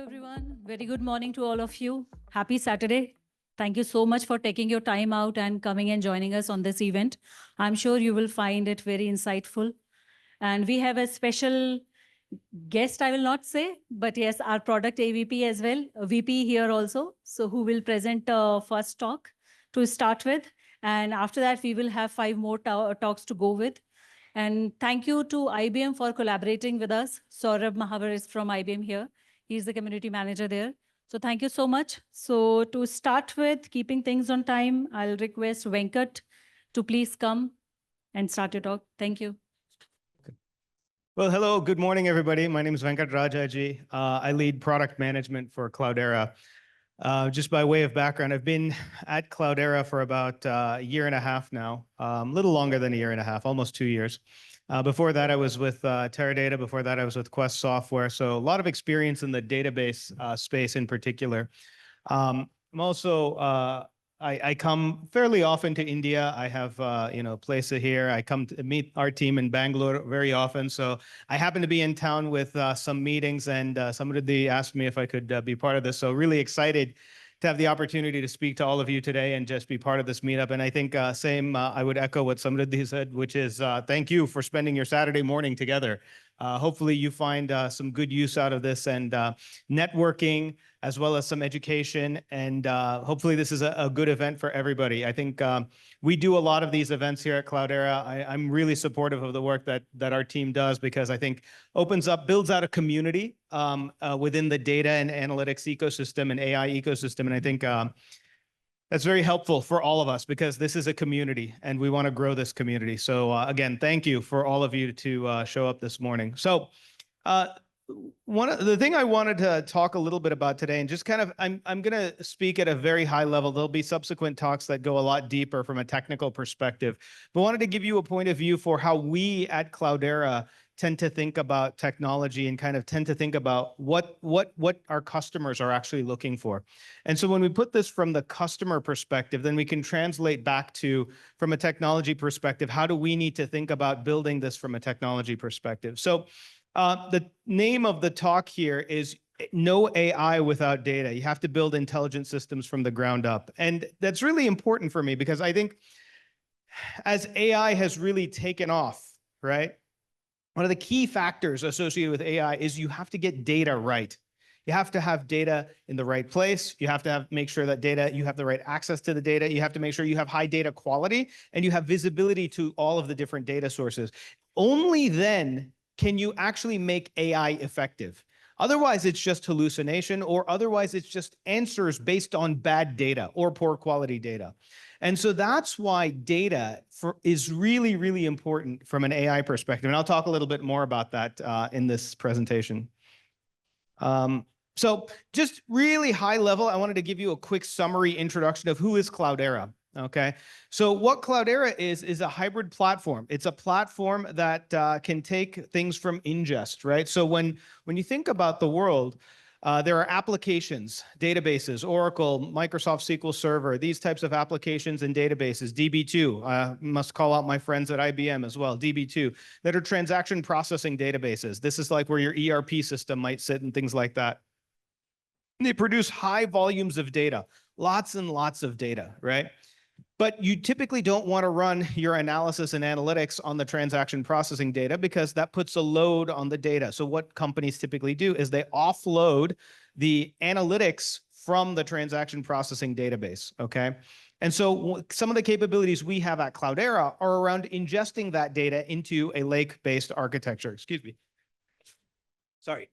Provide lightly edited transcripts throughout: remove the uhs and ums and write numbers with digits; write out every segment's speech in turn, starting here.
Hello, everyone. Very good morning to all of you. Happy Saturday. Thank you so much for taking your time out and coming and joining us on this event. I'm sure you will find it very insightful. And we have a special guest, I will not say, but yes, our product AVP as well, a VP here also. So who will present first talk to start with. And after that, we will have 5 more talks to go with. And thank you to IBM for collaborating with us. Saurabh Mahavar is from IBM here. He's the community manager there. So thank you so much. So to start with, keeping things on time, I'll request Venkat to please come and start your talk. Thank you. Well, hello, good morning, everybody. My name is Venkat Rajaji. I lead product management for Cloudera. Just by way of background, I've been at Cloudera for about a year and a half now, a little longer than a year and a half, almost 2 years. Before that, I was with Teradata. Before that, I was with Quest Software. So a lot of experience in the database space in particular. I'm also, I come fairly often to India. I have, a place here. I come to meet our team in Bangalore very often. So I happen to be in town with some meetings, and somebody asked me if I could be part of this. So really excited to have the opportunity to speak to all of you today and just be part of this meetup. And I think I would echo what somebody said, which is thank you for spending your Saturday morning together. Hopefully you find some good use out of this and networking, as well as some education. And hopefully this is a good event for everybody. I think we do a lot of these events here at Cloudera. I'm really supportive of the work that our team does, because I think builds out a community within the data and analytics ecosystem and AI ecosystem. And I think that's very helpful for all of us, because this is a community and we want to grow this community. So again, thank you for all of you to show up this morning. So the thing I wanted to talk a little bit about today, and just kind of, I'm going to speak at a very high level. There'll be subsequent talks that go a lot deeper from a technical perspective, but wanted to give you a point of view for how we at Cloudera tend to think about technology and kind of tend to think about what our customers are actually looking for. And so when we put this from the customer perspective, then we can translate back to, from a technology perspective, how do we need to think about building this from a technology perspective? So the name of the talk here is No AI Without Data. You have to build intelligent systems from the ground up. And that's really important for me, because I think as AI has really taken off, right? One of the key factors associated with AI is you have to get data right. You have to have data in the right place. You have to make sure that you have the right access to the data. You have to make sure you have high data quality and you have visibility to all of the different data sources. Only then can you actually make AI effective. Otherwise, it's just hallucination, or otherwise it's just answers based on bad data or poor quality data. And so that's why data is really, really important from an AI perspective. And I'll talk a little bit more about that in this presentation. So just really high level, I wanted to give you a quick summary introduction of who is Cloudera. Okay, so what Cloudera is a hybrid platform. It's a platform that can take things from ingest, right? So when you think about the world, there are applications, databases, Oracle, Microsoft SQL Server, these types of applications and databases, DB2, must call out my friends at IBM as well, DB2, that are transaction processing databases. This is like where your ERP system might sit and things like that. And they produce high volumes of data, lots and lots of data, right? But you typically don't want to run your analysis and analytics on the transaction processing data, because that puts a load on the data. So what companies typically do is they offload the analytics from the transaction processing database, okay? And so some of the capabilities we have at Cloudera are around ingesting that data into a lake-based architecture. Excuse me. Sorry.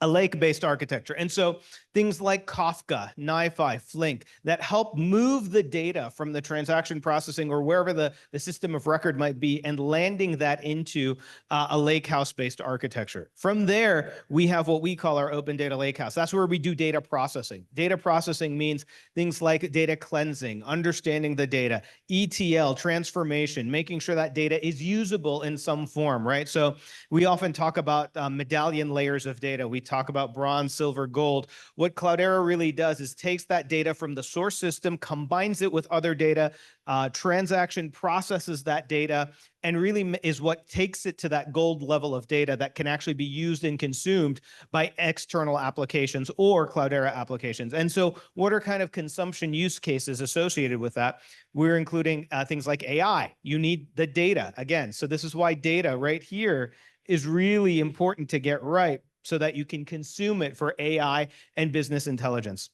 A lake-based architecture. And so things like Kafka, NiFi, Flink, that help move the data from the transaction processing or wherever the system of record might be, and landing that into a Lakehouse-based architecture. From there, we have what we call our open data lakehouse. That's where we do data processing. Data processing means things like data cleansing, understanding the data, ETL, transformation, making sure that data is usable in some form, right? So we often talk about medallion layers of data. We talk about bronze, silver, gold. What Cloudera really does is takes that data from the source system, combines it with other data, transaction processes that data, and really is what takes it to that gold level of data that can actually be used and consumed by external applications or Cloudera applications. And so what are kind of consumption use cases associated with that? We're including things like AI. You need the data again. So this is why data right here is really important to get right so that you can consume it for AI and business intelligence.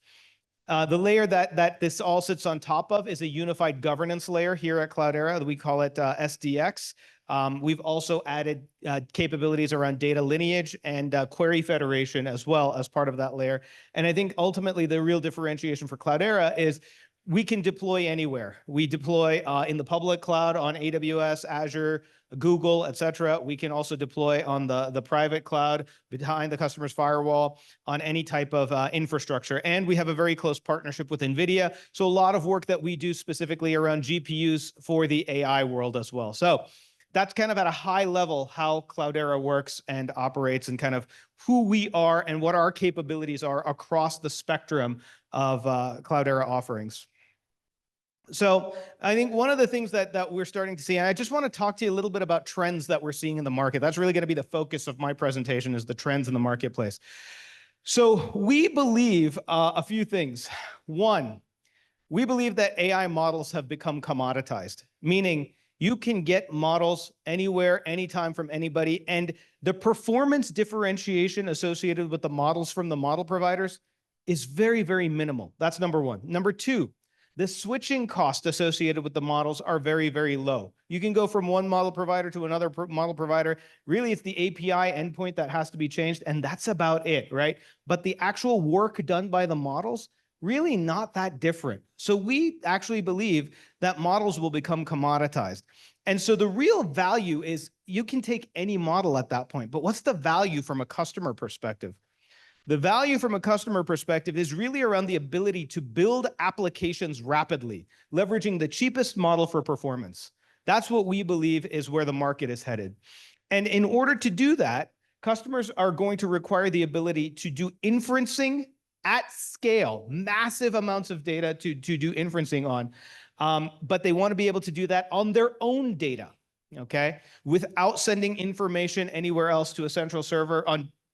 The layer that this all sits on top of is a unified governance layer here at Cloudera. We call it SDX. We've also added capabilities around data lineage and query federation as well as part of that layer. And I think ultimately the real differentiation for Cloudera is we can deploy anywhere. We deploy in the public cloud on AWS, Azure, Google, et cetera. We can also deploy on the private cloud behind the customer's firewall on any type of infrastructure. And we have a very close partnership with NVIDIA. So a lot of work that we do specifically around GPUs for the AI world as well. So that's kind of at a high level how Cloudera works and operates and kind of who we are and what our capabilities are across the spectrum of Cloudera offerings. So I think one of the things that we're starting to see, and I just want to talk to you a little bit about trends that we're seeing in the market. That's really going to be the focus of my presentation, is the trends in the marketplace. So we believe a few things. One, we believe that AI models have become commoditized, meaning you can get models anywhere, anytime from anybody, and the performance differentiation associated with the models from the model providers is very, very minimal. That's number one. Number two, the switching costs associated with the models are very, very low. You can go from one model provider to another model provider. Really, it's the API endpoint that has to be changed, and that's about it, right? But the actual work done by the models, really not that different. So we actually believe that models will become commoditized. And so the real value is you can take any model at that point, but what's the value from a customer perspective? The value from a customer perspective is really around the ability to build applications rapidly, leveraging the cheapest model for performance. That's what we believe is where the market is headed. And in order to do that, customers are going to require the ability to do inferencing at scale, massive amounts of data to do inferencing on, but they want to be able to do that on their own data, okay, without sending information anywhere else to a central server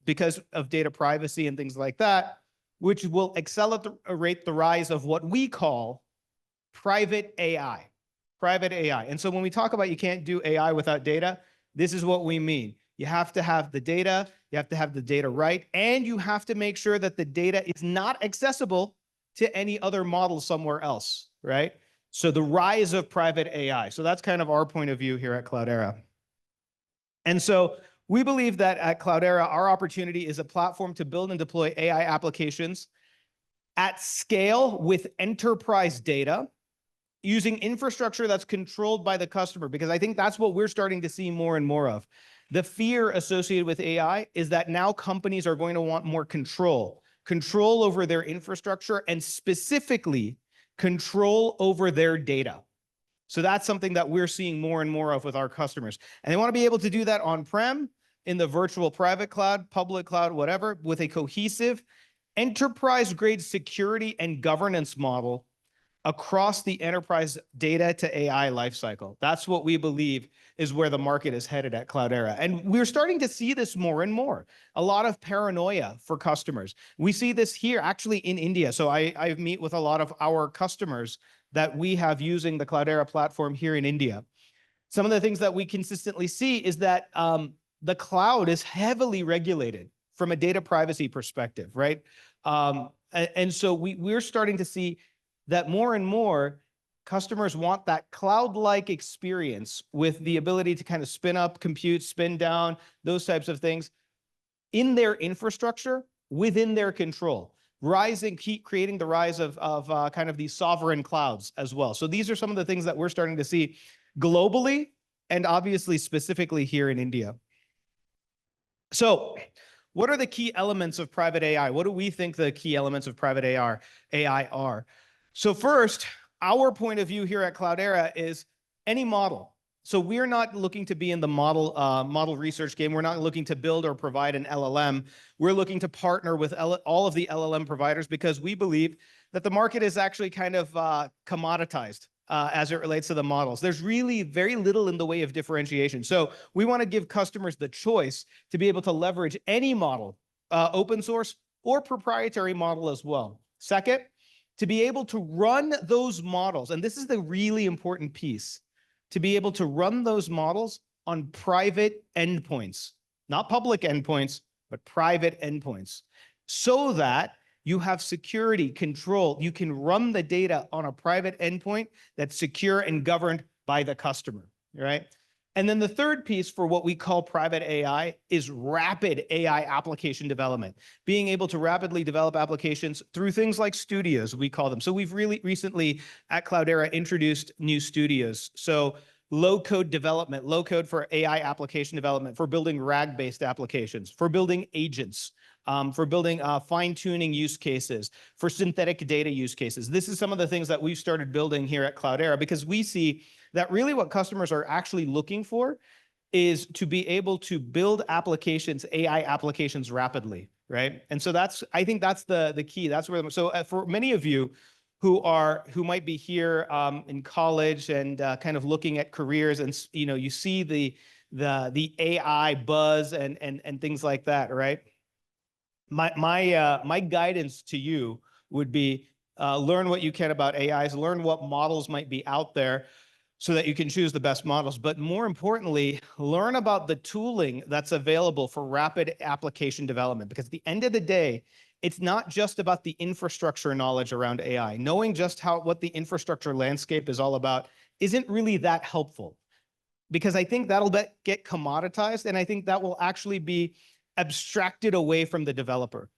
because of data privacy and things like that, which will accelerate the rise of what we call private AI. Private AI. And so when we talk about you can't do AI without data, this is what we mean. You have to have the data, you have to have the data right, and you have to make sure that the data is not accessible to any other model somewhere else, right? So the rise of private AI. So that's kind of our point of view here at Cloudera. And so we believe that at Cloudera, our opportunity is a platform to build and deploy AI applications at scale with enterprise data using infrastructure that's controlled by the customer, because I think that's what we're starting to see more and more of. The fear associated with AI is that now companies are going to want more control over their infrastructure, and specifically control over their data. So that's something that we're seeing more and more of with our customers. And they want to be able to do that on-prem, in the virtual private cloud, public cloud, whatever, with a cohesive enterprise-grade security and governance model across the enterprise data to AI lifecycle. That's what we believe is where the market is headed at Cloudera. And we're starting to see this more and more. A lot of paranoia for customers. We see this here actually in India. So I meet with a lot of our customers that we have using the Cloudera platform here in India. Some of the things that we consistently see is that the cloud is heavily regulated from a data privacy perspective, right? And so we're starting to see that more and more customers want that cloud-like experience with the ability to kind of spin up, compute, spin down, those types of things in their infrastructure within their control. Creating the rise of kind of these sovereign clouds as well. So these are some of the things that we're starting to see globally and obviously specifically here in India. So what are the key elements of private AI? What do we think the key elements of private AI are? So first, our point of view here at Cloudera is any model. So we're not looking to be in the model research game. We're not looking to build or provide an LLM. We're looking to partner with all of the LLM providers because we believe that the market is actually kind of commoditized as it relates to the models. There's really very little in the way of differentiation. So we want to give customers the choice to be able to leverage any model, open source or proprietary model as well. Second, to be able to run those models, and this is the really important piece, to be able to run those models on private endpoints, not public endpoints, but private endpoints, so that you have security control. You can run the data on a private endpoint that's secure and governed by the customer, right? And then the third piece for what we call private AI is rapid AI application development, being able to rapidly develop applications through things like studios, we call them. So we've really recently at Cloudera introduced new studios. So low code development, low code for AI application development, for building RAG-based applications, for building agents, for building fine-tuning use cases, for synthetic data use cases. This is some of the things that we've started building here at Cloudera because we see that really what customers are actually looking for is to be able to build applications, AI applications rapidly, right? And so I think that's the key. That's where, so for many of you who might be here in college and kind of looking at careers, and you see the AI buzz and things like that, right? My guidance to you would be learn what you can about AIs, learn what models might be out there so that you can choose the best models. But more importantly, learn about the tooling that's available for rapid application development. Because at the end of the day, it's not just about the infrastructure knowledge around AI. Knowing just what the infrastructure landscape is all about isn't really that helpful. Because I think that'll get commoditized, and I think that will actually be abstracted away from the developer.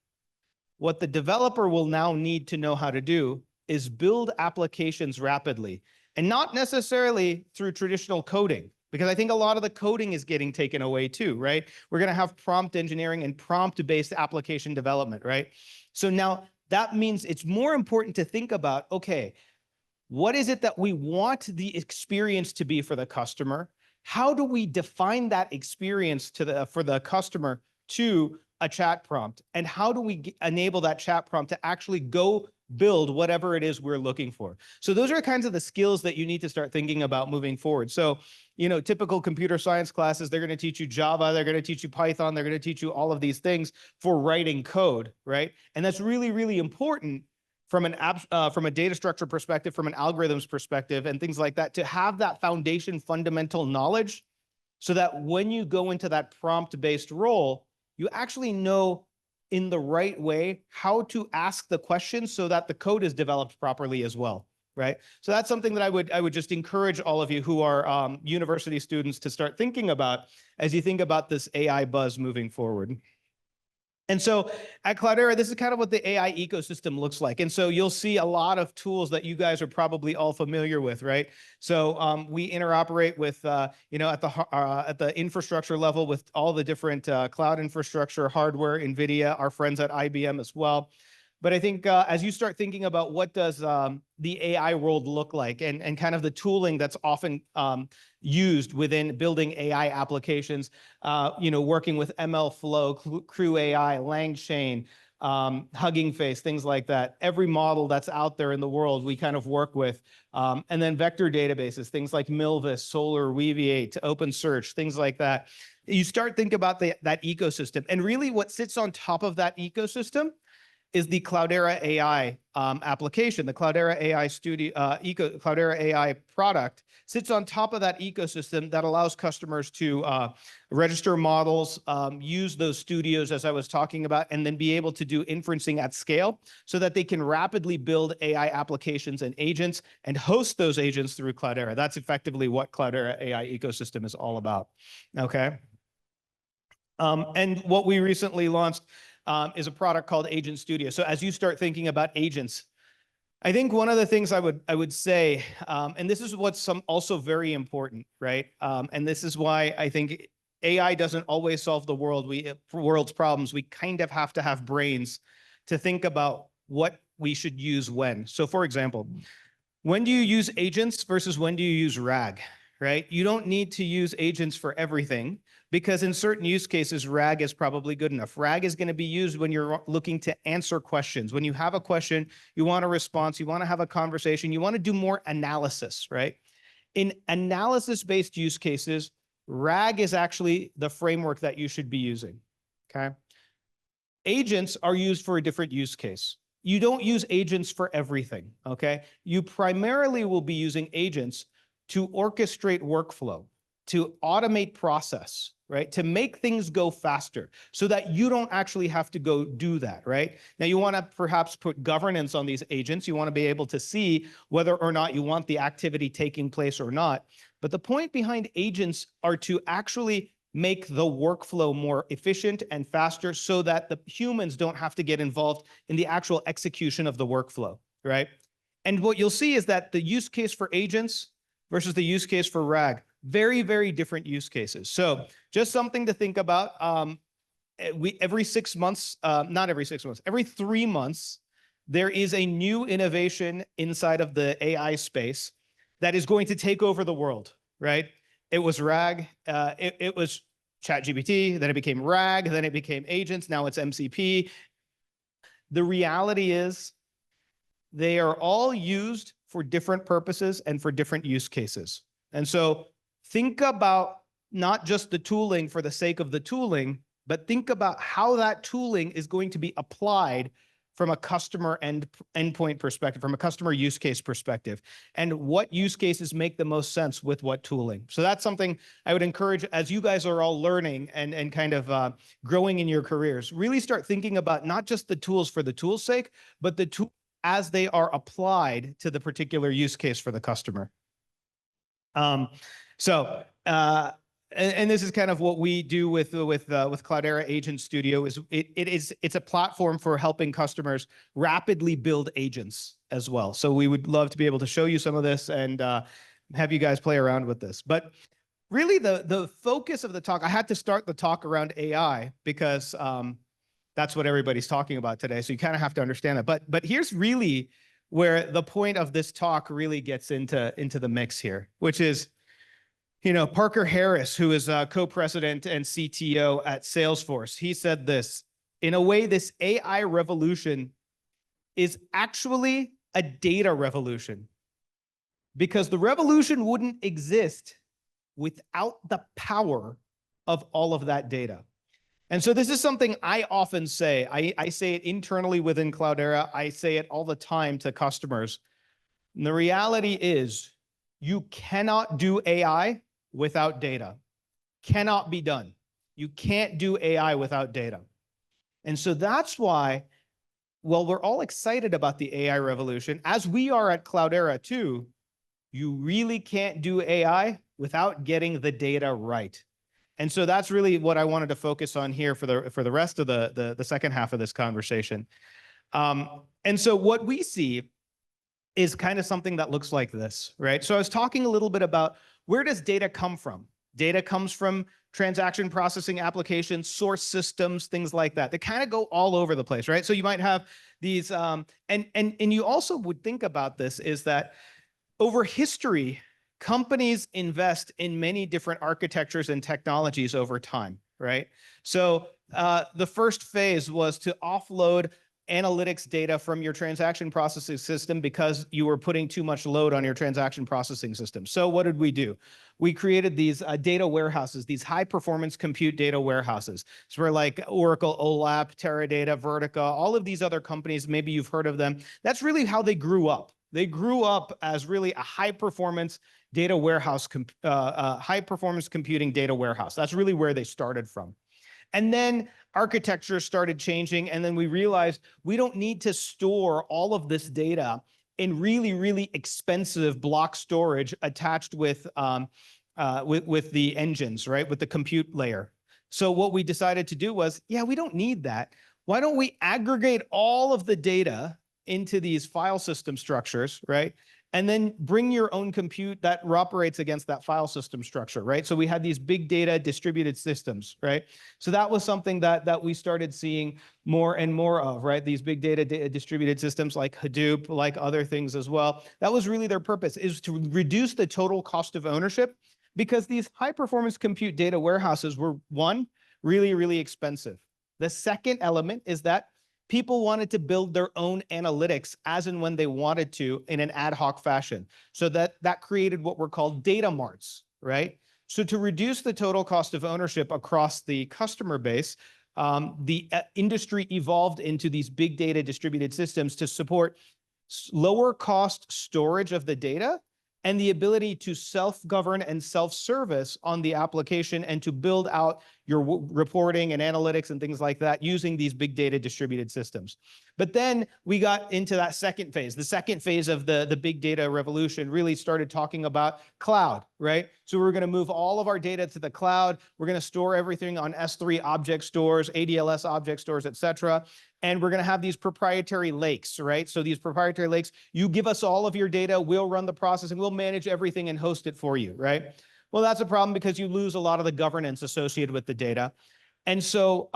What the developer will now need to know how to do is build applications rapidly, and not necessarily through traditional coding, because I think a lot of the coding is getting taken away too, right? We're going to have prompt engineering and prompt-based application development, right? So now that means it's more important to think about, okay, what is it that we want the experience to be for the customer? How do we define that experience for the customer to a chat prompt? And how do we enable that chat prompt to actually go build whatever it is we're looking for? So those are kinds of the skills that you need to start thinking about moving forward. So, typical computer science classes, they're going to teach you Java, they're going to teach you Python, they're going to teach you all of these things for writing code, right? And that's really, really important from a data structure perspective, from an algorithms perspective, and things like that, to have that foundation fundamental knowledge so that when you go into that prompt-based role, you actually know in the right way how to ask the questions so that the code is developed properly as well, right? So that's something that I would just encourage all of you who are university students to start thinking about as you think about this AI buzz moving forward. And so at Cloudera, this is kind of what the AI ecosystem looks like. And so you'll see a lot of tools that you guys are probably all familiar with, right? So we interoperate with, at the infrastructure level with all the different cloud infrastructure, hardware, NVIDIA, our friends at IBM as well. But I think as you start thinking about what does the AI world look like and kind of the tooling that's often used within building AI applications, working with MLflow, Crew AI, LangChain, Hugging Face, things like that. Every model that's out there in the world, we kind of work with. And then vector databases, things like Milvus, Solr, Weaviate, OpenSearch, things like that. You start thinking about that ecosystem. And really what sits on top of that ecosystem is the Cloudera AI application. The Cloudera AI Studio, Cloudera AI product sits on top of that ecosystem that allows customers to register models, use those studios as I was talking about, and then be able to do inferencing at scale so that they can rapidly build AI applications and agents and host those agents through Cloudera. That's effectively what Cloudera AI ecosystem is all about, okay? And what we recently launched is a product called Agent Studio. So as you start thinking about agents, I think one of the things I would say, and this is what's also very important, right? And this is why I think AI doesn't always solve the world's problems. We kind of have to have brains to think about what we should use when. So for example, when do you use agents versus when do you use RAG, right? You don't need to use agents for everything because in certain use cases, RAG is probably good enough. RAG is going to be used when you're looking to answer questions. When you have a question, you want a response, you want to have a conversation, you want to do more analysis, right? In analysis-based use cases, RAG is actually the framework that you should be using, okay? Agents are used for a different use case. You don't use agents for everything, okay? You primarily will be using agents to orchestrate workflow, to automate process, right? To make things go faster so that you don't actually have to go do that, right? Now, you want to perhaps put governance on these agents. You want to be able to see whether or not you want the activity taking place or not. But the point behind agents are to actually make the workflow more efficient and faster so that the humans don't have to get involved in the actual execution of the workflow, right? And what you'll see is that the use case for agents versus the use case for RAG, very, very different use cases. So just something to think about. Every 6 months, not every 6 months, every 3 months, there is a new innovation inside of the AI space that is going to take over the world, right? It was RAG, it was ChatGPT, then it became RAG, then it became agents, now it's MCP. The reality is they are all used for different purposes and for different use cases. And so think about not just the tooling for the sake of the tooling, but think about how that tooling is going to be applied from a customer endpoint perspective, from a customer use case perspective, and what use cases make the most sense with what tooling. So that's something I would encourage as you guys are all learning and kind of growing in your careers, really start thinking about not just the tools for the tool's sake, but the tools as they are applied to the particular use case for the customer. And this is kind of what we do with Cloudera Agent Studio. It's a platform for helping customers rapidly build agents as well. So we would love to be able to show you some of this and have you guys play around with this. But really, the focus of the talk, I had to start the talk around AI because that's what everybody's talking about today. So you kind of have to understand that. But here's really where the point of this talk really gets into the mix here, which is, Parker Harris, who is co-president and CTO at Salesforce, he said this: in a way, this AI revolution is actually a data revolution because the revolution wouldn't exist without the power of all of that data. And so this is something I often say. I say it internally within Cloudera. I say it all the time to customers. And the reality is you cannot do AI without data. Cannot be done. You can't do AI without data. And so that's why, well, we're all excited about the AI revolution, as we are at Cloudera too. You really can't do AI without getting the data right. And so that's really what I wanted to focus on here for the rest of the second half of this conversation. And so what we see is kind of something that looks like this, right? So I was talking a little bit about where does data come from? Data comes from transaction processing applications, source systems, things like that. They kind of go all over the place, right? So you might have these, and you also would think about this is that over history, companies invest in many different architectures and technologies over time, right? So the first phase was to offload analytics data from your transaction processing system because you were putting too much load on your transaction processing system. So what did we do? We created these data warehouses, these high performance compute data warehouses. So we're like Oracle, OLAP, Teradata, Vertica, all of these other companies, maybe you've heard of them. That's really how they grew up. They grew up as really a high performance data warehouse, high performance computing data warehouse. That's really where they started from. And then architecture started changing, and then we realized we don't need to store all of this data in really, really expensive block storage attached with the engines, right? With the compute layer. So what we decided to do was, yeah, we don't need that. Why don't we aggregate all of the data into these file system structures, right? and then bring your own compute that operates against that file system structure, right? So we had these big data distributed systems, right? So that was something that we started seeing more and more of, right? These big data distributed systems like Hadoop, like other things as well. That was really their purpose, is to reduce the total cost of ownership, because these high performance compute data warehouses were, one, really, really expensive. The second element is that people wanted to build their own analytics as and when they wanted to in an ad hoc fashion. So that created what were called data marts, right? So to reduce the total cost of ownership across the customer base, the industry evolved into these big data distributed systems to support lower cost storage of the data and the ability to self-govern and self-service on the application and to build out your reporting and analytics and things like that using these big data distributed systems. But then we got into that second phase. The second phase of the big data revolution really started talking about cloud, right? So we're going to move all of our data to the cloud. We're going to store everything on S3 object stores, ADLS object stores, et cetera. And we're going to have these proprietary lakes, right? So these proprietary lakes, you give us all of your data, we'll run the processing, we'll manage everything and host it for you, right? Well, that's a problem because you lose a lot of the governance associated with the data. And so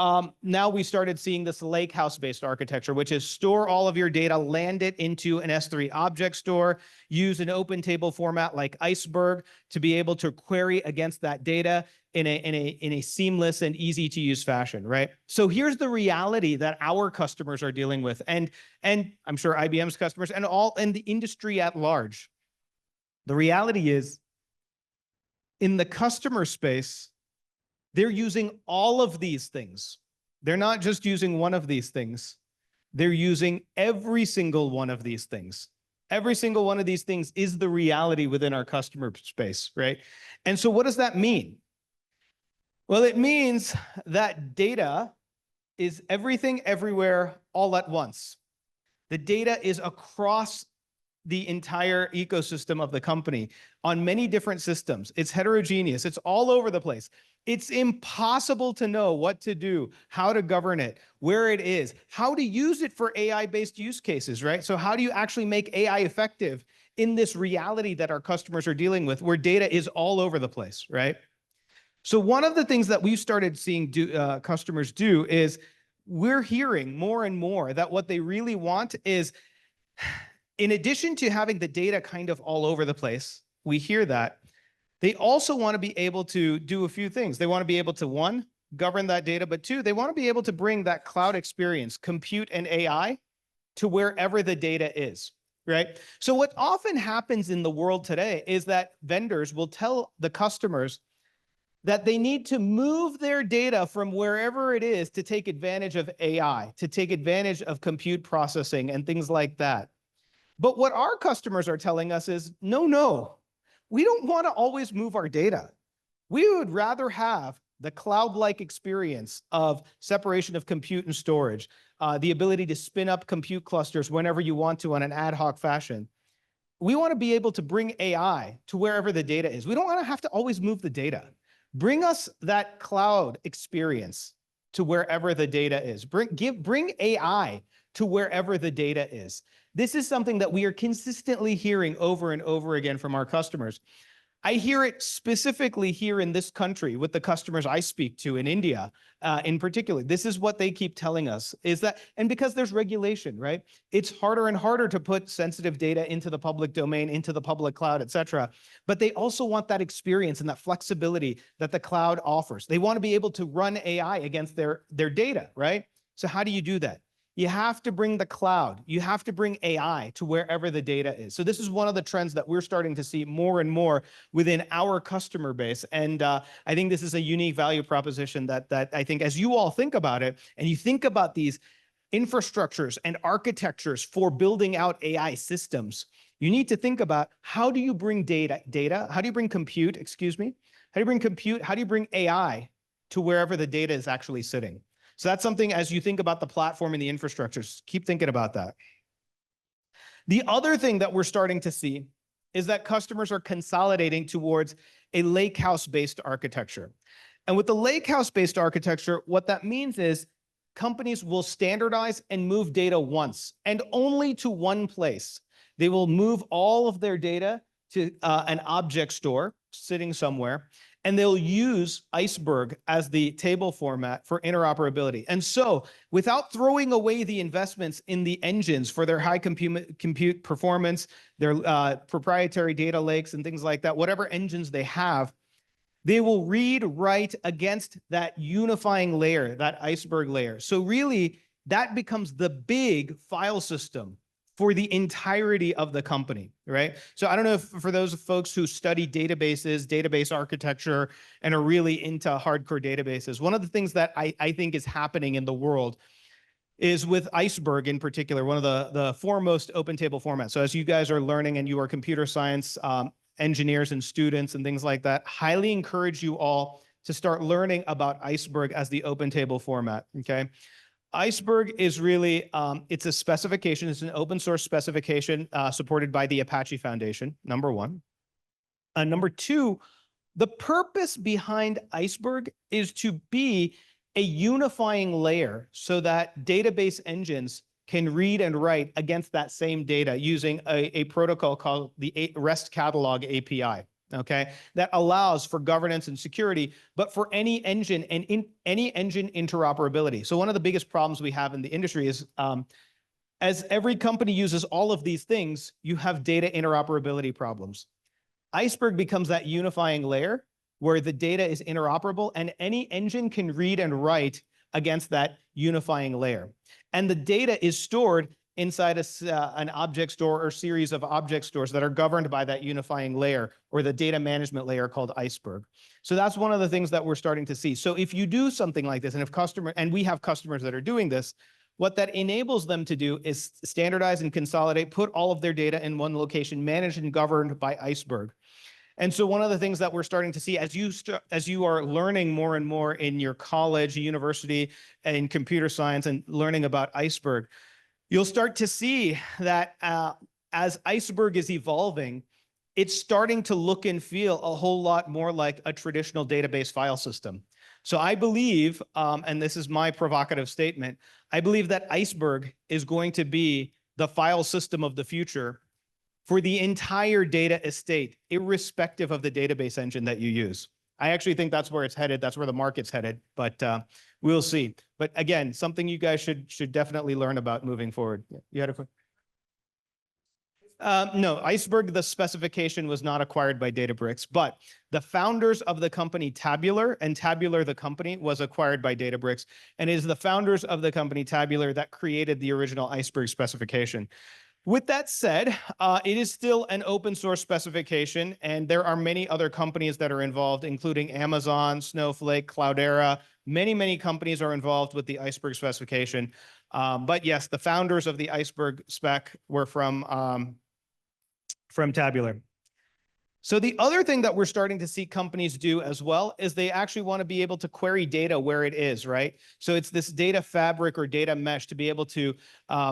now we started seeing this Lakehouse-based architecture, which is store all of your data, land it into an S3 object store, use an open table format like Iceberg to be able to query against that data in a seamless and easy to use fashion, right? So here's the reality that our customers are dealing with, and I'm sure IBM's customers and the industry at large. The reality is, in the customer space, they're using all of these things. They're not just using one of these things. They're using every single one of these things. Every single one of these things is the reality within our customer space, right? And so what does that mean? Well, it means that data is everything, everywhere, all at once. The data is across the entire ecosystem of the company on many different systems. It's heterogeneous. It's all over the place. It's impossible to know what to do, how to govern it, where it is, how to use it for AI-based use cases, right? So how do you actually make AI effective in this reality that our customers are dealing with, where data is all over the place, right? So one of the things that we've started seeing customers do is we're hearing more and more that what they really want is, in addition to having the data kind of all over the place, we hear that, they also want to be able to do a few things. They want to be able to, one, govern that data, but two, they want to be able to bring that cloud experience, compute and AI, to wherever the data is, right? So what often happens in the world today is that vendors will tell the customers that they need to move their data from wherever it is to take advantage of AI, to take advantage of compute processing and things like that. But what our customers are telling us is, no, we don't want to always move our data. We would rather have the cloud-like experience of separation of compute and storage, the ability to spin up compute clusters whenever you want to on an ad hoc fashion. We want to be able to bring AI to wherever the data is. We don't want to have to always move the data. Bring us that cloud experience to wherever the data is. Bring AI to wherever the data is. This is something that we are consistently hearing over and over again from our customers. I hear it specifically here in this country with the customers I speak to in India, in particular. This is what they keep telling us, is that, and because there's regulation, right? It's harder and harder to put sensitive data into the public domain, into the public cloud, et cetera. But they also want that experience and that flexibility that the cloud offers. They want to be able to run AI against their data, right? So how do you do that? You have to bring the cloud. You have to bring AI to wherever the data is. So this is one of the trends that we're starting to see more and more within our customer base. And I think this is a unique value proposition that I think, as you all think about it, and you think about these infrastructures and architectures for building out AI systems, you need to think about, how do you bring data? How do you bring compute, excuse me? How do you bring compute? How do you bring AI to wherever the data is actually sitting? So that's something, as you think about the platform and the infrastructures, keep thinking about that. The other thing that we're starting to see is that customers are consolidating towards a Lakehouse-based architecture. And with the Lakehouse-based architecture, what that means is companies will standardize and move data once and only to one place. They will move all of their data to an object store sitting somewhere, and they'll use Iceberg as the table format for interoperability. And so without throwing away the investments in the engines for their high compute performance, their proprietary data lakes and things like that, whatever engines they have, they will read, write against that unifying layer, that Iceberg layer. So really, that becomes the big file system for the entirety of the company, right? So I don't know if for those folks who study databases, database architecture, and are really into hardcore databases, one of the things that I think is happening in the world is with Iceberg in particular, one of the foremost open table formats. So as you guys are learning and you are computer science engineers and students and things like that, highly encourage you all to start learning about Iceberg as the open table format, okay? Iceberg is really, it's a specification, it's an open source specification supported by the Apache Foundation, number one. Number two, the purpose behind Iceberg is to be a unifying layer so that database engines can read and write against that same data using a protocol called the REST Catalog API. Okay, that allows for governance and security, but for any engine and any engine interoperability. So one of the biggest problems we have in the industry is as every company uses all of these things, you have data interoperability problems. Iceberg becomes that unifying layer where the data is interoperable and any engine can read and write against that unifying layer. And the data is stored inside an object store or series of object stores that are governed by that unifying layer or the data management layer called Iceberg. So that's one of the things that we're starting to see. So if you do something like this, and we have customers that are doing this, what that enables them to do is standardize and consolidate, put all of their data in one location, managed and governed by Iceberg. And so one of the things that we're starting to see as you are learning more and more in your college, university, and computer science and learning about Iceberg, you'll start to see that as Iceberg is evolving, it's starting to look and feel a whole lot more like a traditional database file system. So I believe, and this is my provocative statement, I believe that Iceberg is going to be the file system of the future for the entire data estate, irrespective of the database engine that you use. I actually think that's where it's headed. That's where the market's headed, but we'll see. But again, something you guys should definitely learn about moving forward. You had a question? No, Iceberg, the specification was not acquired by Databricks, but the founders of the company Tabular, and Tabular, the company, was acquired by Databricks, and it is the founders of the company Tabular that created the original Iceberg specification. With that said, it is still an open source specification, and there are many other companies that are involved, including Amazon, Snowflake, Cloudera. Many, many companies are involved with the Iceberg specification. But yes, the founders of the Iceberg spec were from Tabular. So the other thing that we're starting to see companies do as well is they actually want to be able to query data where it is, right? So it's this data fabric or data mesh to be able to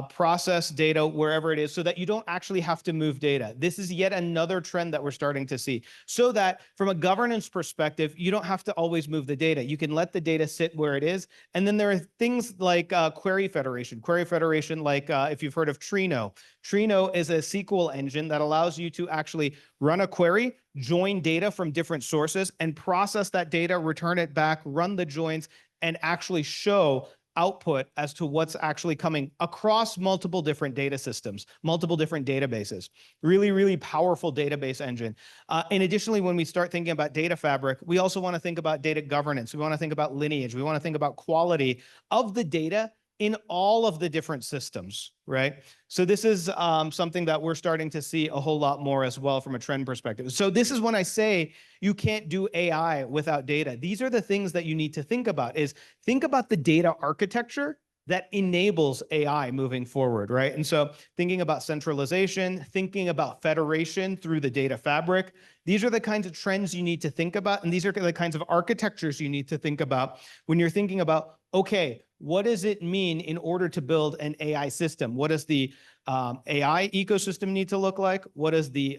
process data wherever it is so that you don't actually have to move data. This is yet another trend that we're starting to see so that from a governance perspective, you don't have to always move the data. You can let the data sit where it is. And then there are things like query federation. Query federation, like if you've heard of Trino. Trino is a SQL engine that allows you to actually run a query, join data from different sources, and process that data, return it back, run the joins, and actually show output as to what's actually coming across multiple different data systems, multiple different databases. Really, really powerful database engine. And additionally, when we start thinking about data fabric, we also want to think about data governance. We want to think about lineage. We want to think about quality of the data in all of the different systems, right? So this is something that we're starting to see a whole lot more as well from a trend perspective. So this is when I say you can't do AI without data. These are the things that you need to think about is think about the data architecture that enables AI moving forward, right? And so thinking about centralization, thinking about federation through the data fabric, these are the kinds of trends you need to think about. And these are the kinds of architectures you need to think about when you're thinking about, okay, what does it mean in order to build an AI system? What does the AI ecosystem need to look like? What does the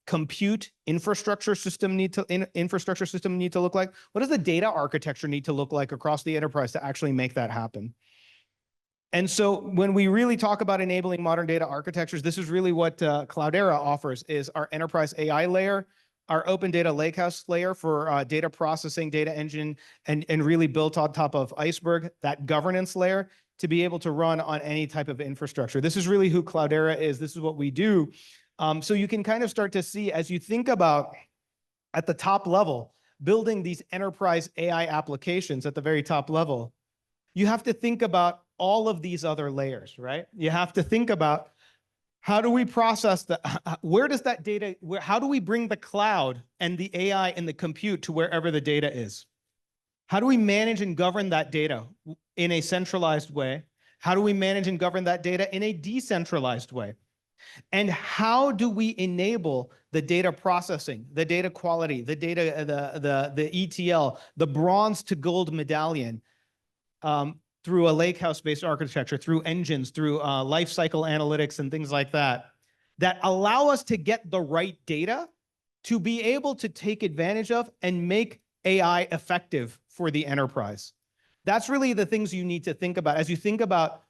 compute infrastructure system need to look like? What does the data architecture need to look like across the enterprise to actually make that happen? And so when we really talk about enabling modern data architectures, this is really what Cloudera offers, is our enterprise AI layer, our open data lakehouse layer for data processing, data engine, and really built on top of Iceberg, that governance layer to be able to run on any type of infrastructure. This is really who Cloudera is. This is what we do. So you can kind of start to see, as you think about at the top level, building these enterprise AI applications at the very top level, you have to think about all of these other layers, right? You have to think about, how do we process where does that data, how do we bring the cloud and the AI and the compute to wherever the data is? How do we manage and govern that data in a centralized way? How do we manage and govern that data in a decentralized way? And how do we enable the data processing, the data quality, the data, the ETL, the bronze to gold medallion, through a lakehouse-based architecture, through engines, through lifecycle analytics and things like that, that allow us to get the right data to be able to take advantage of and make AI effective for the enterprise. That's really the things you need to think about as you think about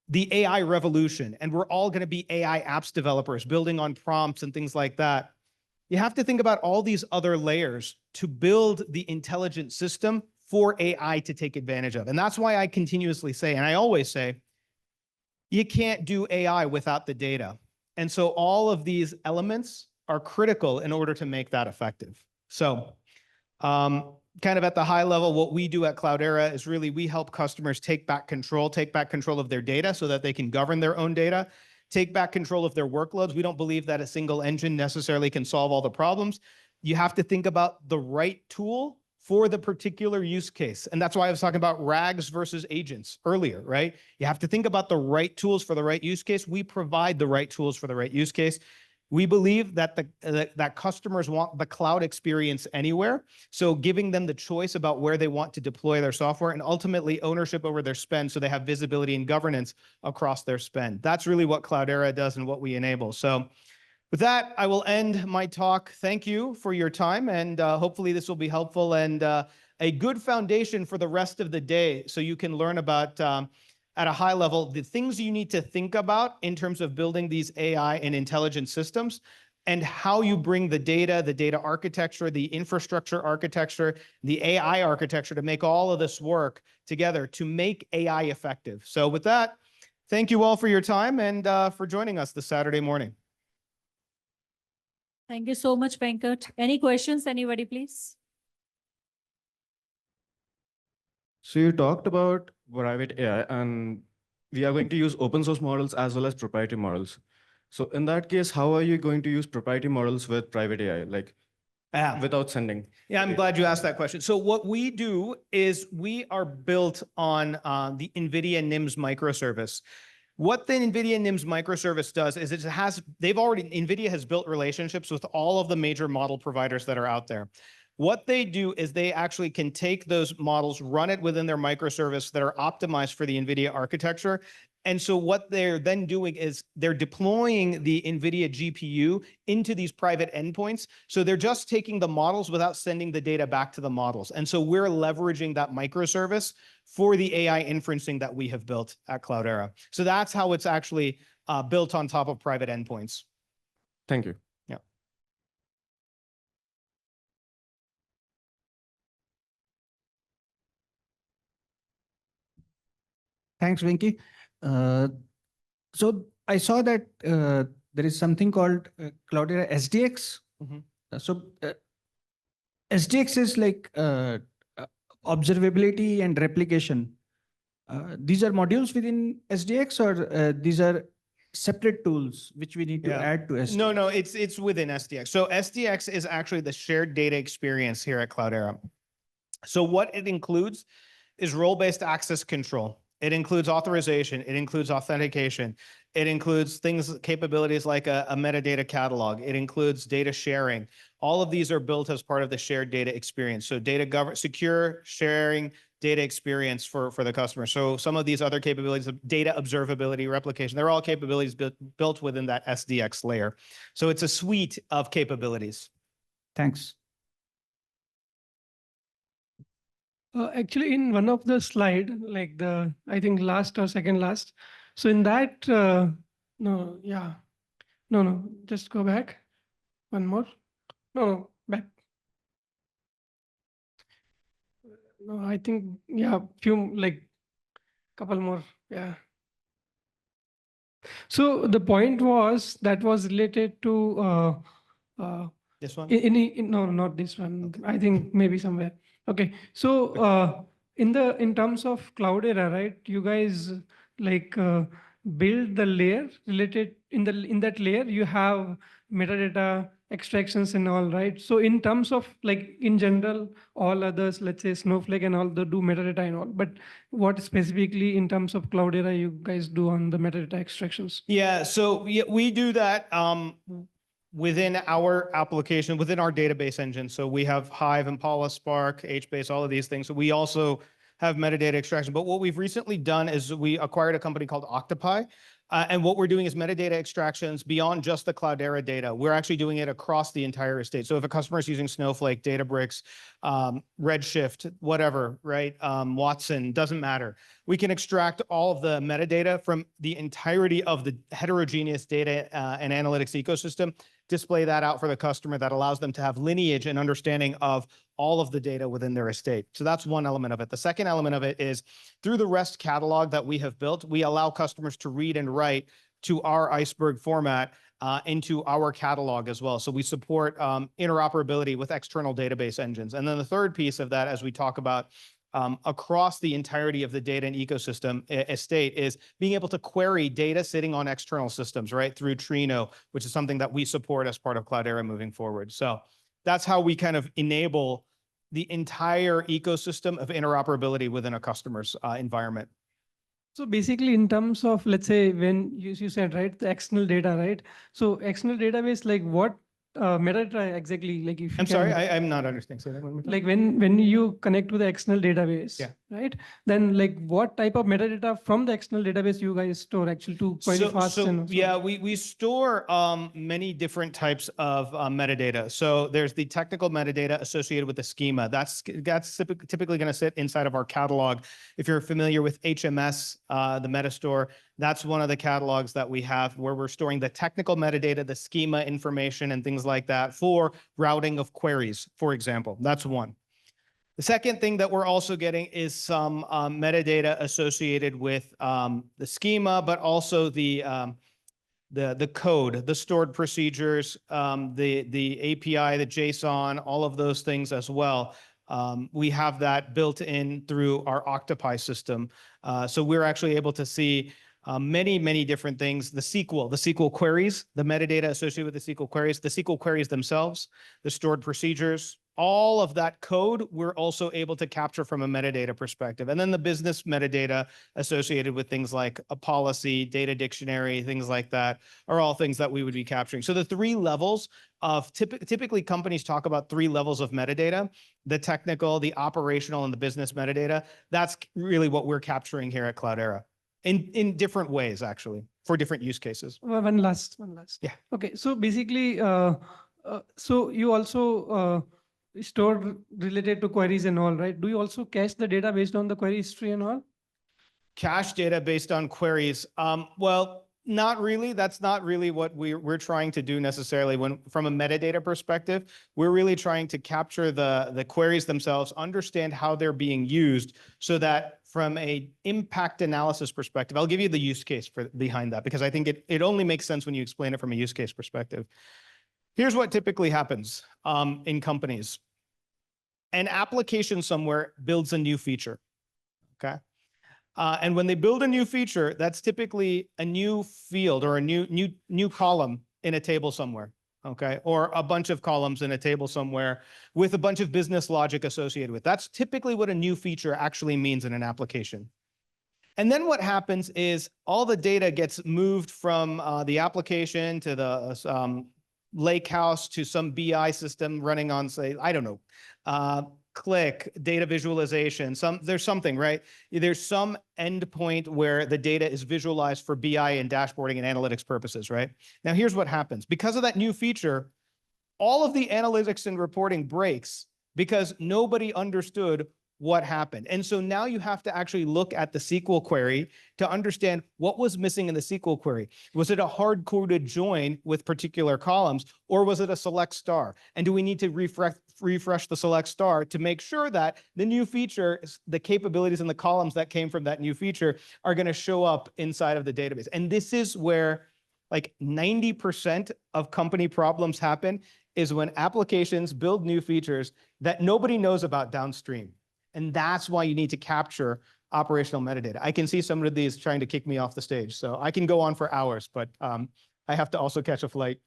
the AI revolution, and we're all going to be AI apps developers building on prompts and things like that. You have to think about all these other layers to build the intelligent system for AI to take advantage of. And that's why I continuously say, and I always say, you can't do AI without the data. And so all of these elements are critical in order to make that effective. So kind of at the high level, what we do at Cloudera is really we help customers take back control of their data so that they can govern their own data, take back control of their workloads. We don't believe that a single engine necessarily can solve all the problems. You have to think about the right tool for the particular use case. And that's why I was talking about RAGs versus agents earlier, right? You have to think about the right tools for the right use case. We provide the right tools for the right use case. We believe that that customers want the cloud experience anywhere. So giving them the choice about where they want to deploy their software and ultimately ownership over their spend so they have visibility and governance across their spend. That's really what Cloudera does and what we enable. So with that, I will end my talk. Thank you for your time, and hopefully this will be helpful and a good foundation for the rest of the day so you can learn about, at a high level, the things you need to think about in terms of building these AI and intelligent systems and how you bring the data architecture, the infrastructure architecture, the AI architecture to make all of this work together to make AI effective. So with that, thank you all for your time and for joining us this Saturday morning. Thank you so much, Venkat. Any questions, anybody, please? So you talked about private AI, and we are going to use open source models as well as proprietary models. So in that case, how are you going to use proprietary models with private AI, like without sending? Yeah, I'm glad you asked that question. So what we do is we are built on the NVIDIA NIMS microservice. What the NVIDIA NIMS microservice does is NVIDIA has built relationships with all of the major model providers that are out there. What they do is they actually can take those models, run it within their microservice that are optimized for the NVIDIA architecture. And so what they're then doing is they're deploying the NVIDIA GPU into these private endpoints. So they're just taking the models without sending the data back to the models. And so we're leveraging that microservice for the AI inferencing that we have built at Cloudera. So that's how it's actually built on top of private endpoints. Thank you. Yeah. Thanks, Venki. So I saw that there is something called Cloudera SDX. So SDX is like observability and replication. These are modules within SDX, or these are separate tools which we need to add to SDX? No, it's within SDX. So SDX is actually the shared data experience here at Cloudera. So what it includes is role-based access control. It includes authorization. It includes authentication. It includes capabilities like a metadata catalog. It includes data sharing. All of these are built as part of the shared data experience. So secure sharing data experience for the customer. So some of these other capabilities of data observability, replication, they're all capabilities built within that SDX layer. So it's a suite of capabilities. Thanks. Actually, in one of the slide, like I think last or second last. So in that, no, yeah, no, just go back. One more. No, back. No, I think, yeah, few, like couple more. Yeah. So the point was that was related to This one? no, not this one. Okay. I think maybe somewhere. Okay. So in terms of Cloudera, right? You guys like build the layer related in that layer. You have metadata extractions and all, right? So in terms of like in general, all others, let's say Snowflake and all, they do metadata and all. But what specifically in terms of Cloudera you guys do on the metadata extractions? Yeah, so we do that within our application, within our database engine. So we have Hive, Impala, Spark, HBase, all of these things. So we also have metadata extraction. But what we've recently done is we acquired a company called Octopi. And what we're doing is metadata extractions beyond just the Cloudera data. We're actually doing it across the entire estate. So if a customer is using Snowflake, Databricks, Redshift, whatever, right? Watson, doesn't matter. We can extract all of the metadata from the entirety of the heterogeneous data and analytics ecosystem, display that out for the customer that allows them to have lineage and understanding of all of the data within their estate. So that's one element of it. The second element of it is through the REST catalog that we have built, we allow customers to read and write to our Iceberg format into our catalog as well. So we support interoperability with external database engines. And then the third piece of that, as we talk about across the entirety of the data and ecosystem estate, is being able to query data sitting on external systems, right? Through Trino, which is something that we support as part of Cloudera moving forward. So that's how we kind of enable the entire ecosystem of interoperability within a customer's environment. So basically in terms of, let's say, when you said, right, the external data, right? So external database, like what metadata exactly, like if you I'm sorry, can, I'm not understanding. Say that one more time. like when you connect to the external database, Yeah. right? Then like what type of metadata from the external database you guys store actually to query fast and also? Yeah, we store many different types of metadata. So there's the technical metadata associated with the schema. That's typically going to sit inside of our catalog. If you're familiar with HMS, the Metastore, that's one of the catalogs that we have where we're storing the technical metadata, the schema information, and things like that for routing of queries, for example. That's one. The second thing that we're also getting is some metadata associated with the schema, but also the code, the stored procedures, the API, the JSON, all of those things as well. We have that built in through our Octopi system. So we're actually able to see many different things. The SQL queries, the metadata associated with the SQL queries themselves, the stored procedures, all of that code, we're also able to capture from a metadata perspective. And then the business metadata associated with things like a policy, data dictionary, things like that are all things that we would be capturing. So the three levels of typically companies talk about three levels of metadata: the technical, the operational, and the business metadata. That's really what we're capturing here at Cloudera in different ways, actually, for different use cases. One last. Yeah. Okay. So basically, so you also store related to queries and all, right? Do you also cache the data based on the query history and all? Cache data based on queries. Well, not really. That's not really what we're trying to do necessarily. From a metadata perspective, we're really trying to capture the queries themselves, understand how they're being used, so that from a impact analysis perspective, I'll give you the use case behind that, because I think it only makes sense when you explain it from a use case perspective. Here's what typically happens in companies. An application somewhere builds a new feature, okay? And when they build a new feature, that's typically a new field or a new column in a table somewhere, okay? Or a bunch of columns in a table somewhere with a bunch of business logic associated with. That's typically what a new feature actually means in an application. And then what happens is all the data gets moved from the application to the Lakehouse to some BI system running on, say, I don't know, Click, data visualization, there's something, right? There's some endpoint where the data is visualized for BI and dashboarding and analytics purposes, right? Now, here's what happens. Because of that new feature, all of the analytics and reporting breaks because nobody understood what happened. And so now you have to actually look at the SQL query to understand what was missing in the SQL query. Was it a hard-coded join with particular columns, or was it a select star? And do we need to refresh the select star to make sure that the new feature, the capabilities in the columns that came from that new feature are going to show up inside of the database? And this is where like 90% of company problems happen, is when applications build new features that nobody knows about downstream. And that's why you need to capture operational metadata. I can see some of these trying to kick me off the stage, so I can go on for hours, but I have to also catch a flight.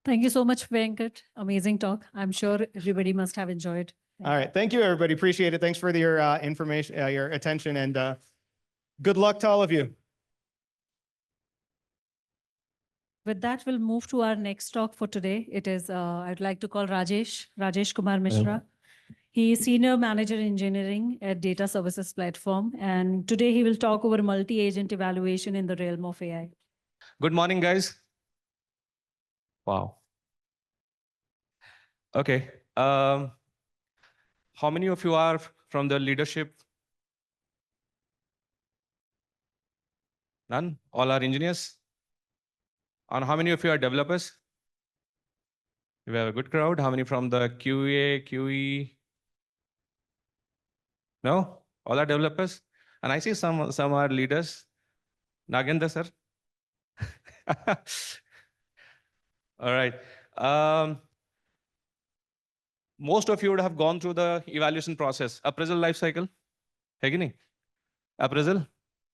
Thank you so much, Venkat. Amazing talk. I'm sure everybody must have enjoyed. All right. Thank you, everybody. Appreciate it. Thanks for your information, your attention, and good luck to all of you. With that, we'll move to our next talk for today. It is, I'd like to call Rajesh Kumar Mishra. He is Senior Manager Engineering at Data Services Platform. And today he will talk over multi-agent evaluation in the realm of AI. Good morning, guys. Wow. Okay. How many of you are from the leadership? None? All are engineers? And how many of you are developers? We have a good crowd. How many from the QA, QE? No? All are developers? And I see some are leaders. Nagendra, sir. All right. Most of you would have gone through the evaluation process. Appraisal life cycle. Hai ki nahi? Appraisal?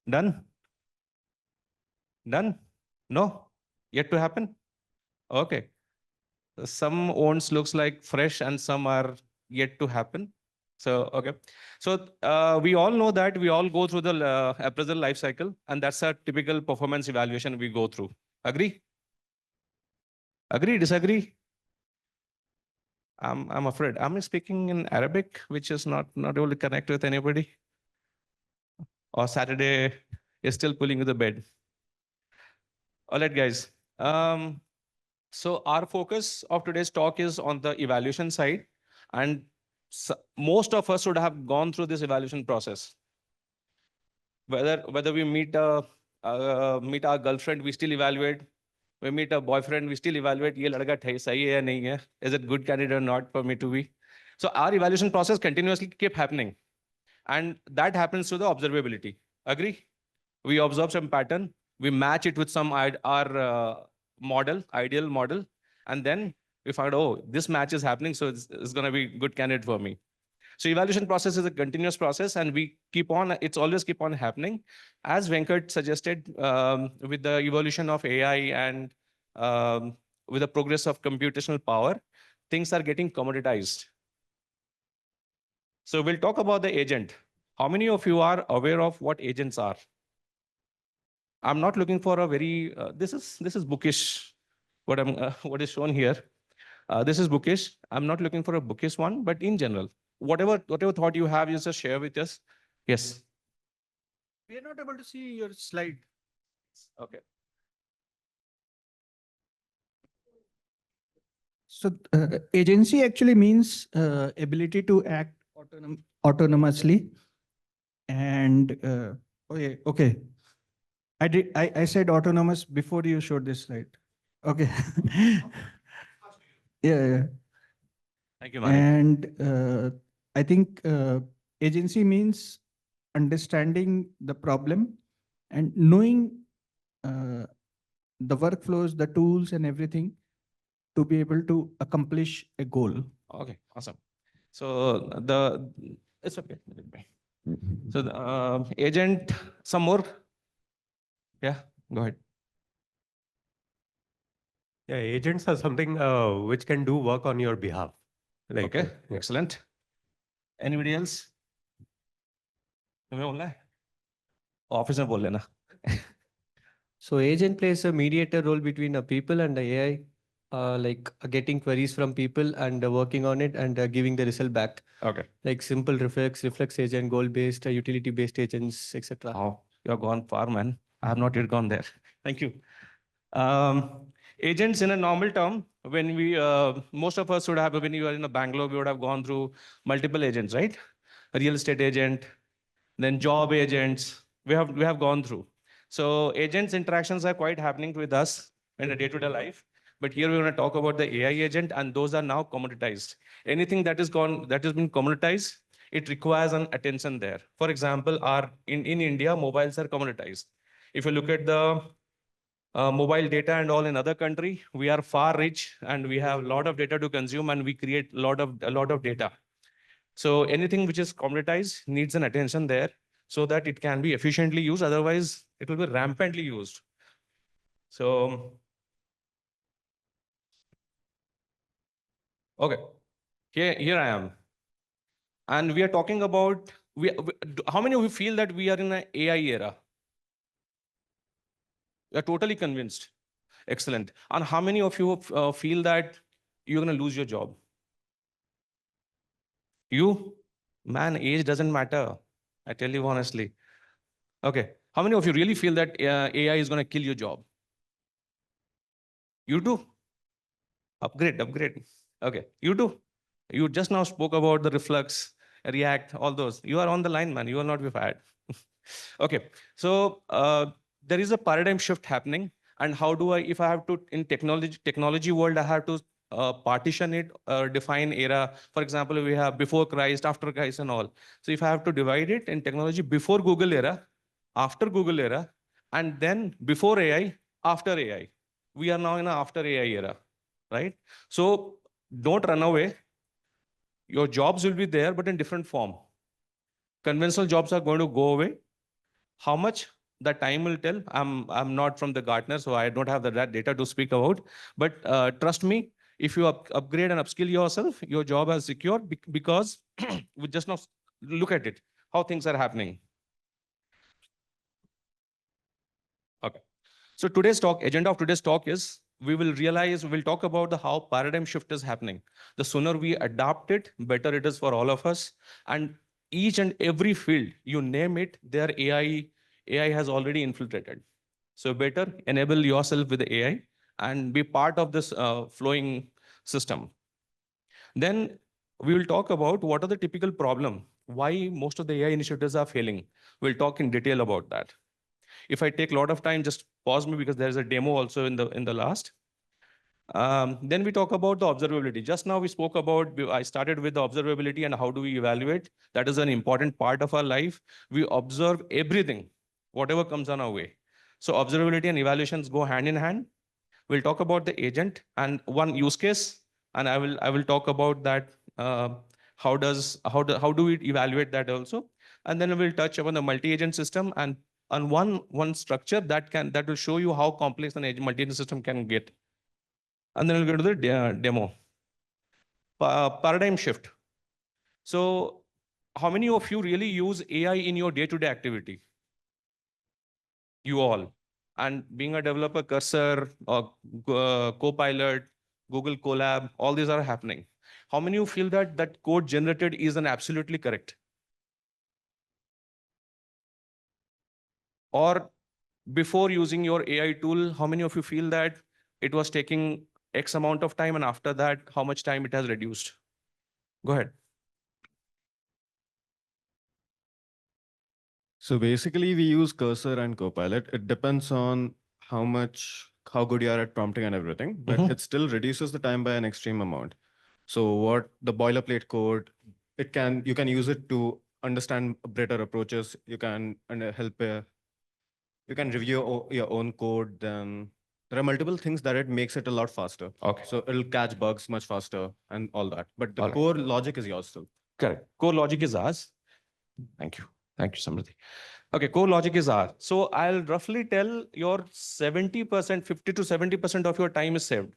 Done? Done? No? Yet to happen? Okay. Some owns looks like fresh and some are yet to happen. So, okay. So we all know that we all go through the appraisal life cycle, and that's a typical performance evaluation we go through. Agree? Agree? Disagree? I'm afraid. I'm speaking in Arabic, which is not able to connect with anybody. Or Saturday is still pulling you to bed. All right, guys. So our focus of today's talk is on the evaluation side. And most of us would have gone through this evaluation process. Whether we meet our girlfriend, we still evaluate. We meet a boyfriend, we still evaluate, ye ladka sahi hai ya nahi hai? Is it good candidate or not for me to be? So our evaluation process continuously keep happening. And that happens to the observability. Agree? We observe some pattern, we match it with some our model, ideal model, and then we find, oh, this match is happening, so it's going to be good candidate for me. So evaluation process is a continuous process, and we keep on, it's always keep on happening. As Venkat suggested, with the evolution of AI and with the progress of computational power, things are getting commoditized. So we'll talk about the agent. How many of you are aware of what agents are? I'm not looking for a very, this is bookish, what is shown here. This is bookish. I'm not looking for a bookish one, but in general, whatever thought you have, you just share with us. Yes. We are not able to see your slide. Okay. So agency actually means ability to act autonomously. And okay. I said autonomous before you showed this slide. Okay. Yeah. Thank you, Mani. And I think agency means understanding the problem and knowing the workflows, the tools and everything to be able to accomplish a goal. Okay, awesome. So it's okay. So the agent, some more? Yeah, go ahead. Yeah, agents are something which can do work on your behalf. Like, okay, excellent. Anybody else? Office mein bol lena. So agent plays a mediator role between a people and the AI, like getting queries from people and working on it and giving the result back. Okay. Like simple reflex agent, goal-based, utility-based agents, etc. Oh, you're gone far, man. I have not yet gone there. Thank you. Agents in a normal term, when we, most of us would have, when you are in a Bangalore, we would have gone through multiple agents, right? A real estate agent, then job agents, we have gone through. So agents interactions are quite happening with us in a day-to-day life. But here we want to talk about the AI agent, and those are now commoditized. Anything that has been commoditized, it requires an attention there. For example, in India, mobiles are commoditized. If you look at the mobile data and all in other country, we are far rich and we have a lot of data to consume and we create a lot of data. So anything which is commoditized needs an attention there so that it can be efficiently used. Otherwise, it will be rampantly used. So, okay, here I am. And we are talking about, how many of you feel that we are in an AI era? You are totally convinced. Excellent. And how many of you feel that you're going to lose your job? You? Man, age doesn't matter. I tell you honestly. Okay. How many of you really feel that AI is going to kill your job? You too? Upgrade. Okay. You too? You just now spoke about the Reflux, React, all those. You are on the line, man. You will not be fired. Okay. So there is a paradigm shift happening. And how do I, if I have to, in technology world, I have to partition it, define era. For example, we have before Christ, after Christ and all. So if I have to divide it in technology, before Google era, after Google era, and then before AI, after AI. We are now in an after AI era, right? So don't run away. Your jobs will be there, but in different form. Conventional jobs are going to go away. How much? The time will tell. I'm not from the Gartner, so I don't have that data to speak about. But trust me, if you upgrade and upskill yourself, your job is secure because we just now look at it, how things are happening. Okay. So today's talk, agenda of today's talk is we'll talk about how paradigm shift is happening. The sooner we adapt it, better it is for all of us. And each and every field, you name it, their AI has already infiltrated. So better enable yourself with the AI and be part of this flowing system. Then we will talk about what are the typical problem, why most of the AI initiatives are failing. We'll talk in detail about that. If I take a lot of time, just pause me because there's a demo also in the last. Then we talk about the observability. Just now we spoke about, I started with the observability and how do we evaluate. That is an important part of our life. We observe everything, whatever comes on our way. So observability and evaluations go hand in hand. We'll talk about the agent and one use case, and I will talk about that. How do we evaluate that also? And then we'll touch upon the multi-agent system and on one structure that will show you how complex an multi-agent system can get. And then we'll go to the demo. Paradigm shift. So how many of you really use AI in your day-to-day activity? You all. And being a developer, Cursor, or Copilot, Google Colab, all these are happening. How many of you feel that code generated is absolutely correct? Or before using your AI tool, how many of you feel that it was taking X amount of time and after that, how much time it has reduced? Go ahead. So basically we use Cursor and Copilot. It depends on how good you are at prompting and everything, but it still reduces the time by an extreme amount. So what the boilerplate code, you can use it to understand better approaches. You can you can review your own code. Then there are multiple things that it makes it a lot faster. Okay. So it'll catch bugs much faster and all that. But the All right. core logic is yours still. Correct. Core logic is ours. Thank you. Thank you, Samriddhi. Okay, core logic is ours. So I'll roughly tell your 70%, 50 to 70% of your time is saved.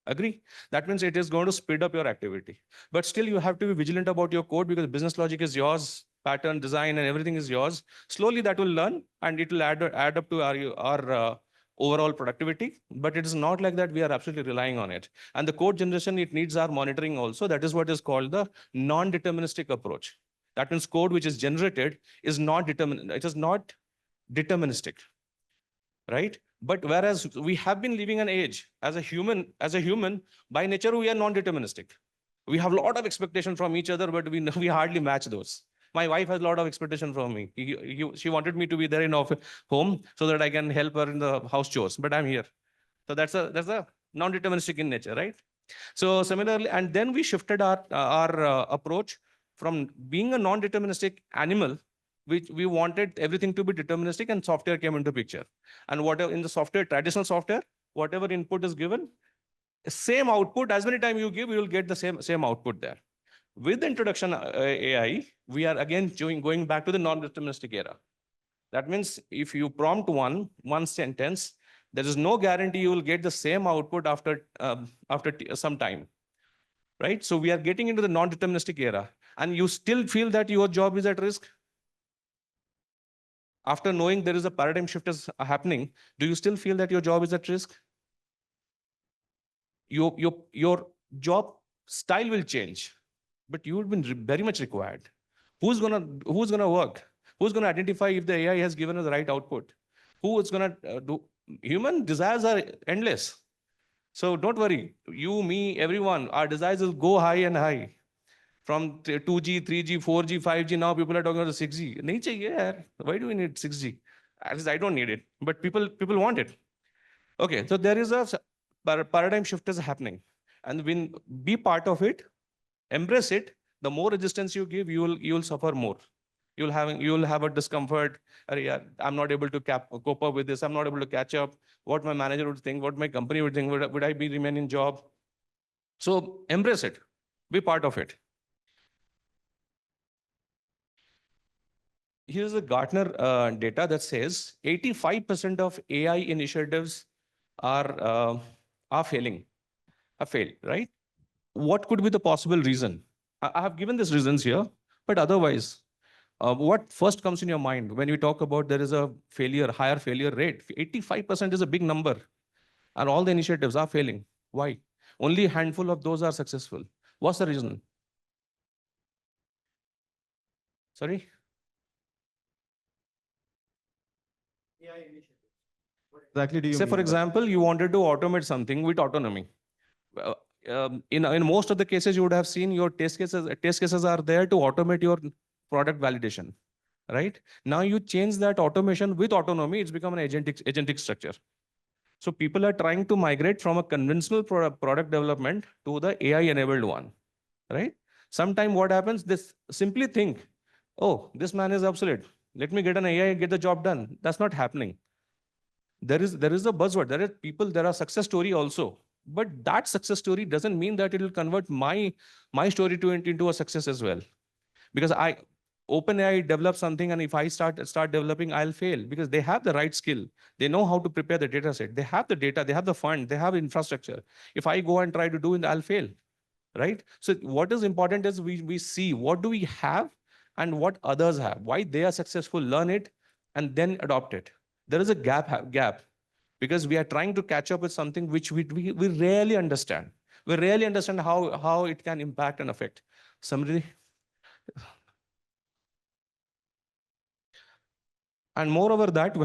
Agree? That means it is going to speed up your activity. But still you have to be vigilant about your code because business logic is yours, pattern, design, and everything is yours. Slowly that will learn and it will add up to our overall productivity. But it is not like that we are absolutely relying on it. And the code generation, it needs our monitoring also. That is what is called the non-deterministic approach. That means code which is generated is not deterministic, right? But whereas we have been living an age as a human, by nature, we are non-deterministic. We have a lot of expectation from each other, but we hardly match those. My wife has a lot of expectation from me. She wanted me to be there in home so that I can help her in the house chores, but I'm here. So that's a non-deterministic in nature, right? So similarly, and then we shifted our approach from being a non-deterministic animal, which we wanted everything to be deterministic, and software came into picture. And whatever in the software, traditional software, whatever input is given, same output, as many times you give, you will get the same output there. With the introduction of AI, we are again going back to the non-deterministic era. That means if you prompt one sentence, there is no guarantee you will get the same output after some time, right? So we are getting into the non-deterministic era, and you still feel that your job is at risk. After knowing there is a paradigm shift is happening, do you still feel that your job is at risk? Your job style will change, but you will be very much required. Who's gonna work? Who's gonna identify if the AI has given us the right output? Who is gonna do? Human desires are endless. So don't worry. You, me, everyone, our desires will go high and high. From 2G, 3G, 4G, 5G, now people are talking about the 6G. Nahi chahiye yaar. Why do we need 6G? At least I don't need it, but people want it. Okay, so there is a paradigm shift is happening, and when be part of it, embrace it. The more resistance you give, you will suffer more. You'll have a discomfort. I'm not able to cope up with this. I'm not able to catch up. What my manager would think, what my company would think, would I be remain in job? So embrace it. Be part of it. Here's a Gartner data that says 85% of AI initiatives are failing, have failed, right? What could be the possible reason? I have given these reasons here, but otherwise, what first comes in your mind when you talk about there is a higher failure rate? 85% is a big number, and all the initiatives are failing. Why? Only a handful of those are successful. What's the reason? Sorry? AI initiatives. What exactly do you Say, mean for by- example, you wanted to automate something with autonomy. In most of the cases, you would have seen your test cases are there to automate your product validation, right? Now you change that automation with autonomy, it's become an agentic structure. So people are trying to migrate from a conventional product development to the AI-enabled one, right? Sometime what happens, this simply think, oh, this man is obsolete. Let me get an AI, get the job done. That's not happening. There is a buzzword. There are people, there are success story also. But that success story doesn't mean that it will convert my story into a success as well. Because OpenAI develops something, and if I start developing, I'll fail because they have the right skill. They know how to prepare the data set. They have the data, they have the fund, they have infrastructure. If I go and try to do it, I'll fail, right? So what is important is we see what do we have and what others have, why they are successful, learn it, and then adopt it. There is a gap because we are trying to catch up with something which we rarely understand. We rarely understand how it can impact and affect. Somebody. And moreover that,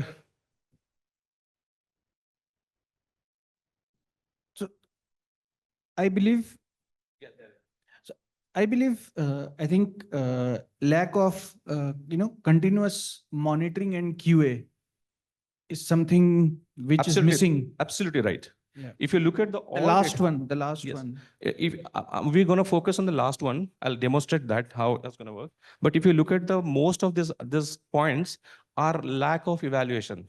So I believe, I think lack of, continuous monitoring and QA is something which is missing. absolutely right. Yeah. If you look at the last one. Yes. If we're going to focus on the last one, I'll demonstrate that how that's going to work. But if you look at the most of these points are lack of evaluation.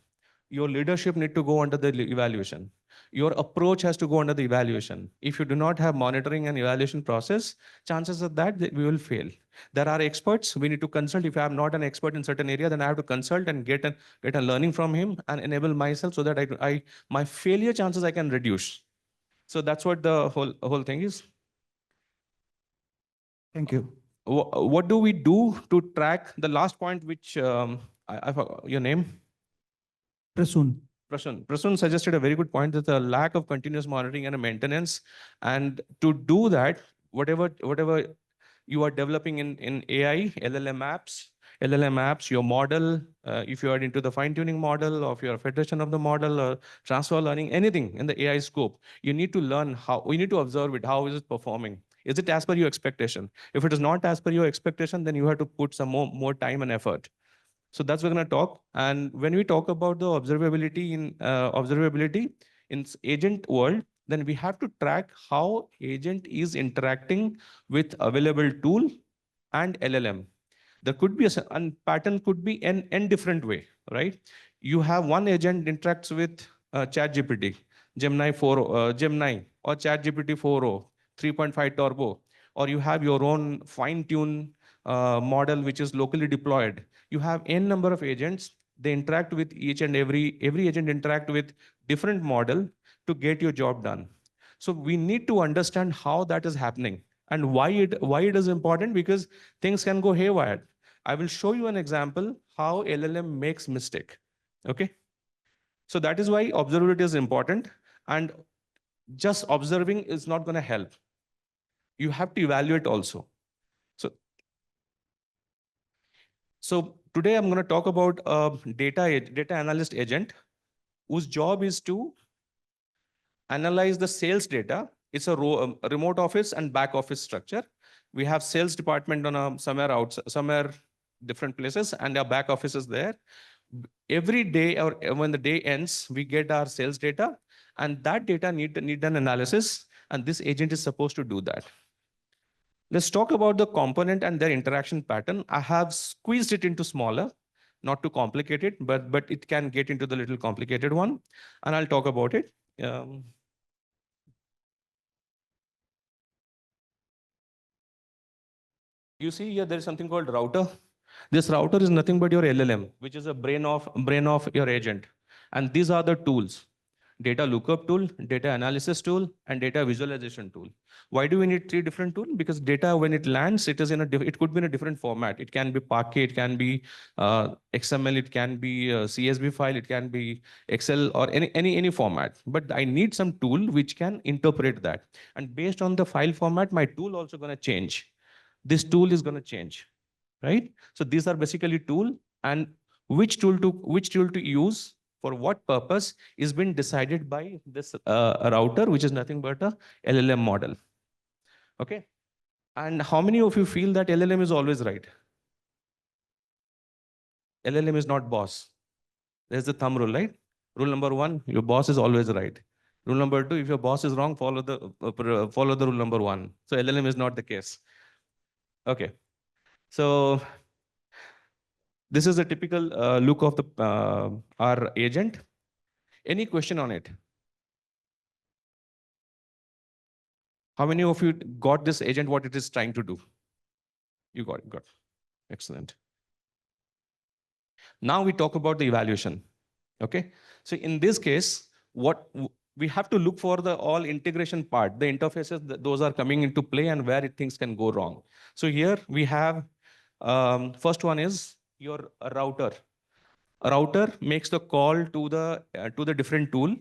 Your leadership need to go under the evaluation. Your approach has to go under the evaluation. If you do not have monitoring and evaluation process, chances are that we will fail. There are experts. We need to consult. If I'm not an expert in certain area, then I have to consult and get a learning from him and enable myself so that my failure chances I can reduce. So that's what the whole thing is. Thank you. What do we do to track the last point, which I forgot your name? Prasoon. Prasun suggested a very good point that the lack of continuous monitoring and maintenance. And to do that, whatever you are developing in AI, LLM apps, LLM apps, your model, if you are into the fine-tuning model, or if you're a federation of the model, or transfer learning, anything in the AI scope, you need to learn how, you need to observe it. How is it performing? Is it as per your expectation? If it is not as per your expectation, then you have to put some more time and effort. So that's what we're going to talk. And when we talk about the observability in agent world, then we have to track how agent is interacting with available tool and LLM. There could be a pattern could be n different way, right? You have one agent interacts with ChatGPT, Gemini 4, Gemini or ChatGPT 4.0, 3.5 Turbo, or you have your own fine-tune model which is locally deployed. You have n number of agents. They interact with each and every agent interact with different model to get your job done. So we need to understand how that is happening and why it is important, because things can go haywire. I will show you an example how LLM makes mistake. Okay. So that is why observability is important, and just observing is not going to help. You have to evaluate also. So today I'm going to talk about a data analyst agent whose job is to analyze the sales data. It's a remote office and back office structure. We have sales department on somewhere different places, and our back office is there. Every day, or when the day ends, we get our sales data, and that data need an analysis, and this agent is supposed to do that. Let's talk about the component and their interaction pattern. I have squeezed it into smaller, not too complicated, but it can get into the little complicated one, and I'll talk about it. You see here, there is something called router. This router is nothing but your LLM, which is a brain of your agent. And these are the tools: data lookup tool, data analysis tool, and data visualization tool. Why do we need 3 different tools? Because data, when it lands, it could be in a different format. It can be Parquet, it can be XML, it can be a CSV file, it can be Excel, or any format. But I need some tool which can interpret that. And based on the file format, my tool also going to change. This tool is going to change, right? So these are basically tool, and which tool to use for what purpose is been decided by this router, which is nothing but a LLM model. Okay. And how many of you feel that LLM is always right? LLM is not boss. There's the thumb rule, right? Rule number 1, your boss is always right. Rule number 2, if your boss is wrong, follow the rule number 1. So LLM is not the case. Okay. So this is a typical look of our agent. Any question on it? How many of you got this agent, what it is trying to do? You got it, excellent. Now we talk about the evaluation. Okay. So in this case, what we have to look for the all integration part, the interfaces, those are coming into play and where things can go wrong. So here we have, first one is your router. A router makes the call to the different tool.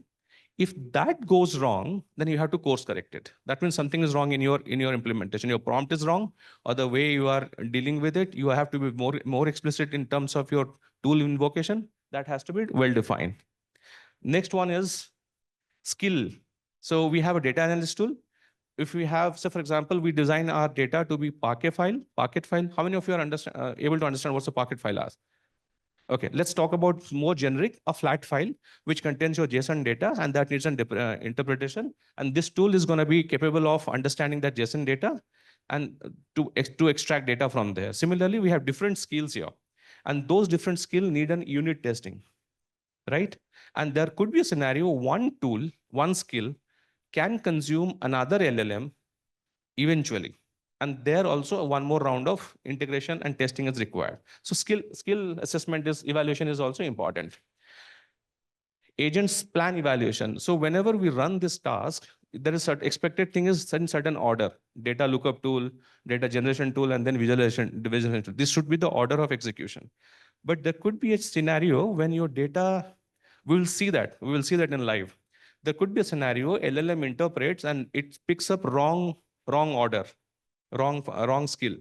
If that goes wrong, then you have to course correct it. That means something is wrong in your implementation. Your prompt is wrong, or the way you are dealing with it. You have to be more explicit in terms of your tool invocation. That has to be well defined. Next one is skill. So we have a data analyst tool. If we have, so for example, we design our data to be Parquet file. How many of you are able to understand what's a Parquet file is? Okay, let's talk about more generic, a flat file, which contains your JSON data, and that needs an interpretation. And this tool is going to be capable of understanding that JSON data and to extract data from there. Similarly, we have different skills here, and those different skills need an unit testing, right? And there could be a scenario, one tool, one skill can consume another LLM eventually. And there also one more round of integration and testing is required. So skill assessment evaluation is also important. Agents plan evaluation. So whenever we run this task, there is expected thing is in certain order: data lookup tool, data generation tool, and then visualization tool. This should be the order of execution. But there could be a scenario when your data, we will see that in live. There could be a scenario LLM interprets and it picks up wrong order, wrong skill.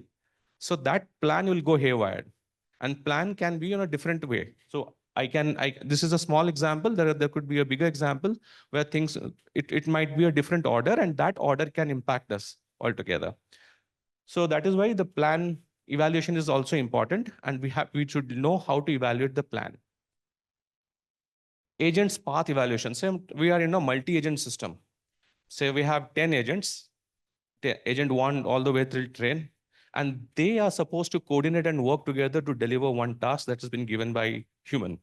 So that plan will go haywire. And plan can be in a different way. So this is a small example. There could be a bigger example where things, it might be a different order, and that order can impact us altogether. So that is why the plan evaluation is also important, and we should know how to evaluate the plan. Agents path evaluation. Say we are in a multi-agent system. Say we have 10 agents, agent 1 all the way till train, and they are supposed to coordinate and work together to deliver one task that has been given by human.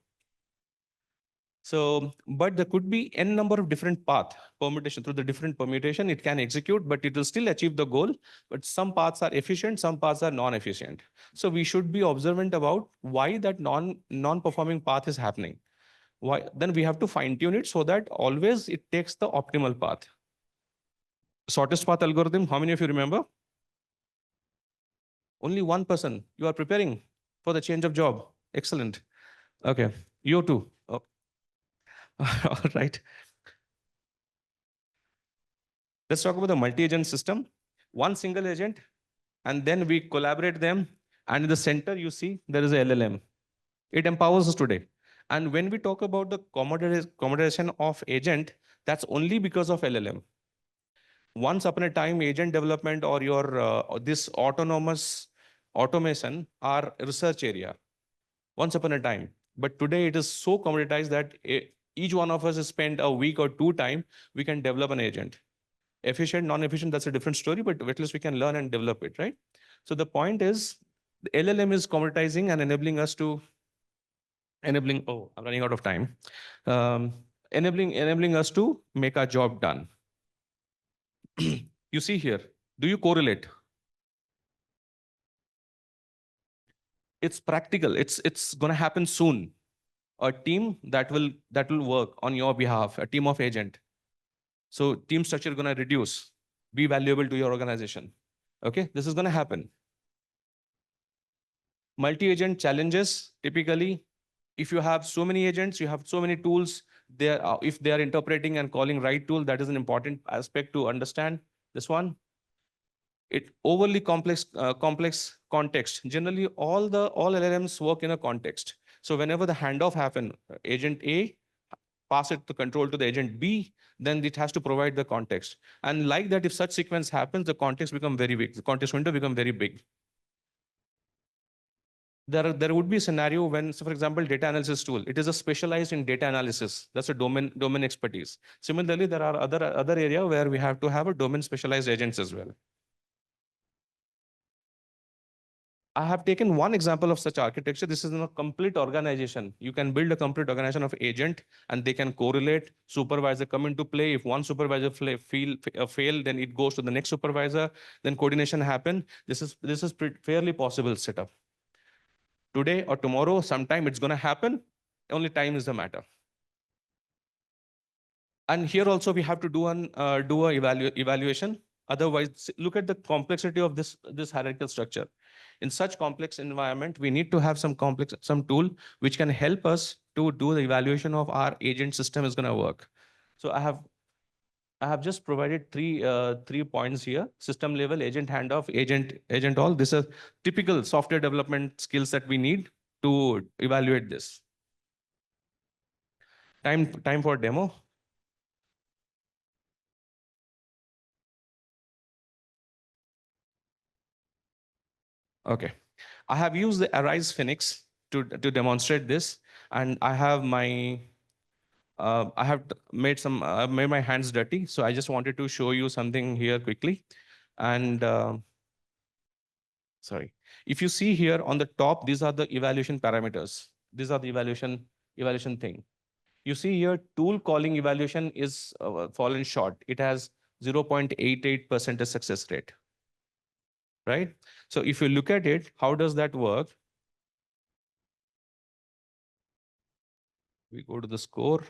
So, but there could be n number of different path permutation. Through the different permutation, it can execute, but it will still achieve the goal. But some paths are efficient, some paths are non-efficient. So we should be observant about why that non-performing path is happening. Why? Then we have to fine tune it so that always it takes the optimal path. Shortest path algorithm, how many of you remember? Only one person. You are preparing for the change of job. Excellent. Okay. You too. Oh. All right. Let's talk about the multi-agent system. One single agent, and then we collaborate them. And in the center, you see there is a LLM. It empowers us today. And when we talk about the commoditization of agent, that's only because of LLM. Once upon a time, agent development or this autonomous automation are research area. Once upon a time. But today it is so commoditized that each one of us has spent a week or two time, we can develop an agent. Efficient, non-efficient, that's a different story, but at least we can learn and develop it, right? So the point is, the LLM is commoditizing and enabling us to, oh, I'm running out of time. Enabling us to make our job done. You see here, do you correlate? It's practical. It's going to happen soon. A team that will work on your behalf, a team of agent. So team structure is going to reduce, be valuable to your organization. Okay, this is going to happen. Multi-agent challenges, typically, if you have so many agents, you have so many tools, if they are interpreting and calling right tool, that is an important aspect to understand. This one, it overly complex context. Generally, all LLMs work in a context. So whenever the handoff happen, agent A pass it to control to the agent B, then it has to provide the context. And like that, if such sequence happens, the context become very big. The context window become very big. There would be a scenario when, so for example, data analysis tool, it is a specialized in data analysis. That's a domain expertise. Similarly, there are other area where we have to have a domain specialized agents as well. I have taken one example of such architecture. This is a complete organization. You can build a complete organization of agent, and they can correlate. Supervisor come into play. If one supervisor fail, then it goes to the next supervisor. Then coordination happen. This is fairly possible setup. Today or tomorrow, sometime it's going to happen. Only time is the matter. And here also we have to do an evaluation. Otherwise, look at the complexity of this hierarchical structure. In such complex environment, we need to have some tool which can help us to do the evaluation of our agent system is going to work. So I have just provided three points here: system level, agent handoff, agent all. This is typical software development skills that we need to evaluate this. Time for demo. Okay. I have used the Arise Phoenix to demonstrate this, and I have made my hands dirty. So I just wanted to show you something here quickly. And sorry, if you see here on the top, these are the evaluation parameters. These are the evaluation thing. You see here, tool calling evaluation is fallen short. It has 0.88% success rate. Right? So if you look at it, how does that work? We go to the score.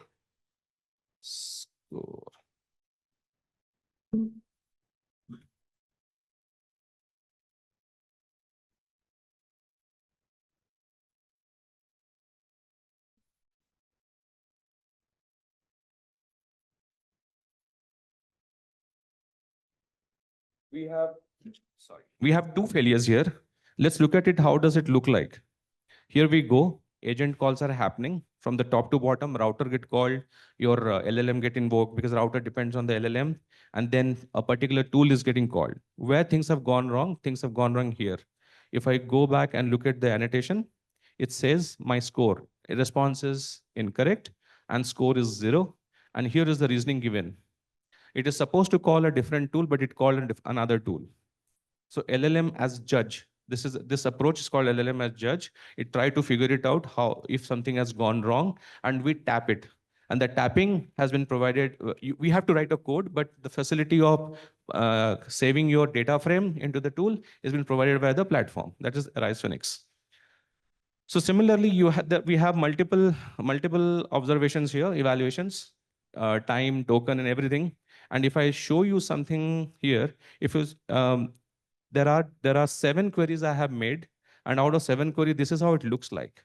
We have two failures here. Let's look at it. How does it look like? Here we go. Agent calls are happening from the top to bottom. Router get called, your LLM get invoked because router depends on the LLM. And then a particular tool is getting called. Where things have gone wrong, things have gone wrong here. If I go back and look at the annotation, it says my score. Response is incorrect and score is 0. And here is the reasoning given. It is supposed to call a different tool, but it called another tool. So LLM as judge. This approach is called LLM as judge. It tried to figure it out how if something has gone wrong, and we tap it. And the tapping has been provided. We have to write a code, but the facility of saving your data frame into the tool has been provided by the platform. That is Arise Phoenix. So similarly, we have multiple observations here, evaluations, time, token, and everything. And if I show you something here, if you there are 7 queries I have made, and out of 7 queries, this is how it looks like.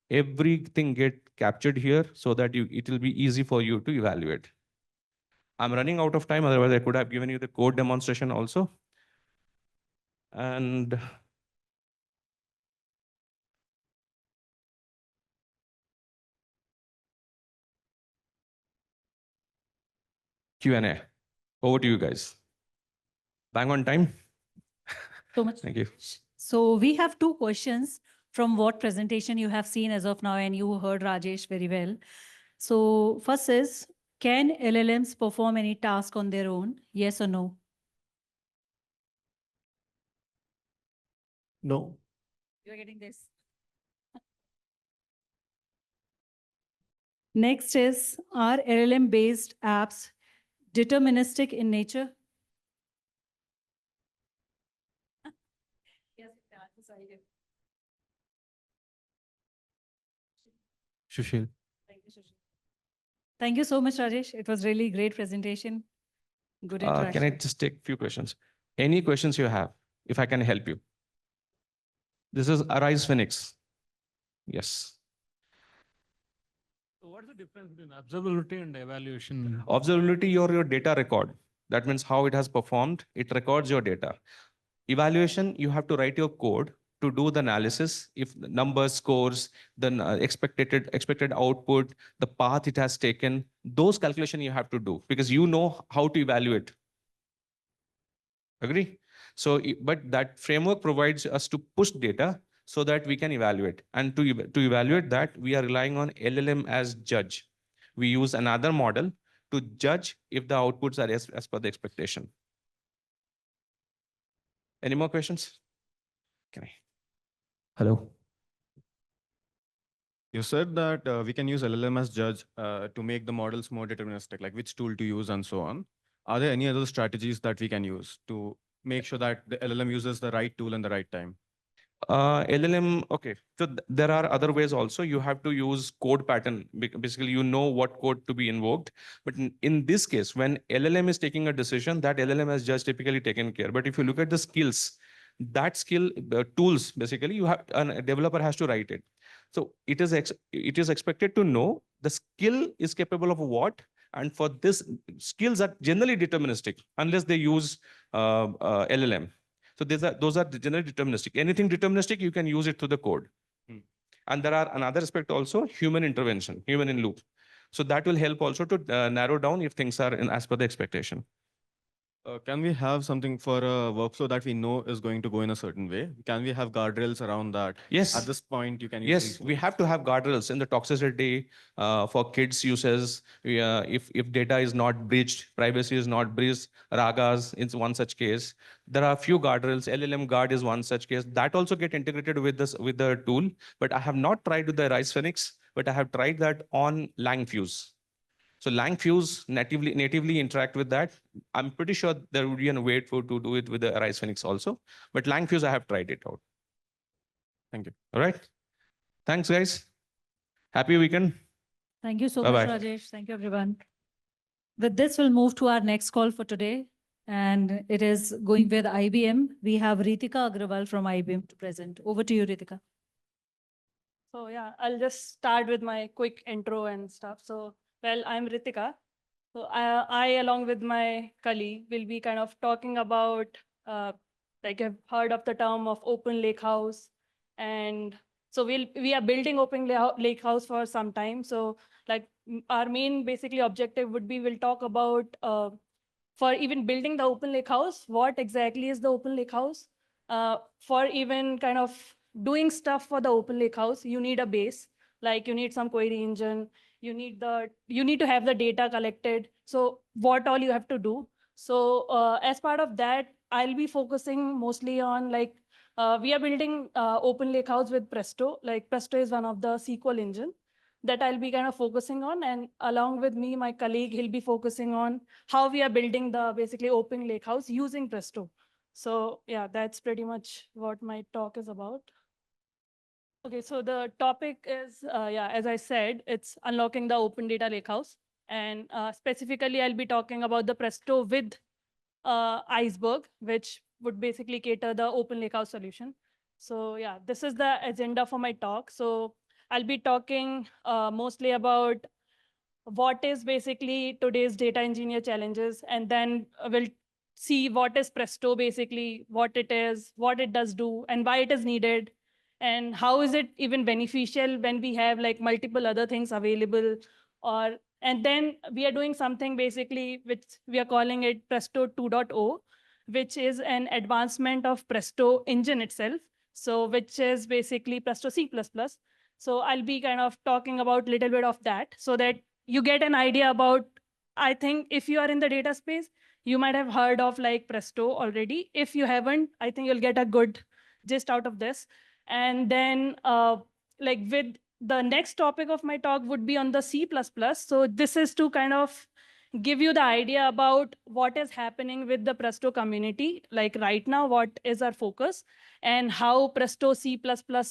Everything get captured here so that it will be easy for you to evaluate. I'm running out of time, otherwise I could have given you the code demonstration also. And Q&A. Over to you guys. Bang on time. So much. Thank you. So we have 2 questions from what presentation you have seen as of now, and you heard Rajesh very well. So first is, can LLMs perform any task on their own? Yes or no? No. You're getting this. Next is, are LLM-based apps deterministic in nature? Yes, Sushil. Thank you, Sushil. Thank you so much, Rajesh. It was really great presentation. Good interaction. Can I just take a few questions? Any questions you have, if I can help you? This is Arise Phoenix. Yes. So what's the difference between observability and evaluation? Observability, your data record. That means how it has performed. It records your data. Evaluation, you have to write your code to do the analysis. If the numbers, scores, then expected output, the path it has taken, those calculations you have to do because you know how to evaluate. Agree? So, but that framework provides us to push data so that we can evaluate. And to evaluate that, we are relying on LLM as judge. We use another model to judge if the outputs are as per the expectation. Any more questions? Can I? Hello. You said that we can use LLM as judge to make the models more deterministic, like which tool to use and so on. Are there any other strategies that we can use to make sure that the LLM uses the right tool and the right time? LLM, okay. So there are other ways also. You have to use code pattern. Basically, you know what code to be invoked. But in this case, when LLM is taking a decision, that LLM has just typically taken care. But if you look at the skills, that skill, the tools, basically, a developer has to write it. So it is expected to know the skill is capable of what. And for this, skills are generally deterministic unless they use LLM. So those are generally deterministic. Anything deterministic, you can use it through the code. And there are another aspect also, human intervention, human in loop. So that will help also to narrow down if things are as per the expectation. Can we have something for a workflow that we know is going to go in a certain way? Can we have guardrails around that? Yes. At this point, you can use Yes, we have to have guardrails in the toxicity for kids uses. If data is not breached, privacy is not breached, ragas is one such case. There are a few guardrails. LLM guard is one such case. That also get integrated with the tool. But I have not tried with the Rise Phoenix, but I have tried that on Langfuse. So Langfuse natively interact with that. I'm pretty sure there would be a way to do it with the Arise Phoenix also. But Langfuse, I have tried it out. Thank you. All right. Thanks, guys. Happy weekend. Thank you so Bye-bye. much, Rajesh. Thank you, everyone. With this, we'll move to our next call for today. And it is going with IBM. We have Ritika Agrawal from IBM to present. Over to you, Ritika. So yeah, I'll just start with my quick intro and stuff. So, well, I'm Ritika. So I along with my colleague, will be kind of talking about, like I've heard of the term of open lakehouse and So we are building Open Lakehouse for some time. So like our main basically objective would be, we'll talk about for even building the Open Lakehouse, what exactly is the Open Lakehouse? For even kind of doing stuff for the Open Lakehouse, you need a base, like you need some query engine, you need to have the data collected. So what all you have to do. So as part of that, I'll be focusing mostly on like, we are building Open Lakehouse with Presto. Like Presto is one of the SQL engine that I'll be kind of focusing on. And along with me, my colleague, he'll be focusing on how we are building the basically Open Lakehouse using Presto. So yeah, that's pretty much what my talk is about. Okay, so the topic is, yeah, as I said, it's unlocking the Open Data Lakehouse. And specifically, I'll be talking about the Presto with Iceberg, which would basically cater the Open Lakehouse solution. So yeah, this is the agenda for my talk. So I'll be talking mostly about what is basically today's data engineer challenges, and then we'll see what is Presto basically, what it is, what it does do, and why it is needed, and how is it even beneficial when we have like multiple other things available. And then we are doing something basically which we are calling it Presto 2.0, which is an advancement of Presto engine itself. So which is basically Presto C++. So I'll be kind of talking about a little bit of that so that you get an idea about, I think if you are in the data space, you might have heard of like Presto already. If you haven't, I think you'll get a good gist out of this. And then like with the next topic of my talk would be on the C++. So this is to kind of give you the idea about what is happening with the Presto community. Like right now, what is our focus and how Presto C++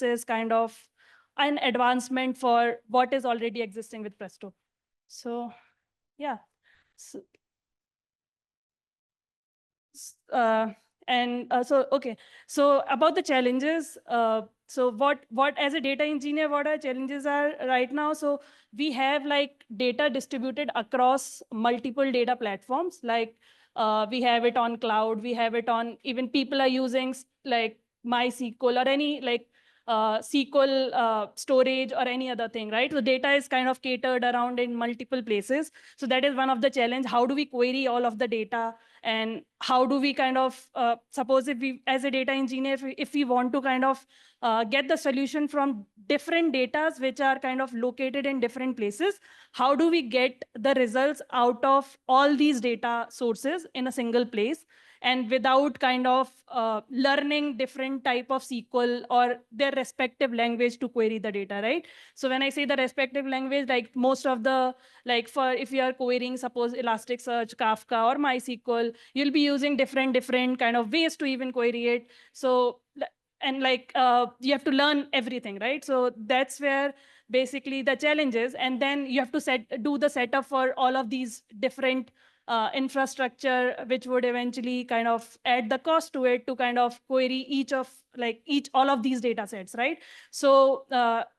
is kind of an advancement for what is already existing with Presto. So yeah. So, okay. So about the challenges, so what as a data engineer, what our challenges are right now? So we have like data distributed across multiple data platforms. Like we have it on cloud, we have it on, even people are using like MySQL or any like SQL storage or any other thing, right? So data is kind of catered around in multiple places. So that is one of the challenge. How do we query all of the data? And how do we kind of, suppose if we, as a data engineer, if we want to kind of get the solution from different datas which are kind of located in different places, how do we get the results out of all these data sources in a single place? And without kind of learning different type of SQL or their respective language to query the data, right? So when I say the respective language, like most of the, like for if you are querying, suppose Elasticsearch, Kafka, or MySQL, you'll be using different kind of ways to even query it. So, and like you have to learn everything, right? So that's where basically the challenge is. And then you have to do the setup for all of these different infrastructure, which would eventually kind of add the cost to it to kind of query all of these data sets, right? So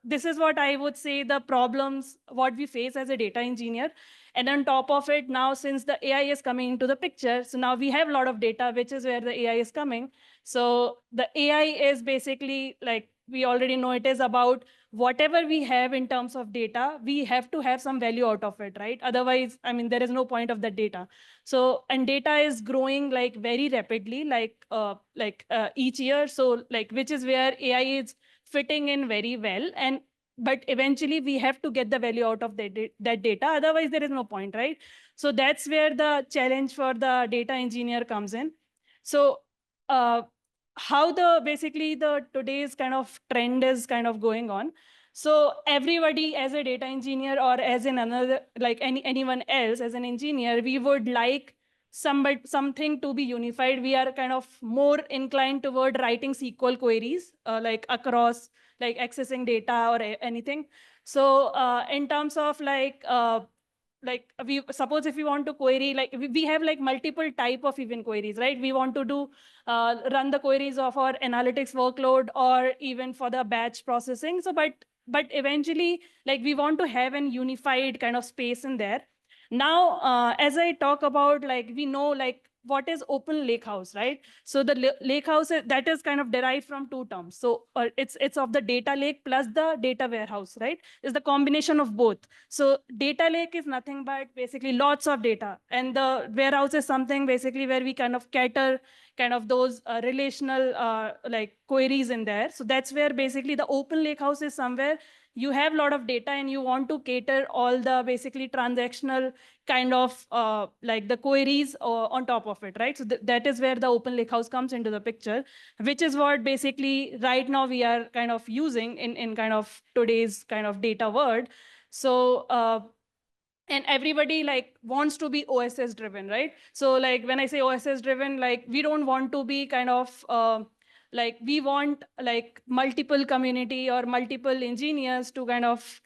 this is what I would say the problems, what we face as a data engineer. And on top of it, now since the AI is coming into the picture, so now we have a lot of data, which is where the AI is coming. So the AI is basically like, we already know it is about whatever we have in terms of data, we have to have some value out of it, right? Otherwise, I mean, there is no point of that data. So, and data is growing like very rapidly, like each year. So like, which is where AI is fitting in very well. But eventually we have to get the value out of that data. Otherwise, there is no point, right? So that's where the challenge for the data engineer comes in. So how basically the today's kind of trend is kind of going on. So everybody as a data engineer or as in another, like anyone else as an engineer, we would like something to be unified. We are kind of more inclined toward writing SQL queries, like across, like accessing data or anything. So in terms of like we suppose if we want to query, like we have like multiple type of even queries, right? We want to do run the queries of our analytics workload or even for the batch processing. So but eventually, like we want to have an unified kind of space in there. Now as I talk about, like we know like what is open lakehouse, right? So the lakehouse, that is kind of derived from two terms. So it's of the data lake plus the data warehouse, right? It's the combination of both. So data lake is nothing but basically lots of data. And the warehouse is something basically where we kind of cater kind of those relational like queries in there. So that's where basically the open lakehouse is somewhere you have a lot of data and you want to cater all the basically transactional kind of like the queries on top of it, right? So that is where the open lakehouse comes into the picture, which is what basically right now we are kind of using in kind of today's kind of data world. So and everybody like wants to be OSS driven, right? So like when I say OSS driven, like we don't want to be kind of like we want like multiple community or multiple engineers to kind of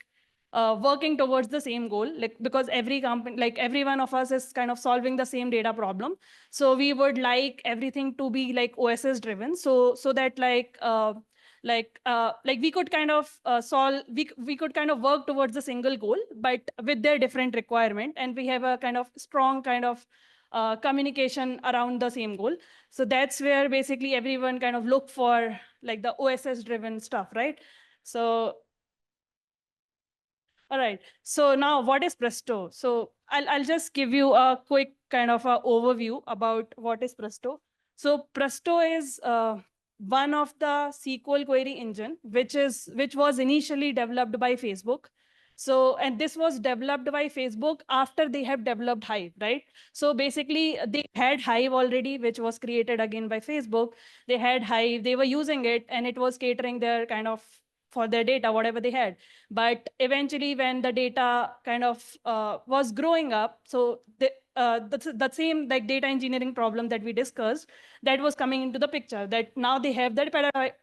working towards the same goal, like because every company, like every one of us is kind of solving the same data problem. So we would like everything to be like OSS driven, so that like we could kind of solve, we could kind of work towards a single goal, but with their different requirement, and we have a kind of strong kind of communication around the same goal. So that's where basically everyone kind of look for like the OSS driven stuff, right? So all right. So now what is Presto? So I'll just give you a quick kind of a overview about what is Presto. So Presto is one of the SQL query engine, which was initially developed by Facebook. So, and this was developed by Facebook after they have developed Hive, right? So basically they had Hive already, which was created again by Facebook. They had Hive, they were using it, and it was catering their kind of for their data, whatever they had. But eventually when the data kind of was growing up, so the same like data engineering problem that we discussed, that was coming into the picture, that now they have that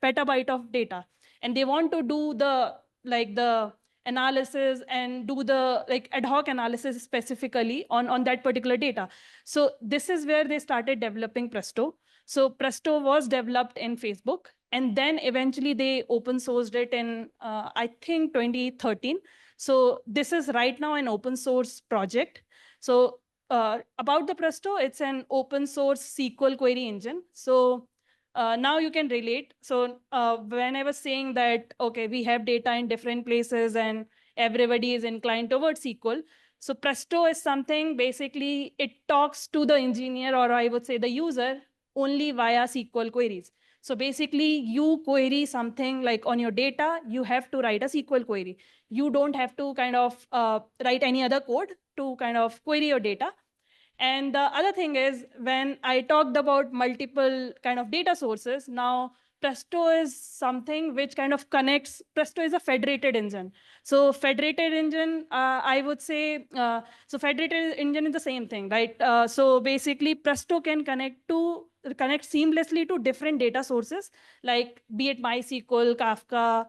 petabyte of data, and they want to do the like the analysis and do the like ad hoc analysis specifically on that particular data. So this is where they started developing Presto. So Presto was developed in Facebook, and then eventually they open sourced it in, I think, 2013. So this is right now an open source project. So about the Presto, it's an open source SQL query engine. So now you can relate. So when I was saying that, okay, we have data in different places and everybody is inclined towards SQL. So Presto is something, basically, it talks to the engineer, or I would say the user, only via SQL queries. So basically, you query something like on your data, you have to write a SQL query. You don't have to kind of write any other code to kind of query your data. And the other thing is, when I talked about multiple kind of data sources, now Presto is something which kind of connects. Presto is a federated engine. So federated engine, I would say, so federated engine is the same thing, right? So basically, Presto can connect seamlessly to different data sources, like be it MySQL, Kafka,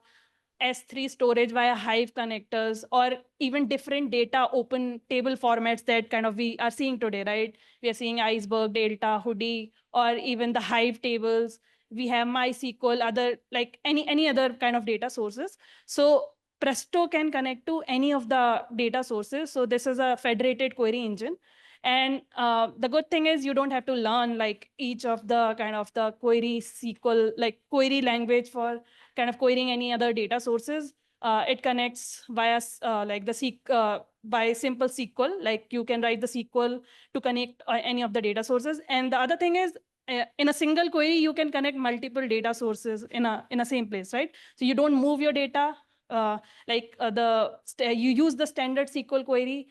S3 storage via Hive connectors, or even different data open table formats that kind of we are seeing today, right? We are seeing Iceberg, Delta, Hoodie, or even the Hive tables. We have MySQL, other like any other kind of data sources. So Presto can connect to any of the data sources. So this is a federated query engine. And the good thing is you don't have to learn like each of the kind of the query SQL, like query language for kind of querying any other data sources. It connects via like the by simple SQL, like you can write the SQL to connect any of the data sources. And the other thing is, in a single query, you can connect multiple data sources in a same place, right? So you don't move your data. You use the standard SQL query,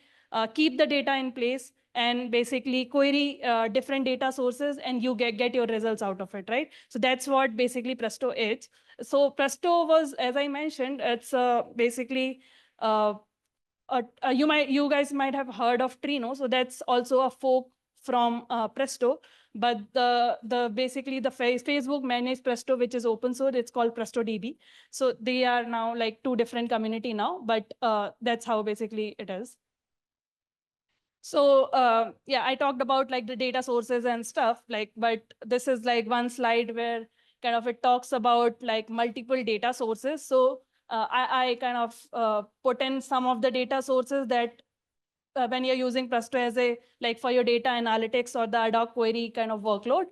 keep the data in place, and basically query different data sources, and you get your results out of it, right? So that's what basically Presto is. So Presto was, as I mentioned, it's basically you guys might have heard of Trino. So that's also a fork from Presto. But the basically the Facebook managed Presto, which is open source. It's called PrestoDB. So they are now like two different community now, but that's how basically it is. So yeah, I talked about like the data sources and stuff, like, but this is like one slide where kind of it talks about like multiple data sources. So I kind of put in some of the data sources that when you're using Presto as a, like for your data analytics or the ad hoc query kind of workload,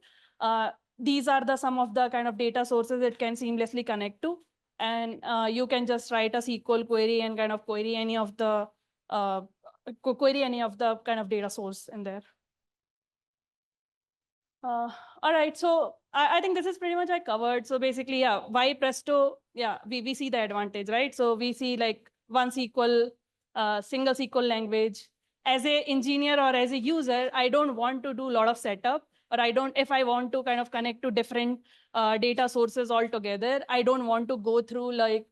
these are the some of the kind of data sources it can seamlessly connect to. And you can just write a SQL query and kind of query any of the kind of data source in there. All right, so I think this is pretty much I covered. So basically, yeah, why Presto? Yeah, we see the advantage, right? So we see like one SQL, single SQL language. As a engineer or as a user, I don't want to do a lot of setup, or I don't, if I want to kind of connect to different data sources altogether, I don't want to go through like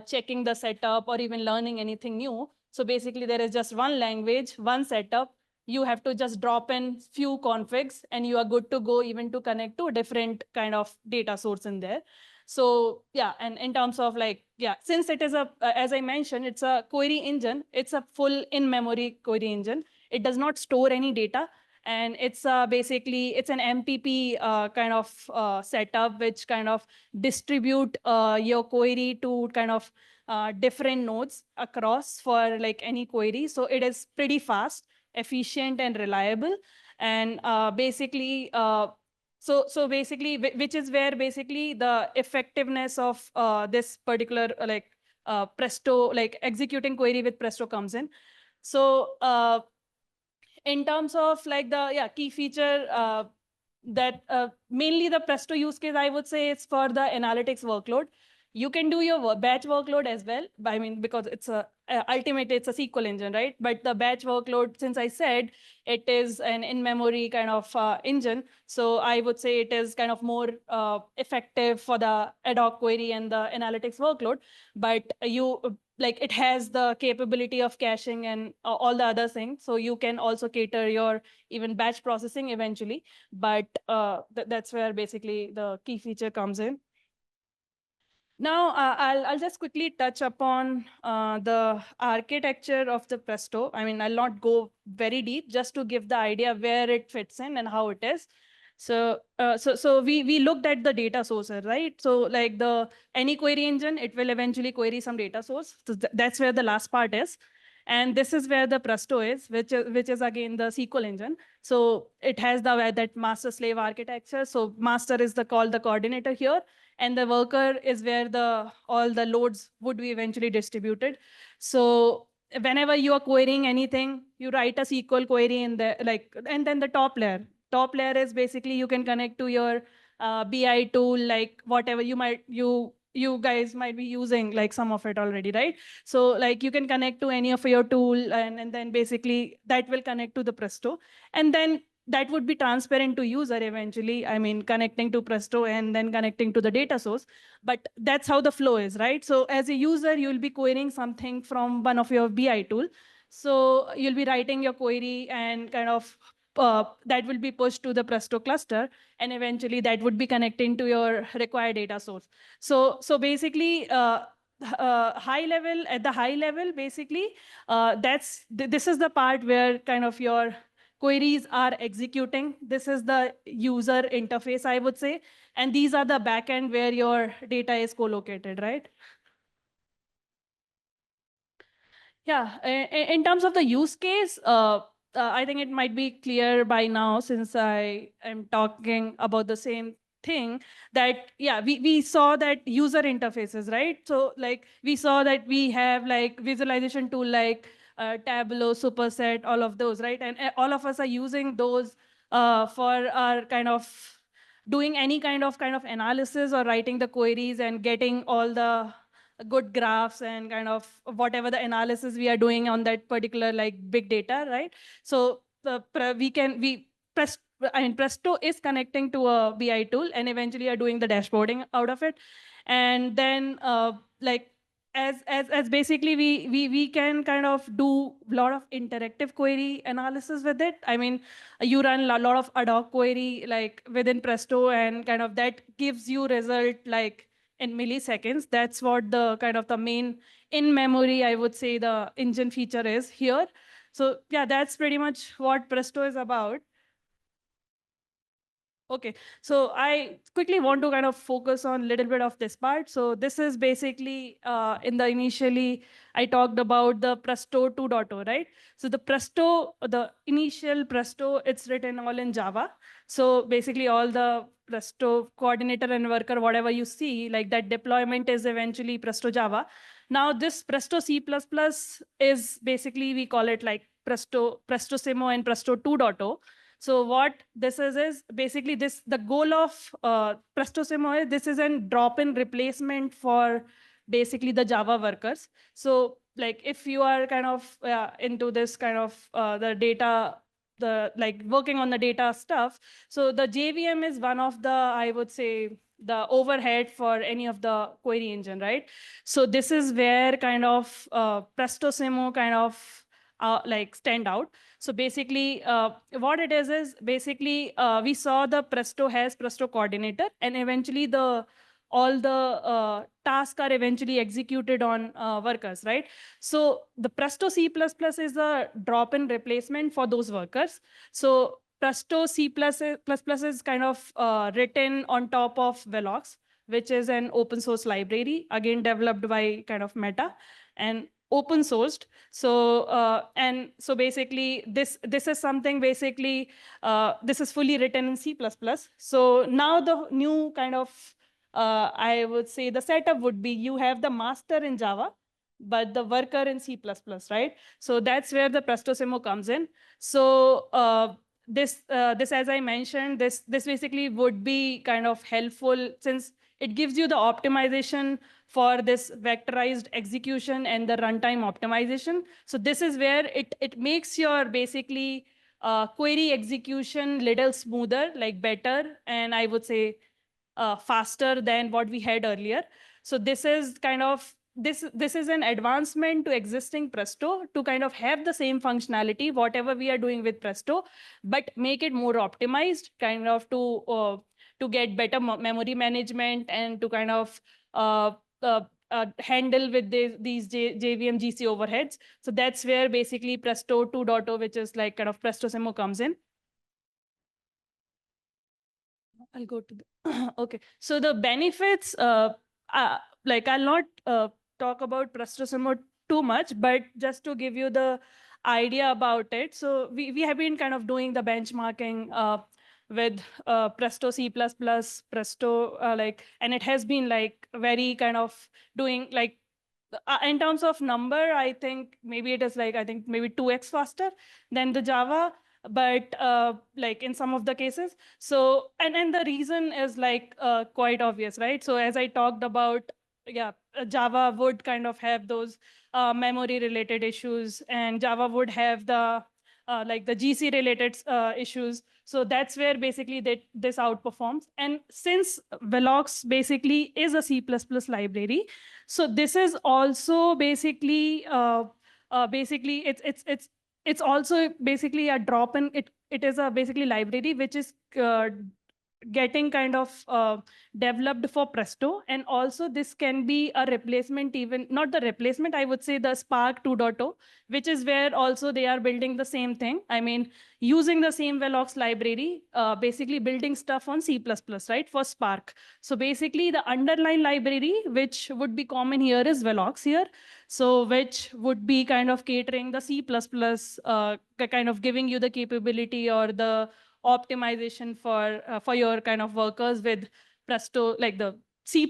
checking the setup or even learning anything new. So basically, there is just one language, one setup. You have to just drop in few configs and you are good to go even to connect to a different kind of data source in there. So yeah, and in terms of like, yeah, since it is a, as I mentioned, it's a query engine, it's a full in-memory query engine. It does not store any data. And it's basically, it's an MPP kind of setup, which kind of distribute your query to kind of different nodes across for like any query. So it is pretty fast, efficient, and reliable. And basically, so basically, which is where basically the effectiveness of this particular Presto, like executing query with Presto comes in. So in terms of like the key feature that mainly the Presto use case, I would say it's for the analytics workload. You can do your batch workload as well. I mean, because it's ultimately it's a SQL engine, right? But the batch workload, since I said it is an in-memory kind of engine, so I would say it is kind of more effective for the ad hoc query and the analytics workload. But you like it has the capability of caching and all the other things. So you can also cater your even batch processing eventually. But that's where basically the key feature comes in. Now, I'll just quickly touch upon the architecture of the Presto. I mean, I'll not go very deep, just to give the idea where it fits in and how it is. So, so we looked at the data sources, right? So like any query engine, it will eventually query some data source. So that's where the last part is. And this is where the Presto is, which is again the SQL engine. So it has that master slave architecture. So master is called the coordinator here, and the worker is where all the loads would be eventually distributed. So whenever you are querying anything, you write a SQL query in there, and then the top layer. Top layer is basically you can connect to your BI tool, like whatever you guys might be using, like some of it already, right? So like you can connect to any of your tool, and then basically that will connect to the Presto. And then that would be transparent to user eventually. I mean, connecting to Presto and then connecting to the data source. But that's how the flow is, right? So as a user, you'll be querying something from one of your BI tool. So you'll be writing your query and kind of that will be pushed to the Presto cluster, and eventually that would be connecting to your required data source. So basically, at the high level, basically, this is the part where kind of your queries are executing. This is the user interface, I would say. And these are the backend where your data is co-located, right? Yeah, in terms of the use case, I think it might be clear by now, since I am talking about the same thing, that yeah, we saw that user interfaces, right? So like we saw that we have like visualization tool like Tableau, Superset, all of those, right? And all of us are using those for our kind of doing any kind of analysis or writing the queries and getting all the good graphs and kind of whatever the analysis we are doing on that particular like big data, right? So Presto is connecting to a BI tool and eventually are doing the dashboarding out of it. And then like as basically we can kind of do a lot of interactive query analysis with it. I mean, you run a lot of ad hoc query like within Presto, and kind of that gives you result like in milliseconds. That's what the kind of the main in memory, I would say, the engine feature is here. So yeah, that's pretty much what Presto is about. Okay, so I quickly want to kind of focus on a little bit of this part. So this is basically in the initially, I talked about the Presto 2.0, right? So the Presto, the initial Presto, it's written all in Java. So basically all the Presto coordinator and worker, whatever you see, like that deployment is eventually Presto Java. Now this Presto C++ is basically, we call it like Presto Simo and Presto 2.0. So what this is basically this, the goal of Presto Simo is this is a drop-in replacement for basically the Java workers. So like if you are kind of into this kind of the data, the like working on the data stuff, so the JVM is one of the, I would say, the overhead for any of the query engine, right? So this is where kind of Presto Simo kind of like stand out. So basically, what it is basically we saw the Presto has Presto coordinator, and eventually all the tasks are eventually executed on workers, right? So the Presto C++ is a drop-in replacement for those workers. So Presto C++ is kind of written on top of Velox, which is an open source library, again developed by kind of Meta and open sourced. So and so basically this is something basically this is fully written in C++. So now the new kind of I would say the setup would be you have the master in Java, but the worker in C++, right? So that's where the Presto Simo comes in. So this as I mentioned, this basically would be kind of helpful since it gives you the optimization for this vectorized execution and the runtime optimization. So this is where it makes your basically query execution little smoother, like better, and I would say faster than what we had earlier. So this is kind of this is an advancement to existing Presto to kind of have the same functionality, whatever we are doing with Presto, but make it more optimized, kind of to get better memory management and to kind of handle with these JVM GC overheads. So that's where basically Presto 2.0, which is like kind of Presto Simo, comes in. I'll go to the okay. So the benefits, like I'll not talk about Presto Simo too much, but just to give you the idea about it. So we have been kind of doing the benchmarking with Presto C++, Presto, and it has been like very kind of doing like, in terms of number, I think maybe it is like, I think maybe 2x faster than the Java, but like in some of the cases. So, and the reason is like quite obvious, right? So as I talked about, yeah, Java would kind of have those memory related issues, and Java would have the like the GC related issues. So that's where basically this outperforms. And since Velox basically is a C++ library, so this is also basically basically it's also basically a drop in it is a basically library which is getting kind of developed for Presto. And also this can be a replacement, even not the replacement, I would say the Spark 2.0, which is where also they are building the same thing. I mean, using the same Velox library, basically building stuff on C++, right, for Spark. So basically the underlying library, which would be common here, is Velox here. So which would be kind of catering the C++, kind of giving you the capability or the optimization for your kind of workers with Presto, like the C++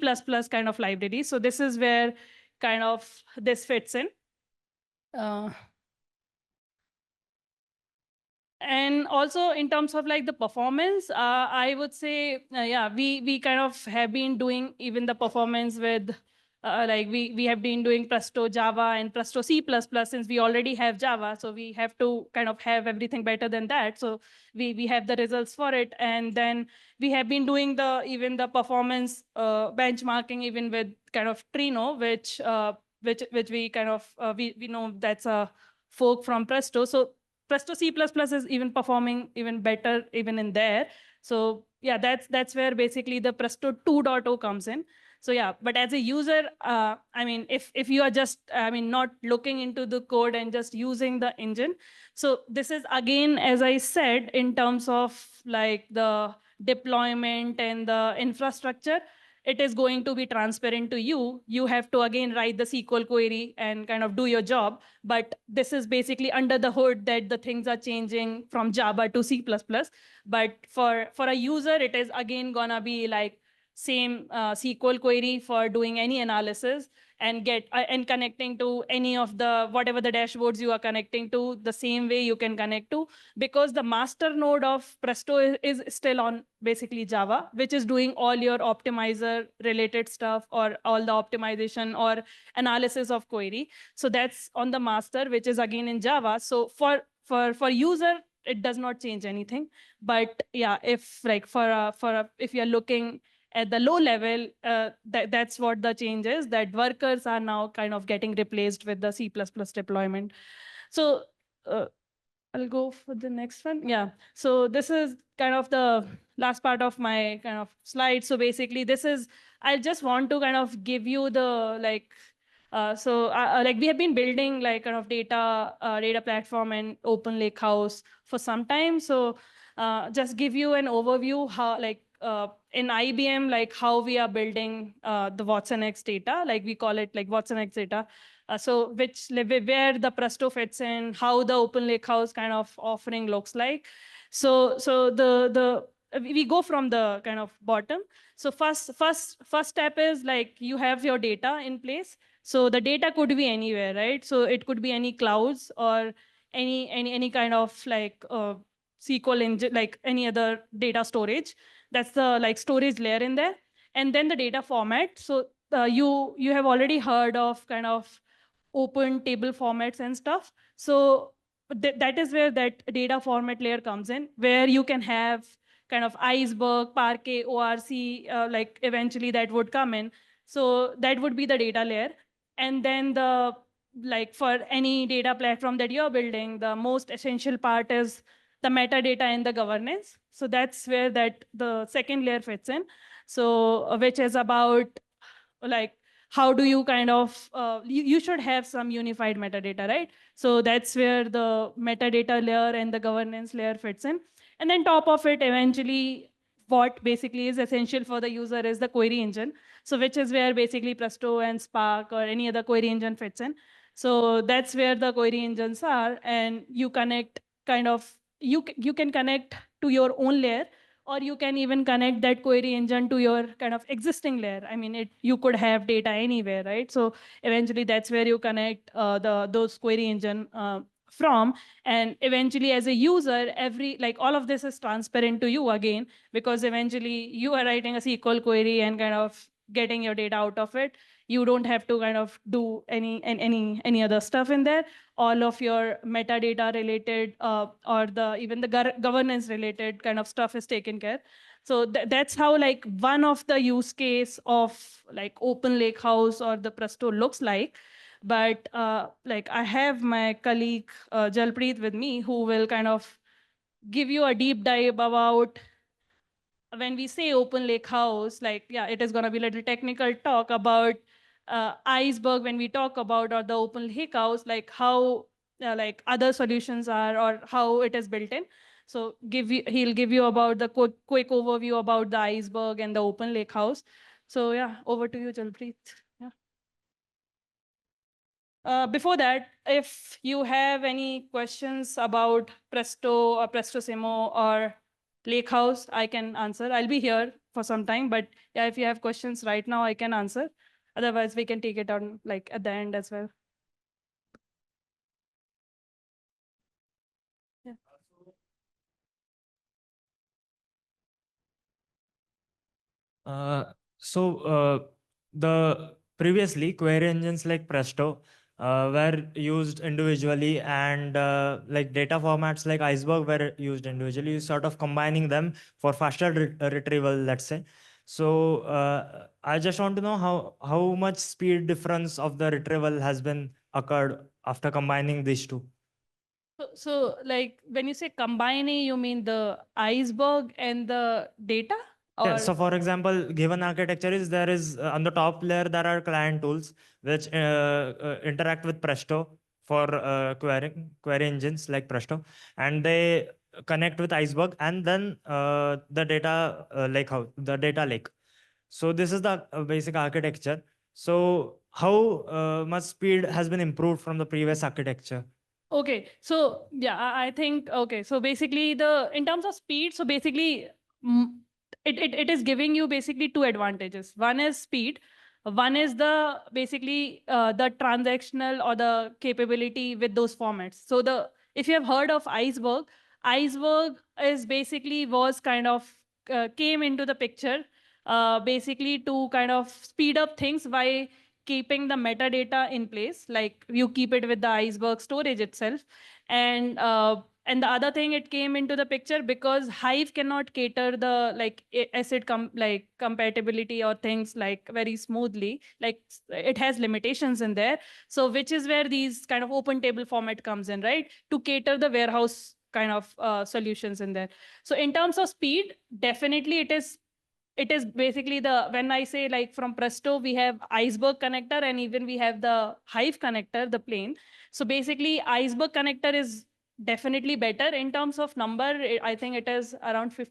kind of library. So this is where kind of this fits in. And also in terms of like the performance, I would say, yeah, we kind of have been doing even the performance with like we have been doing Presto Java and Presto C++ since we already have Java. So we have to kind of have everything better than that. So we have the results for it. And then we have been doing even the performance benchmarking even with kind of Trino, which we kind of, we know that's a fork from Presto. So Presto C++ is even performing even better even in there. So yeah, that's where basically the Presto 2.0 comes in. So yeah, but as a user, I mean, if you are just, I mean, not looking into the code and just using the engine. So this is again, as I said, in terms of like the deployment and the infrastructure, it is going to be transparent to you. You have to again write the SQL query and kind of do your job. But this is basically under the hood that the things are changing from Java to C++. But for a user, it is again gonna be like same SQL query for doing any analysis and and connecting to any of the whatever the dashboards you are connecting to, the same way you can connect to, because the master node of Presto is still on basically Java, which is doing all your optimizer related stuff or all the optimization or analysis of query. So that's on the master, which is again in Java. So for user, it does not change anything. But yeah, if like if you're looking at the low level, that's what the change is, that workers are now kind of getting replaced with the C++ deployment. So I'll go for the next one. Yeah. So this is kind of the last part of my kind of slide. So basically I just want to kind of give you the like, like we have been building like kind of data platform and open lakehouse for some time. So just give you an overview how like in IBM, like how we are building the watsonx data, like we call it like watsonx data. So where the Presto fits in, how the open lakehouse kind of offering looks like. So we go from the kind of bottom. So first step is like you have your data in place. So the data could be anywhere, right? So it could be any clouds or any kind of like SQL engine, like any other data storage. That's the like storage layer in there. And then the data format. So you have already heard of kind of open table formats and stuff. So that is where that data format layer comes in, where you can have kind of Iceberg, Parquet, ORC, like eventually that would come in. So that would be the data layer. And then like for any data platform that you're building, the most essential part is the metadata and the governance. So that's where the second layer fits in. So which is about like how do you kind of you should have some unified metadata, right? So that's where the metadata layer and the governance layer fits in. And then top of it, eventually what basically is essential for the user is the query engine. So which is where basically Presto and Spark or any other query engine fits in. So that's where the query engines are, and you connect kind of you can connect to your own layer, or you can even connect that query engine to your kind of existing layer. I mean, you could have data anywhere, right? So eventually that's where you connect those query engine from. And eventually as a user, like all of this is transparent to you again, because eventually you are writing a SQL query and kind of getting your data out of it. You don't have to kind of do any other stuff in there. All of your metadata related or even the governance related kind of stuff is taken care. So that's how like one of the use case of like open lakehouse or the Presto looks like. But like I have my colleague Jalpreet with me, who will kind of give you a deep dive about when we say open lake house, like, yeah, it is going to be a little technical talk about Iceberg when we talk about, or the open lake house, like how like other solutions are or how it is built in. So he'll give you about the quick overview about the Iceberg and the open lake house. So yeah, over to you, Jalpreet. Yeah. Before that, if you have any questions about Presto or Presto Simo or Lakehouse, I can answer. I'll be here for some time, but yeah, if you have questions right now, I can answer. Otherwise, we can take it on like at the end as well. Yeah. The previously query engines like Presto were used individually, and like data formats like Iceberg were used individually, sort of combining them for faster retrieval, let's say. So I just want to know how much speed difference of the retrieval has been occurred after combining these two. So like when you say combining, you mean the Iceberg and the data? Yeah, so for example, given architecture is there is on the top layer, there are client tools which interact with Presto for query engines like Presto, and they connect with Iceberg, and then the data lakehouse, the data lake. So this is the basic architecture. So how much speed has been improved from the previous architecture? Okay, so yeah, I think okay. So basically, the in terms of speed, so basically, mm, it is giving you basically two advantages. One is speed. One is the basically the transactional or the capability with those formats. So the if you have heard of Iceberg, Iceberg is basically was kind of came into the picture basically to kind of speed up things by keeping the metadata in place, like you keep it with the Iceberg storage itself. And the other thing, it came into the picture because Hive cannot cater the like acid like compatibility or things like very smoothly. Like it has limitations in there. So which is where these kind of open table format comes in, right? To cater the warehouse kind of solutions in there. So in terms of speed, definitely it is basically the when I say like from Presto, we have Iceberg connector and even we have the Hive connector, the plain. So basically, Iceberg connector is definitely better in terms of number. I think it is around 50%.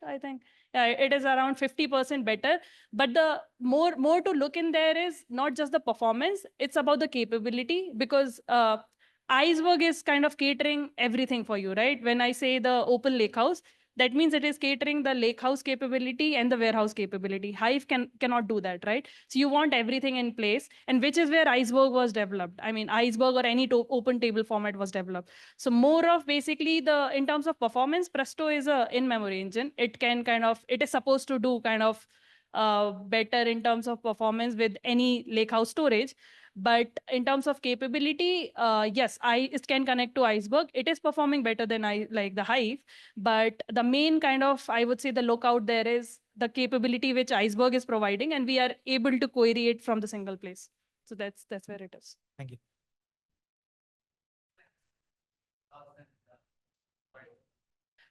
I think yeah, it is around 50% better. But the more to look in there is not just the performance; it's about the capability because. Iceberg is kind of catering everything for you, right? When I say the open lakehouse, that means it is catering the lakehouse capability and the warehouse capability. Hive cannot do that, right? So you want everything in place, and which is where Iceberg was developed. I mean, Iceberg or any open table format was developed. So more of basically the in terms of performance, Presto is a in-memory engine. It can kind of it is supposed to do kind of better in terms of performance with any lakehouse storage. But in terms of capability, yes, it can connect to Iceberg. It is performing better than like the Hive. But the main kind of, I would say, the lookout there is the capability which Iceberg is providing, and we are able to query it from the single place. So that's where it is. Thank you.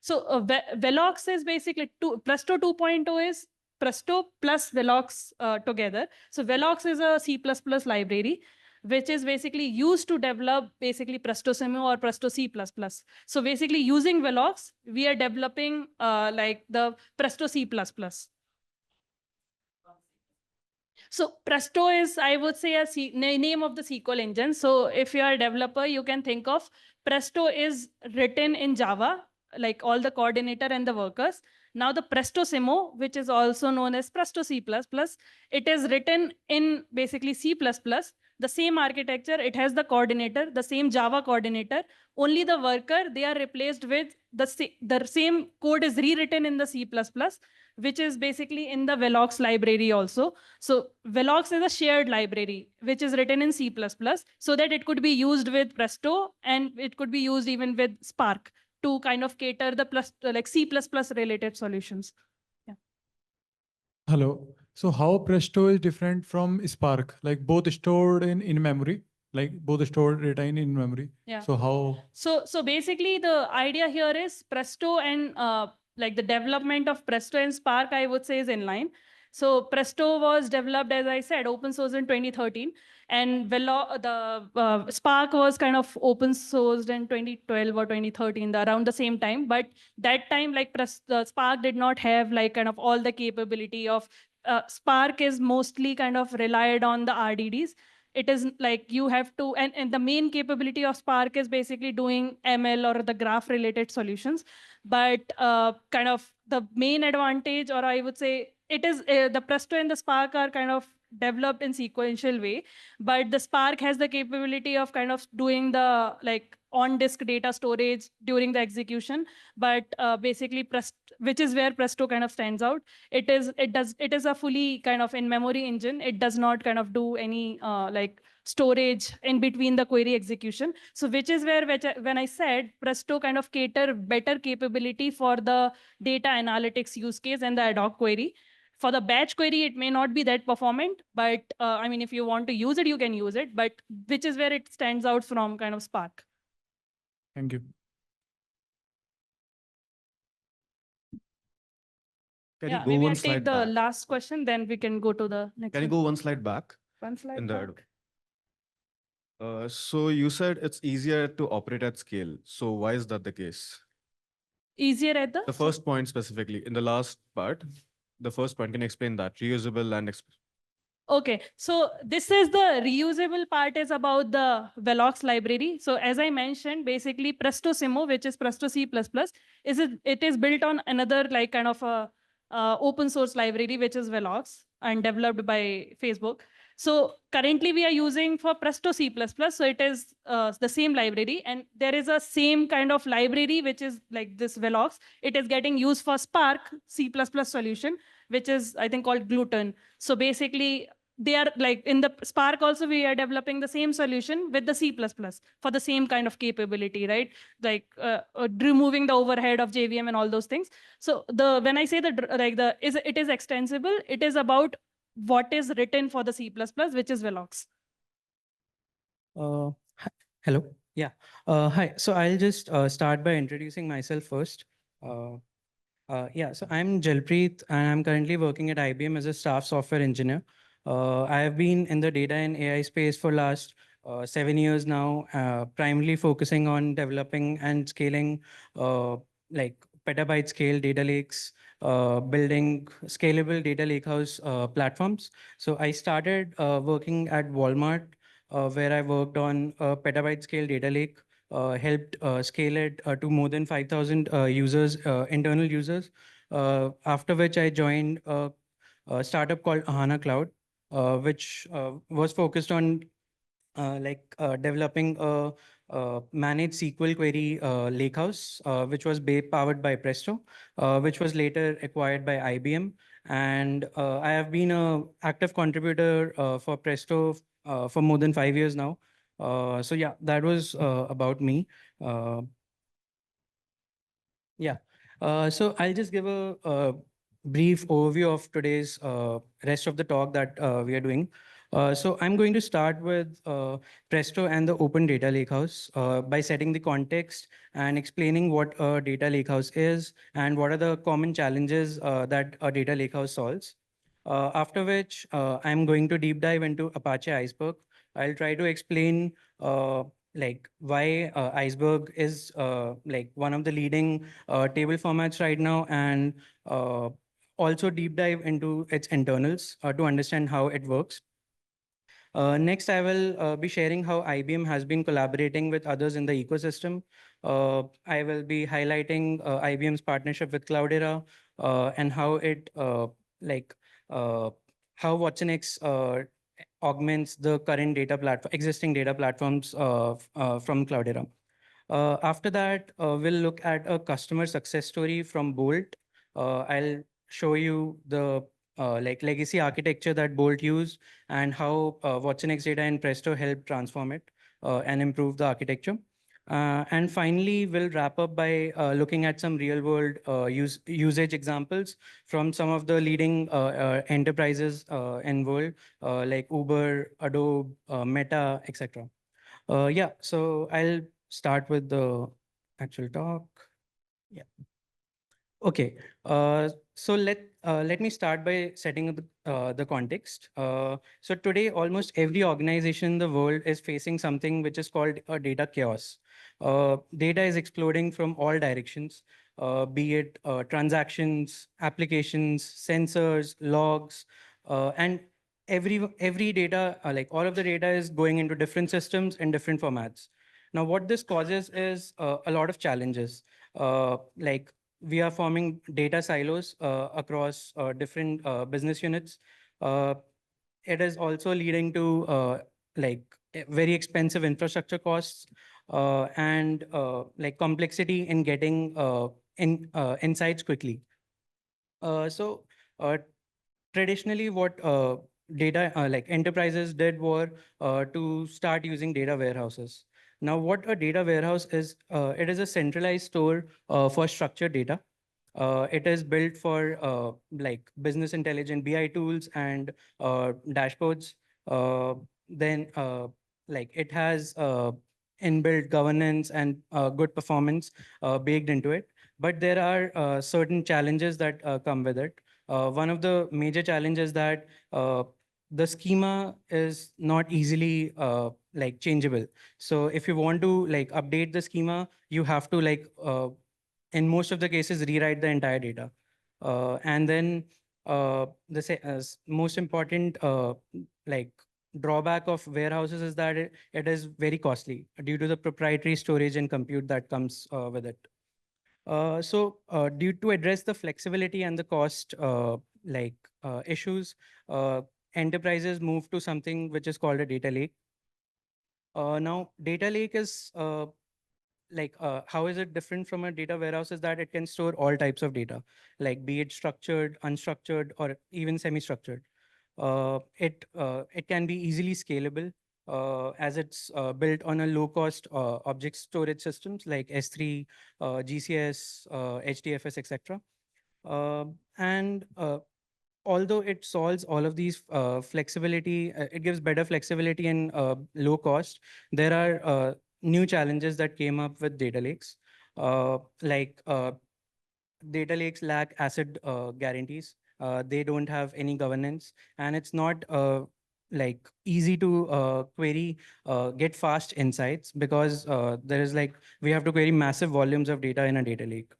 So Velox is basically Presto 2.0 is Presto plus Velox together. So Velox is a C++ library, which is basically used to develop basically Presto Simo or Presto C++. So basically using Velox, we are developing like the Presto C++. So Presto is, I would say, a name of the SQL engine. So if you are a developer, you can think of Presto is written in Java, like all the coordinator and the workers. Now the Presto Simo, which is also known as Presto C++, it is written in basically C++, the same architecture. It has the coordinator, the same Java coordinator. Only the worker, they are replaced with the same code is rewritten in the C++, which is basically in the Velox library also. So Velox is a shared library, which is written in C++, so that it could be used with Presto and it could be used even with Spark to kind of cater the like C++ related solutions. Yeah. Hello. So how Presto is different from Spark? Like both stored in memory, like both stored data in memory. Yeah. So how? So basically the idea here is Presto and like the development of Presto and Spark, I would say, is in line. So Presto was developed, as I said, open source in 2013, and Spark was kind of open sourced in 2012 or 2013, around the same time. But that time, like Spark did not have like kind of all the capability of Spark is mostly kind of relied on the RDDs. It is like you have to, and the main capability of Spark is basically doing ML or the graph related solutions. But kind of the main advantage, or I would say, it is the Presto and the Spark are kind of developed in sequential way, but the Spark has the capability of kind of doing the like on disk data storage during the execution. But basically which is where Presto kind of stands out. It is a fully kind of in memory engine. It does not kind of do any like storage in between the query execution. So which is where when I said Presto kind of cater better capability for the data analytics use case and the ad hoc query. For the batch query, it may not be that performant, but I mean, if you want to use it, you can use it, but which is where it stands out from kind of Spark. Thank you. Can Yeah, you go maybe one I'll slide take the back? last question, then we can go to the next Can you one. go one slide back? One slide in back. So you said it's easier to operate at scale. So why is that the case? Easier at The first point specifically, in the last part, the first point, can you explain that? Reusable and Okay, so this is the reusable part is about the Velox library. So as I mentioned, basically Presto Simo, which is Presto C++, it is built on another like kind of a open source library, which is Velox and developed by Facebook. So currently we are using for Presto C++. So it is the same library, and there is a same kind of library, which is like this Velox. It is getting used for Spark C++ solution, which is I think called Gluten. So basically they are like in the Spark also we are developing the same solution with the C++ for the same kind of capability, right? Like removing the overhead of JVM and all those things. So when I say it is extensible, it is about what is written for the C++, which is Velox. Hello. Yeah. Hi. So I'll just start by introducing myself first. Yeah. So I'm Jalpreet, and I'm currently working at IBM as a staff software engineer. I have been in the data and AI space for last 7 years now, primarily focusing on developing and scaling like petabyte scale data lakes, building scalable data lakehouse platforms. So I started working at Walmart, where I worked on a petabyte scale data lake, helped scale it to more than 5,000 users, internal users. After which I joined a startup called Ahana Cloud, which was focused on developing a managed SQL query lakehouse, which was powered by Presto, which was later acquired by IBM. And I have been an active contributor for Presto for more than 5 years now. So yeah, that was about me. Uh, yeah. So I'll just give a brief overview of today's rest of the talk that we are doing. So I'm going to start with Presto and the Open Data Lakehouse by setting the context and explaining what a data lakehouse is and what are the common challenges that a data lakehouse solves. After which, I'm going to deep dive into Apache Iceberg. I'll try to explain like why Iceberg is like one of the leading table formats right now, and also deep dive into its internals to understand how it works. Next, I will be sharing how IBM has been collaborating with others in the ecosystem. I will be highlighting IBM's partnership with Cloudera and how it like how watsonx augments the current data platform, existing data platforms from Cloudera. After that, we'll look at a customer success story from Bolt. I'll show you the like legacy architecture that Bolt used and how watsonx Data and Presto helped transform it and improve the architecture. And finally, we'll wrap up by looking at some real-world usage examples from some of the leading enterprises in world, like Uber, Adobe, Meta, etc. Yeah, so I'll start with the actual talk. Yeah. Okay. So let me start by setting the context. So today, almost every organization in the world is facing something which is called a data chaos. Data is exploding from all directions, be it transactions, applications, sensors, logs, and every data, like all of the data, is going into different systems in different formats. Now, what this causes is a lot of challenges, like we are forming data silos across different business units. It is also leading to like very expensive infrastructure costs and like complexity in getting insights quickly. So traditionally, what data like enterprises did were to start using data warehouses. Now, what a data warehouse is, it is a centralized store for structured data. It is built for like business intelligent BI tools and dashboards. Then like it has inbuilt governance and good performance baked into it. But there are certain challenges that come with it. One of the major challenges that the schema is not easily like changeable. So if you want to like update the schema, you have to like in most of the cases, rewrite the entire data. And then most important like drawback of warehouses is that it is very costly due to the proprietary storage and compute that comes with it. Due to address the flexibility and the cost issues, enterprises move to something which is called a data lake. Now, data lake is how is it different from a data warehouse is that it can store all types of data, like be it structured, unstructured, or even semi-structured. It can be easily scalable as it's built on a low-cost object storage systems like S3, GCS, HDFS, etc. And although it solves all of these flexibility, it gives better flexibility and low cost, there are new challenges that came up with data lakes. Data lakes lack asset guarantees. They don't have any governance, and it's not easy to query, get fast insights because there is we have to query massive volumes of data in a data lake.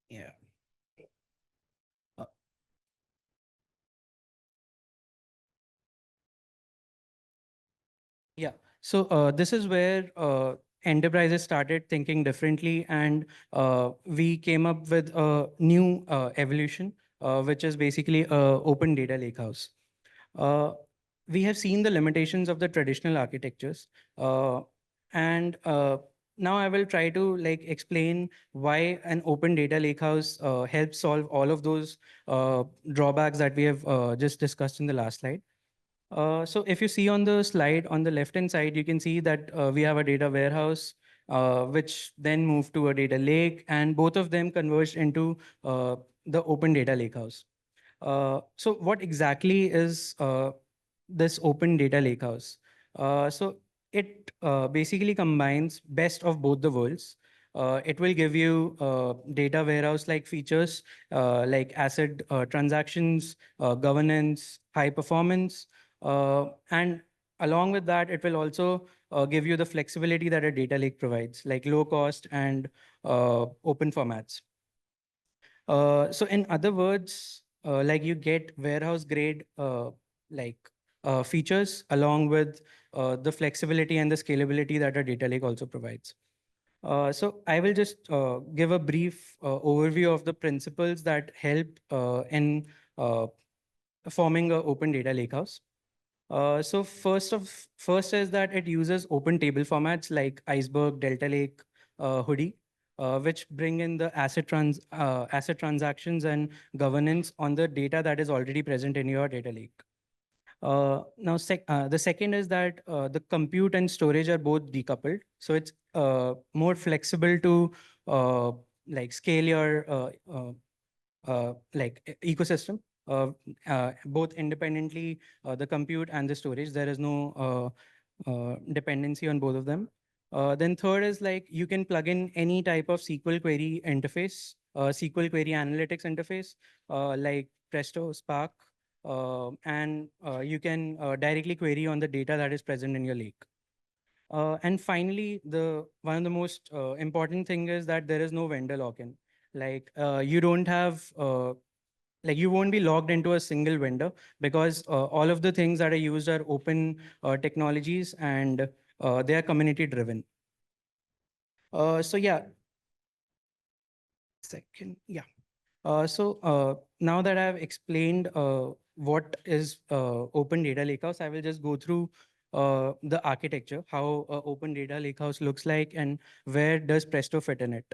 Yeah. Yeah. So this is where enterprises started thinking differently, and we came up with a new evolution, which is basically open data lakehouse. We have seen the limitations of the traditional architectures, and now I will try to explain why an open data lakehouse helps solve all of those drawbacks that we have just discussed in the last slide. So if you see on the slide on the left-hand side, you can see that we have a data warehouse, which then moved to a data lake, and both of them converged into the open data lakehouse. So what exactly is this open data lakehouse? So it basically combines best of both the worlds. It will give you data warehouse-like features like asset transactions, governance, high performance, and along with that, it will also give you the flexibility that a data lake provides, like low cost and open formats. So in other words, you get warehouse grade features along with the flexibility and the scalability that a data lake also provides. So I will just give a brief overview of the principles that help in forming an open data lakehouse. So first is that it uses open table formats like Iceberg, Delta Lake, Hoodie, which bring in the asset transactions and governance on the data that is already present in your data lake. The second is that the compute and storage are both decoupled, so it's more flexible to scale your ecosystem. Both independently, the compute and the storage. There is no dependency on both of them. Then third is you can plug in any type of SQL query interface, SQL query analytics interface, like Presto, Spark, and you can directly query on the data that is present in your lake. And finally, one of the most important thing is that there is no vendor lock-in. You don't have you won't be logged into a single vendor because all of the things that are used are open technologies and they are community driven. So yeah. Second, yeah. Now that I've explained what is open data lakehouse, I will just go through the architecture, how open data lakehouse looks like and where does Presto fit in it.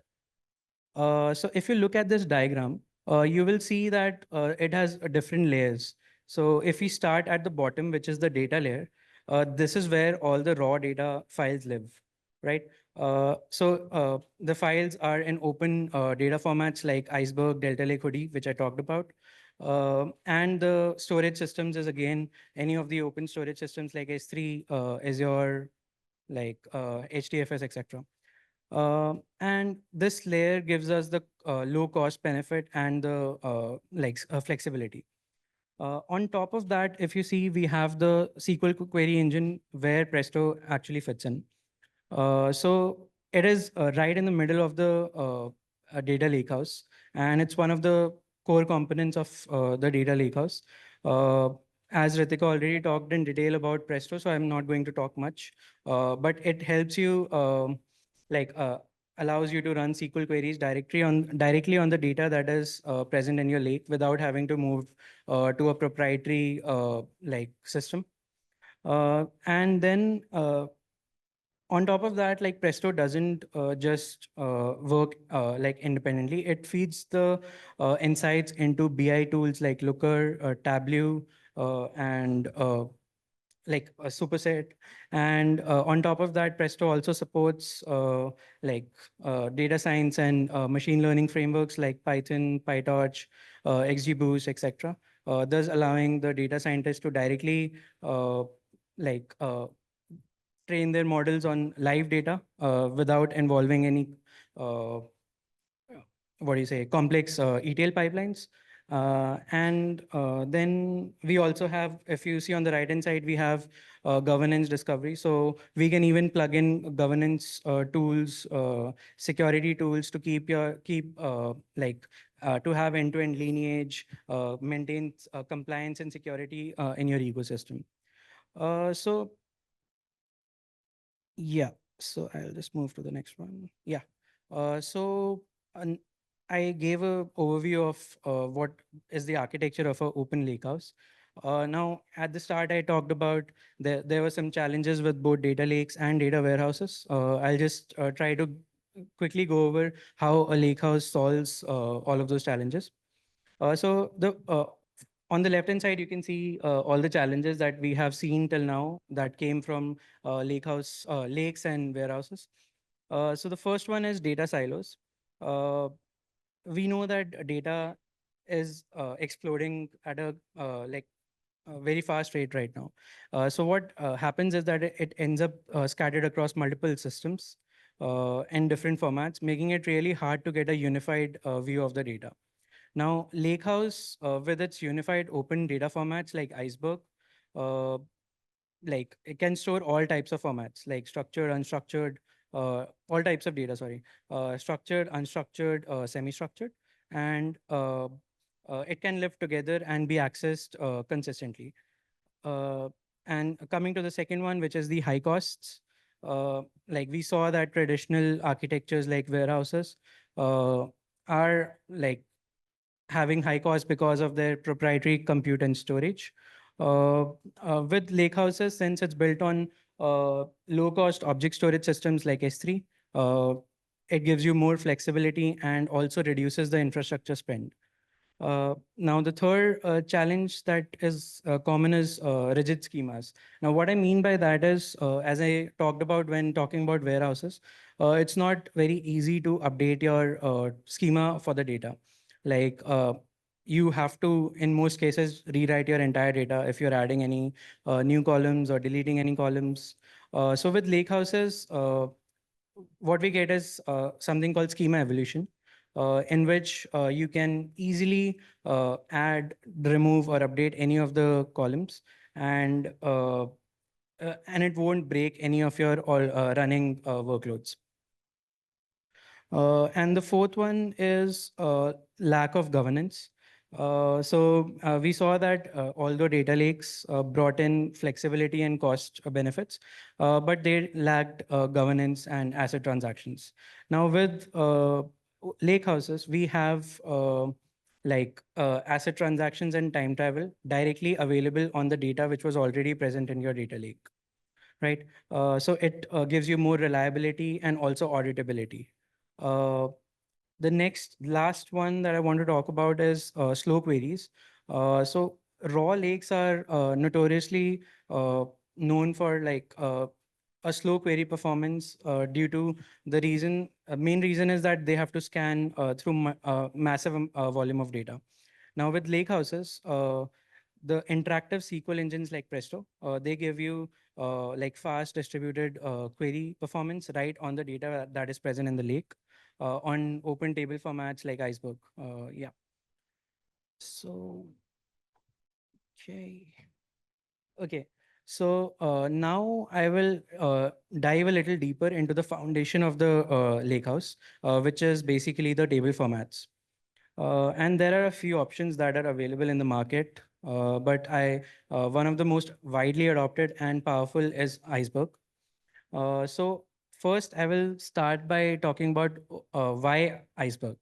So if you look at this diagram, you will see that it has different layers. So if we start at the bottom, which is the data layer, this is where all the raw data files live, right? The files are in open data formats like Iceberg, Delta Lake, Hoodie, which I talked about. And the storage systems is again, any of the open storage systems like S3, Azure, HDFS, etc. And this layer gives us the low cost benefit and the flexibility. On top of that, if you see, we have the SQL query engine where Presto actually fits in. So it is right in the middle of the data lakehouse, and it's one of the core components of the data lakehouse. As Ritika already talked in detail about Presto, so I'm not going to talk much, but it helps you like allows you to run SQL queries directly on the data that is present in your lake without having to move to a proprietary like system. And then on top of that, like Presto doesn't just work like independently. It feeds the insights into BI tools like Looker, Tableau, and like a superset. And on top of that, Presto also supports like data science and machine learning frameworks like Python, PyTorch, XGBoost, etc. Thus allowing the data scientists to directly like train their models on live data without involving any what do you say, complex ETL pipelines. And then we also have, if you see on the right hand side, we have governance discovery. So we can even plug in governance tools, security tools to keep like to have end-to-end lineage, maintain compliance and security in your ecosystem. So yeah, so I'll just move to the next one. Yeah. So I gave a overview of what is the architecture of an open lakehouse. Now, at the start, I talked about there were some challenges with both data lakes and data warehouses. I'll just try to quickly go over how a lakehouse solves all of those challenges. So the on the left-hand side, you can see all the challenges that we have seen till now that came from lakes and warehouses. So the first one is data silos. We know that data is exploding at a very fast rate right now. So what happens is that it ends up scattered across multiple systems in different formats, making it really hard to get a unified view of the data. Now, Lakehouse, with its unified open data formats like Iceberg, uh, like it can store all types of formats like structured, unstructured, all types of data, sorry, structured, unstructured, semi-structured, and it can live together and be accessed consistently. Uh, and coming to the second one, which is the high costs, like we saw that traditional architectures like warehouses are like having high cost because of their proprietary compute and storage. With Lakehouses, since it's built on low-cost object storage systems like S3, it gives you more flexibility and also reduces the infrastructure spend. Now, the third challenge that is common is rigid schemas. Now, what I mean by that is, as I talked about when talking about warehouses, it's not very easy to update your schema for the data. Like you have to, in most cases, rewrite your entire data if you're adding any new columns or deleting any columns. So with Lakehouses, what we get is something called schema evolution, in which you can easily add, remove, or update any of the columns, and it won't break any of your all running workloads. And the fourth one is lack of governance. So we saw that although data lakes brought in flexibility and cost benefits, but they lacked governance and asset transactions. Now with lake houses, we have asset transactions and time travel directly available on the data which was already present in your data lake, right? So it gives you more reliability and also auditability. Uh, the last one that I want to talk about is slow queries. So raw lakes are notoriously known for a slow query performance due to the main reason is that they have to scan through massive volume of data. Now with lakehouses, the interactive SQL engines like Presto, they give you like fast distributed query performance right on the data that is present in the lake on open table formats like Iceberg. Yeah. So, okay. Okay. So now I will dive a little deeper into the foundation of the Lakehouse, which is basically the table formats. And there are a few options that are available in the market, but one of the most widely adopted and powerful is Iceberg. So first, I will start by talking about why Iceberg.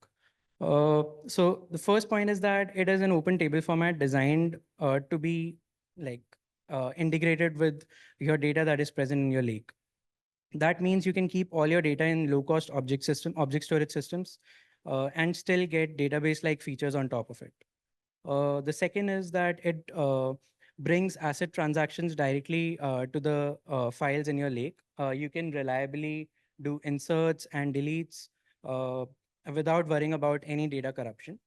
So the first point is that it is an open table format designed to be like integrated with your data that is present in your lake. That means you can keep all your data in low-cost object storage systems, and still get database-like features on top of it. The second is that it brings asset transactions directly to the files in your lake. You can reliably do inserts and deletes uh, without worrying about any data corruption.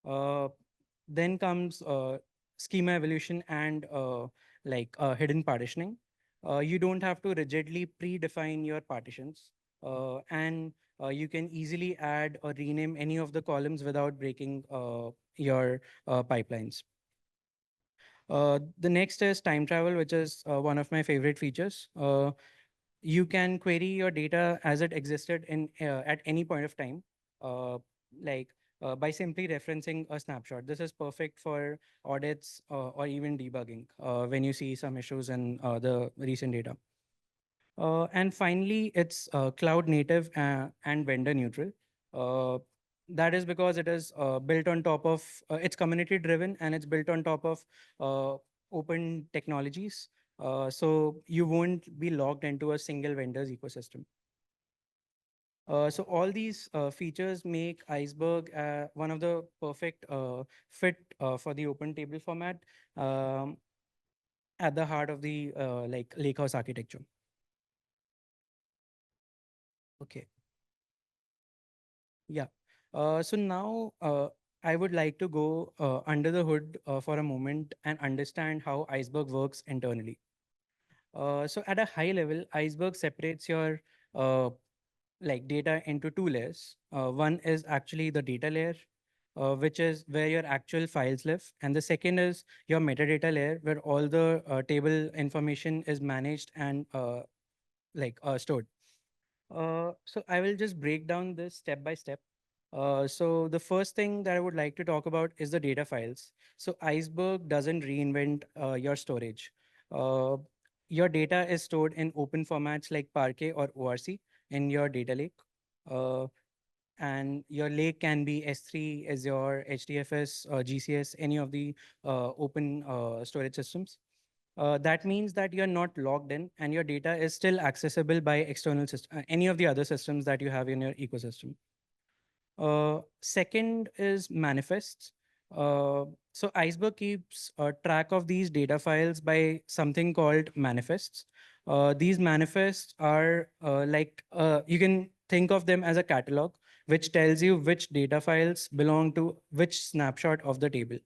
Uh, then comes schema evolution and hidden partitioning. You don't have to rigidly predefine your partitions, and you can easily add or rename any of the columns without breaking your pipelines. The next is time travel, which is one of my favorite features. You can query your data as it existed in at any point of time, uh, like by simply referencing a snapshot. This is perfect for audits or even debugging when you see some issues in the recent data. And finally, it's cloud native and vendor neutral. Uh, that is because it is built on top of, it's community driven and it's built on top of uh, open technologies. So you won't be logged into a single vendor's ecosystem. So all these features make Iceberg one of the perfect fit for the open table format um, at the heart of the Lakehouse architecture. Okay. Yeah. So now I would like to go under the hood for a moment and understand how Iceberg works internally. So at a high level, Iceberg separates your data into two layers. One is actually the data layer, which is where your actual files live, and the second is your metadata layer, where all the table information is managed and stored. So I will just break down this step by step. So the first thing that I would like to talk about is the data files. So Iceberg doesn't reinvent your storage. Uh, your data is stored in open formats like Parquet or ORC in your data lake. Uh, and your lake can be S3, Azure, HDFS, GCS, any of the open storage systems. That means that you're not logged in and your data is still accessible by external system, any of the other systems that you have in your ecosystem. Second is manifests. So Iceberg keeps track of these data files by something called manifests. These manifests are you can think of them as a catalog, which tells you which data files belong to which snapshot of the table.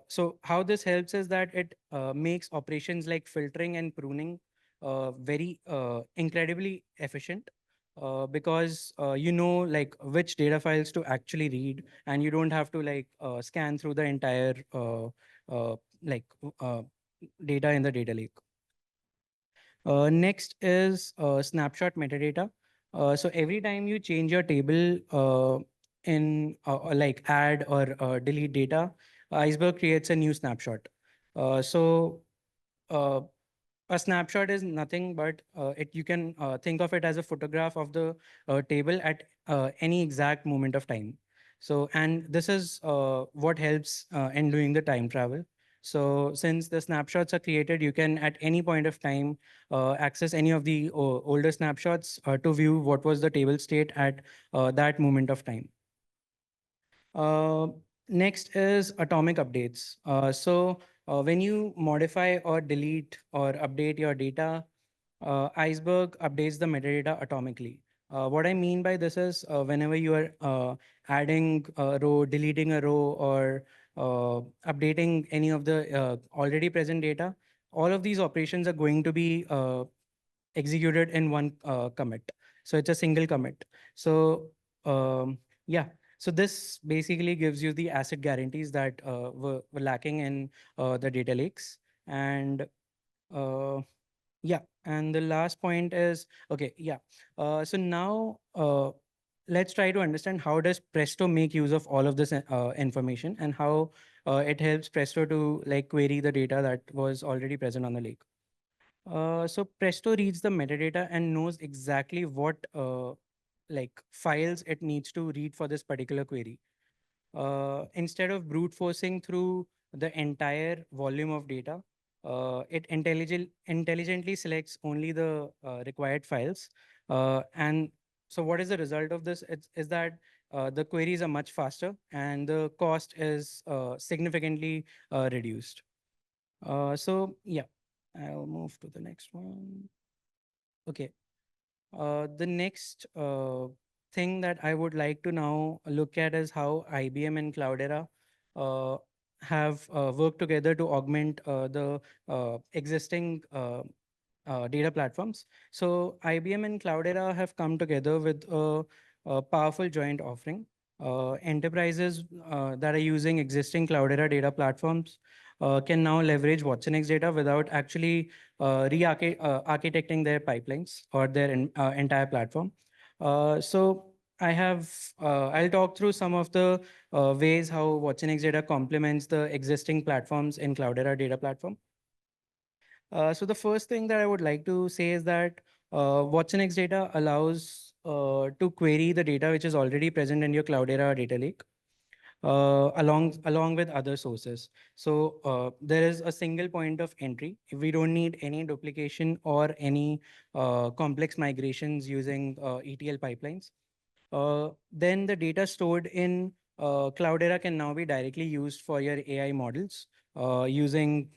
So how this helps is that it makes operations like filtering and pruning very incredibly efficient because you know which data files to actually read, and you don't have to scan through the entire uh, like uh, data in the data lake. Next is snapshot metadata. So every time you change your table like add or delete data, Iceberg creates a new snapshot. So uh, a snapshot is nothing but you can think of it as a photograph of the table at any exact moment of time. So, and this is what helps in doing the time travel. So since the snapshots are created, you can at any point of time access any of the older snapshots to view what was the table state at that moment of time. Uh, Next is atomic updates. When you modify or delete or update your data, Iceberg updates the metadata atomically. What I mean by this is whenever you are adding a row, deleting a row, or updating any of the already present data, all of these operations are going to be executed in one commit. So it's a single commit. So yeah, so this basically gives you the asset guarantees that were lacking in the data lakes. And Yeah, and the last point is, okay, yeah. So now let's try to understand how does Presto make use of all of this information and how it helps Presto to like query the data that was already present on the lake. So Presto reads the metadata and knows exactly what like files it needs to read for this particular query. Instead of brute forcing through the entire volume of data, it intelligently selects only the required files. And so what is the result of this? Is that the queries are much faster and the cost is significantly reduced. So yeah, I'll move to the next one. Okay. The next thing that I would like to now look at is how IBM and Cloudera uh, have worked together to augment the existing data platforms. So IBM and Cloudera have come together with a powerful joint offering. Enterprises that are using existing Cloudera data platforms can now leverage watsonx data without actually architecting their pipelines or their entire platform. So I'll talk through some of the ways how watsonx data complements the existing platforms in Cloudera data platform. So the first thing that I would like to say is that watsonx data allows to query the data which is already present in your Cloudera data lake along with other sources. So there is a single point of entry. We don't need any duplication or any complex migrations using ETL pipelines. Then the data stored in Cloudera can now be directly used for your AI models using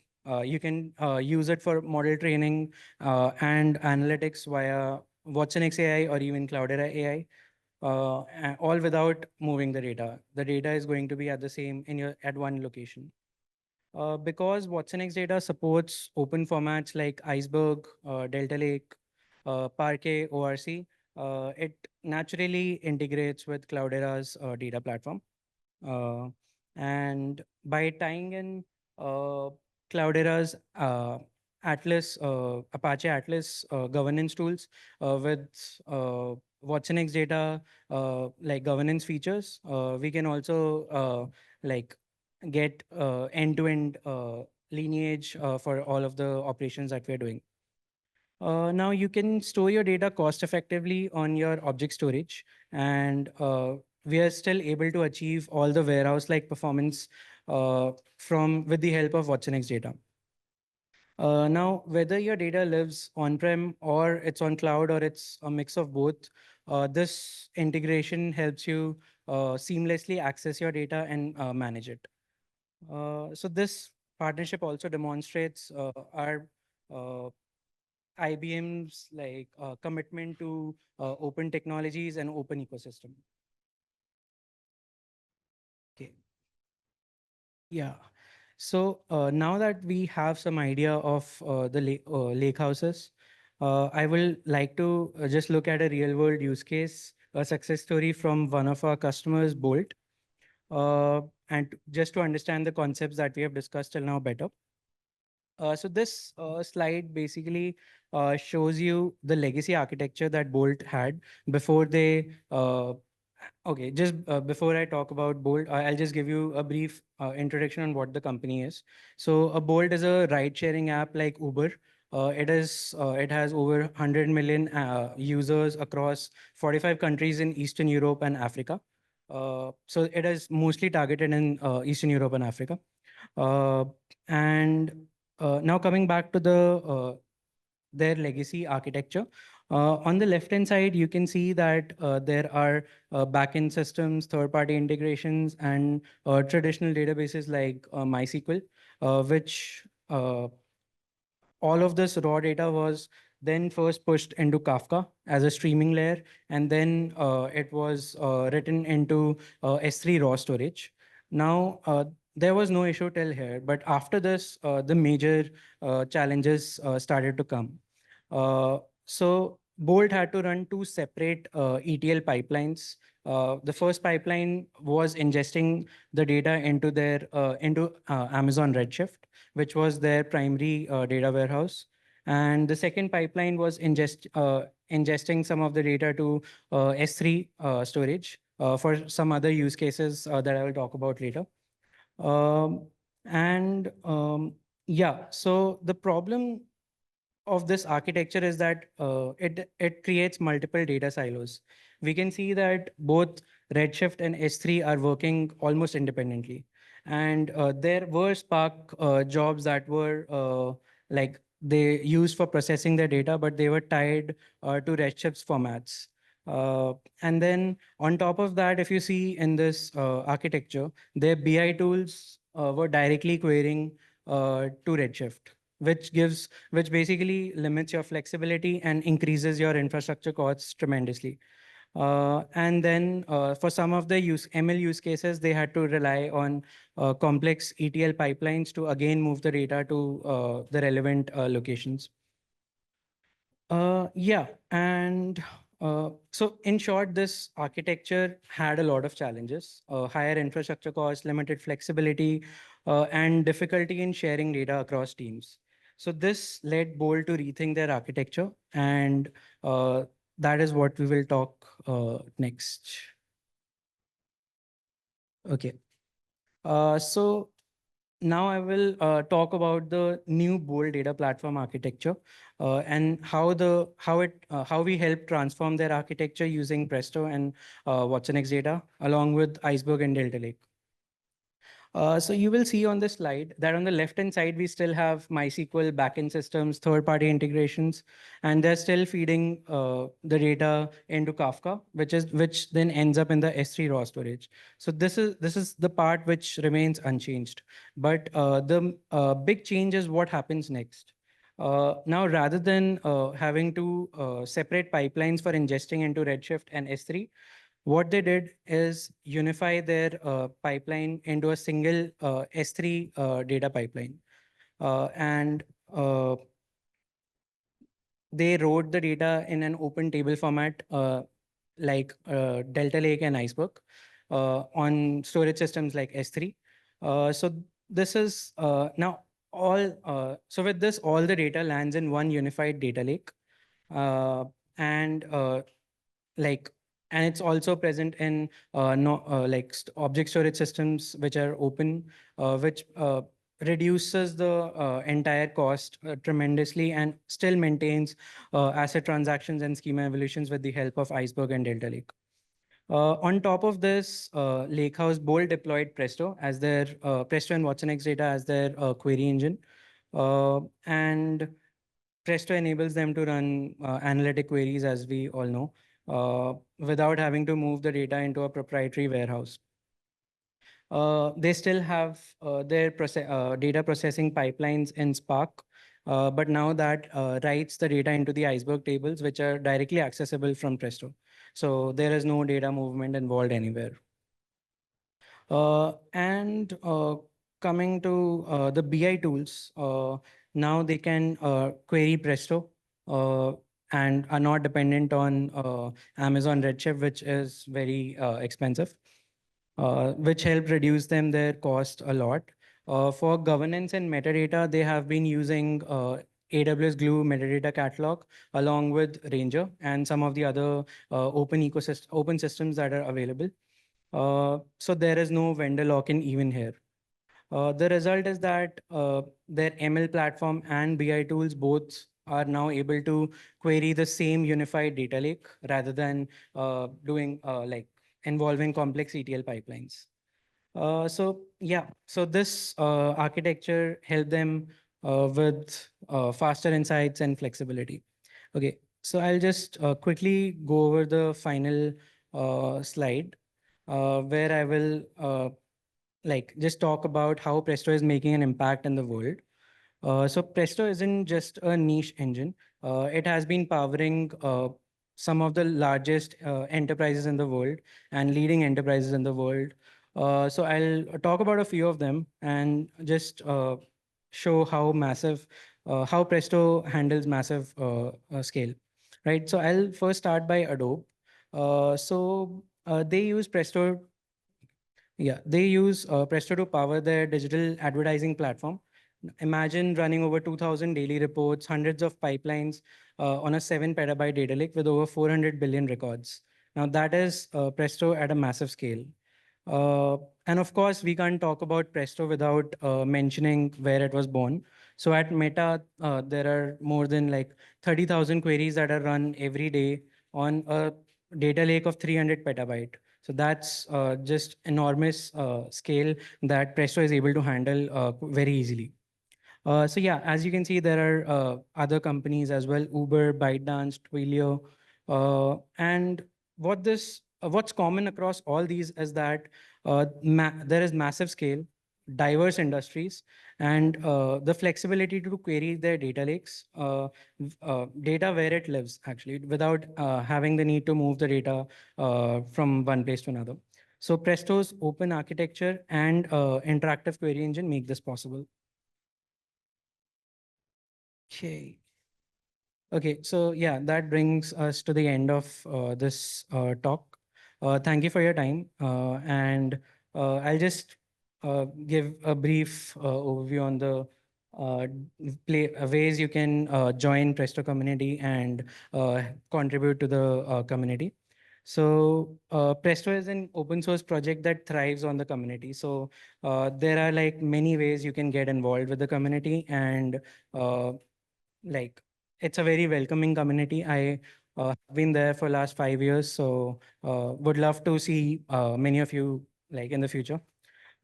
you can use it for model training and analytics via watsonx AI or even Cloudera AI, all without moving the data. The data is going to be at the same at one location. Because watsonx data supports open formats like Iceberg, Delta Lake, Parquet, ORC, it naturally integrates with Cloudera's data platform. And by tying in Cloudera's Atlas, Apache Atlas governance tools with watsonx data like governance features, we can also like get end-to-end lineage for all of the operations that we're doing. Now you can store your data cost effectively on your object storage, and we are still able to achieve all the warehouse like performance from with the help of watsonx data. Now, whether your data lives on-prem or it's on cloud or it's a mix of both, this integration helps you seamlessly access your data and manage it. So this partnership also demonstrates our IBM's like commitment to open technologies and open ecosystem. Okay. Yeah. So now that we have some idea of the lake houses, I will like to just look at a real world use case, a success story from one of our customers, Bolt, and just to understand the concepts that we have discussed till now better. So this slide basically shows you the legacy architecture that Bolt had before they. Okay, just before I talk about Bolt, I'll just give you a brief introduction on what the company is. So a Bolt is a ride-sharing app like Uber. It has over 100 million users across 45 countries in Eastern Europe and Africa. So it is mostly targeted in Eastern Europe and Africa. And now coming back to their legacy architecture. On the left-hand side, you can see that there are backend systems, third-party integrations, and traditional databases like MySQL, which all of this raw data was then first pushed into Kafka as a streaming layer, and then it was written into S3 raw storage. Now, there was no issue till here, but after this, the major challenges started to come. So Bolt had to run two separate ETL pipelines The first pipeline was ingesting the data into their Amazon Redshift, which was their primary data warehouse. And the second pipeline was ingesting some of the data to S3 storage for some other use cases that I will talk about later. Um, and yeah, so the problem of this architecture is that it creates multiple data silos. We can see that both Redshift and S3 are working almost independently. And there were Spark jobs that were like they used for processing their data, but they were tied to Redshift's formats. And then on top of that, if you see in this architecture, their BI tools were directly querying to Redshift, which basically limits your flexibility and increases your infrastructure costs tremendously. And then for some of the ML use cases, they had to rely on complex ETL pipelines to again move the data to the relevant locations. Yeah, and so in short, this architecture had a lot of challenges: higher infrastructure costs, limited flexibility, and difficulty in sharing data across teams. So this led Bolt to rethink their architecture, and that is what we will talk next. Okay. So now I will talk about the new Bolt data platform architecture and how we help transform their architecture using Presto and watsonx data along with Iceberg and Delta Lake. So you will see on the slide that on the left-hand side, we still have MySQL backend systems, third-party integrations, and they're still feeding the data into Kafka, which then ends up in the S3 raw storage. So this is the part which remains unchanged. But the big change is what happens next. Now, rather than having to separate pipelines for ingesting into Redshift and S3, what they did is unify their pipeline into a single S3 data pipeline. And they wrote the data in an open table format like Delta Lake and Iceberg on storage systems like S3. So this is now so with this, all the data lands in one unified data lake. And like and it's also present in object storage systems which are open, which reduces the entire cost tremendously and still maintains asset transactions and schema evolutions with the help of Iceberg and Delta Lake. On top of this, Lakehouse Bolt deployed Presto as their Presto and watsonx data as their query engine, and Presto enables them to run analytic queries, as we all know, without having to move the data into a proprietary warehouse. They still have their data processing pipelines in Spark, but now that writes the data into the Iceberg tables, which are directly accessible from Presto. So there is no data movement involved anywhere. And coming to the BI tools, now they can query Presto and are not dependent on Amazon Redshift, which is very expensive, which help reduce their cost a lot. For governance and metadata, they have been using AWS Glue metadata catalog along with Ranger and some of the other open systems that are available. So there is no vendor lock-in even here. The result is that their ML platform and BI tools both are now able to query the same unified data lake rather than doing involving complex ETL pipelines. So this architecture helped them with faster insights and flexibility. Okay, so I'll just quickly go over the final slide where I will just talk about how Presto is making an impact in the world. So Presto isn't just a niche engine. It has been powering some of the largest enterprises in the world and leading enterprises in the world. So I'll talk about a few of them and just show how massive, how Presto handles massive scale, right? So I'll first start by Adobe. So they use Presto. Yeah, they use Presto to power their digital advertising platform. Imagine running over 2,000 daily reports, hundreds of pipelines on a 7 petabyte data lake with over 400 billion records. Now that is Presto at a massive scale. And of course, we can't talk about Presto without mentioning where it was born. So at Meta, there are more than like 30,000 queries that are run every day on a data lake of 300 petabyte. So that's just enormous scale that Presto is able to handle very easily. So yeah, as you can see, there are other companies as well, Uber, ByteDance, Twilio. And what's common across all these is that there is massive scale, diverse industries, and the flexibility to query their data lakes, data where it lives actually, without having the need to move the data from one place to another. So Presto's open architecture and interactive query engine make this possible. Okay. Okay, so yeah, that brings us to the end of this talk. Thank you for your time. And I'll just give a brief overview on the ways you can join Presto community and contribute to the community. So Presto is an open source project that thrives on the community. So there are like many ways you can get involved with the community, and like it's a very welcoming community. I have been there for last 5 years, so would love to see many of you like in the future.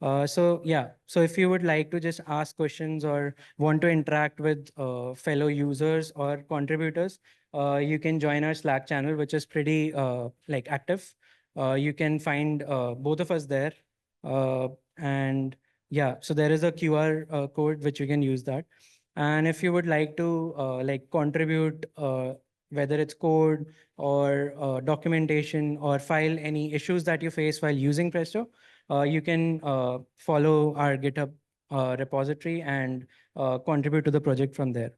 So yeah, so if you would like to just ask questions or want to interact with fellow users or contributors, you can join our Slack channel, which is pretty like active. You can find both of us there. And yeah, so there is a QR code which you can use that. And if you would like to like contribute, whether it's code or documentation or file any issues that you face while using Presto, you can follow our GitHub repository and contribute to the project from there.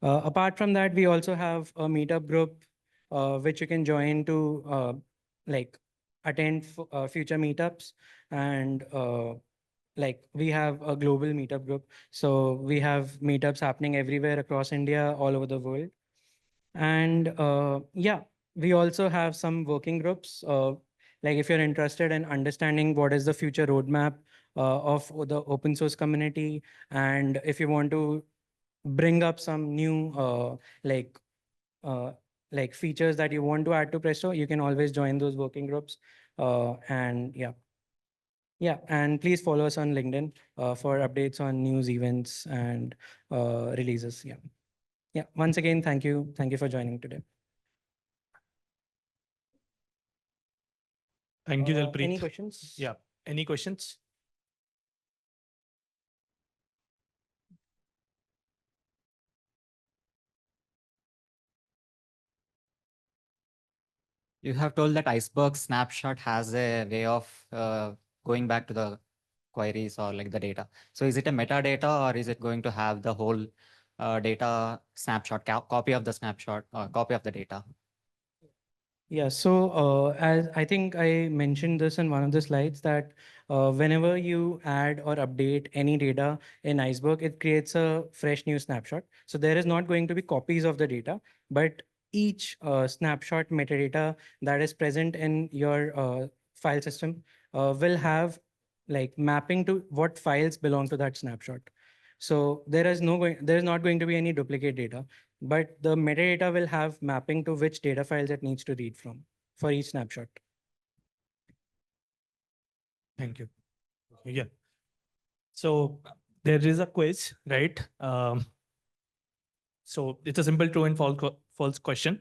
Apart from that, we also have a Meetup group, which you can join to like attend future meetups. And like we have a global meetup group. So we have meetups happening everywhere across India, all over the world. And yeah, we also have some working groups. Like if you're interested in understanding what is the future roadmap of the open source community, and if you want to bring up some new uh, like features that you want to add to Presto, you can always join those working groups. And yeah. Yeah, and please follow us on LinkedIn for updates on news, events, and releases. Yeah. Yeah. Once again, thank you. Thank you for joining today. Thank you, Dalpreet. Any questions? Yeah. Any questions? You have told that Iceberg snapshot has a way of going back to the queries or like the data. So is it a metadata, or is it going to have the whole data snapshot, copy of the snapshot or copy of the data? Yeah, so as I think I mentioned this in one of the slides, that whenever you add or update any data in Iceberg, it creates a fresh new snapshot. So there is not going to be copies of the data, but each snapshot metadata that is present in your file system will have like mapping to what files belong to that snapshot. So there is not going to be any duplicate data, but the metadata will have mapping to which data files it needs to read from for each snapshot. Thank you. Yeah. So there is a quiz, right? So it's a simple true and false question.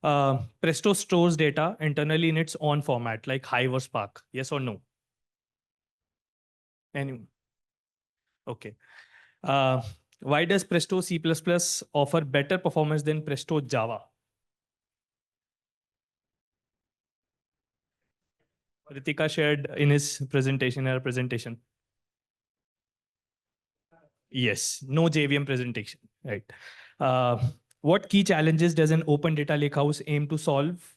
Presto stores data internally in its own format, like Hive or Spark. Yes or no? Anyone? Okay. Why does Presto C++ offer better performance than Presto Java? Ritika shared in his presentation, her presentation. Yes, no JVM presentation, right? What key challenges does an open data lakehouse aim to solve?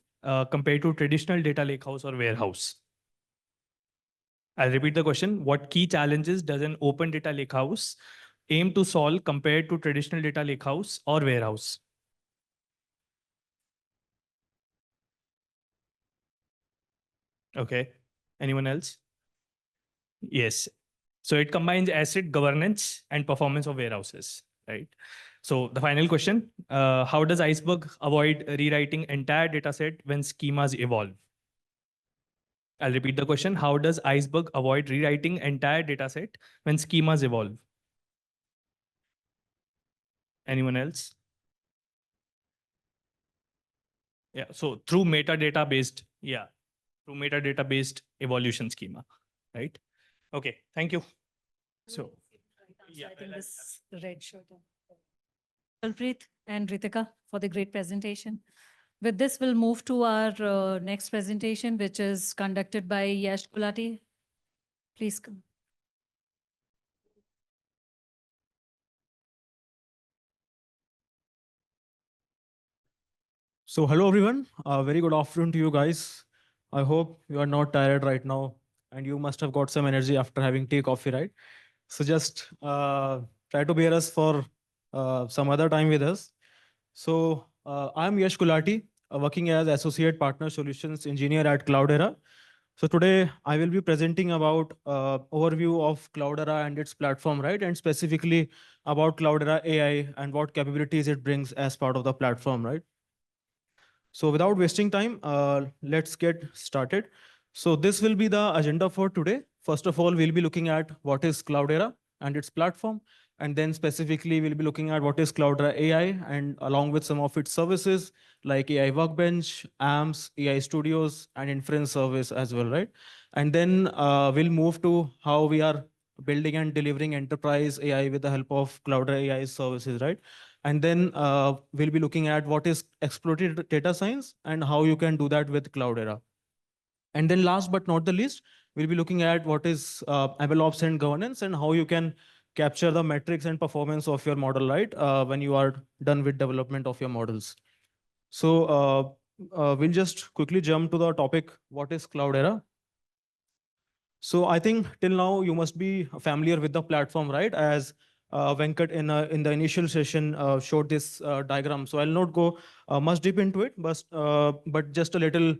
compared to traditional data lakehouse or warehouse? I'll repeat the question. What key challenges does an open data lakehouse aim to solve compared to traditional data lakehouse or warehouse? Okay. Anyone else? Yes. So it combines asset governance and performance of warehouses, right? So the final question, how does Iceberg avoid rewriting entire data set when schemas evolve? I'll repeat the question. How does Iceberg avoid rewriting entire data set when schemas evolve? Anyone else? Yeah, so through metadata based, yeah, through metadata based evolution schema, right? Okay, thank you. So, yeah, I think this red shirt. Kulpreet and Ritika for the great presentation. With this, we'll move to our next presentation, which is conducted by Yash Gulati. Please come. So hello everyone, very good afternoon to you guys. I hope you are not tired right now and you must have got some energy after having tea, coffee, right? So just try to bear us for some other time with us. So I'm Yash Gulati, working as Associate Partner Solutions Engineer at Cloudera. So today I will be presenting about overview of Cloudera and its platform, right? And specifically about Cloudera AI and what capabilities it brings as part of the platform, right? So without wasting time, let's get started. So this will be the agenda for today. First of all, we'll be looking at what is Cloudera and its platform. And then specifically, we'll be looking at what is Cloudera AI and along with some of its services like AI Workbench, AMPs, AI Studios, and inference service as well, right? And then we'll move to how we are building and delivering enterprise AI with the help of Cloudera AI services, right? And then we'll be looking at what is explorative data science and how you can do that with Cloudera. And then last but not the least, we'll be looking at what is MLOps and governance and how you can capture the metrics and performance of your model, right? When you are done with development of your models. So we'll just quickly jump to the topic, what is Cloudera? So I think till now you must be familiar with the platform, right? As Venkat in the initial session showed this diagram. So I'll not go much deep into it, but just a little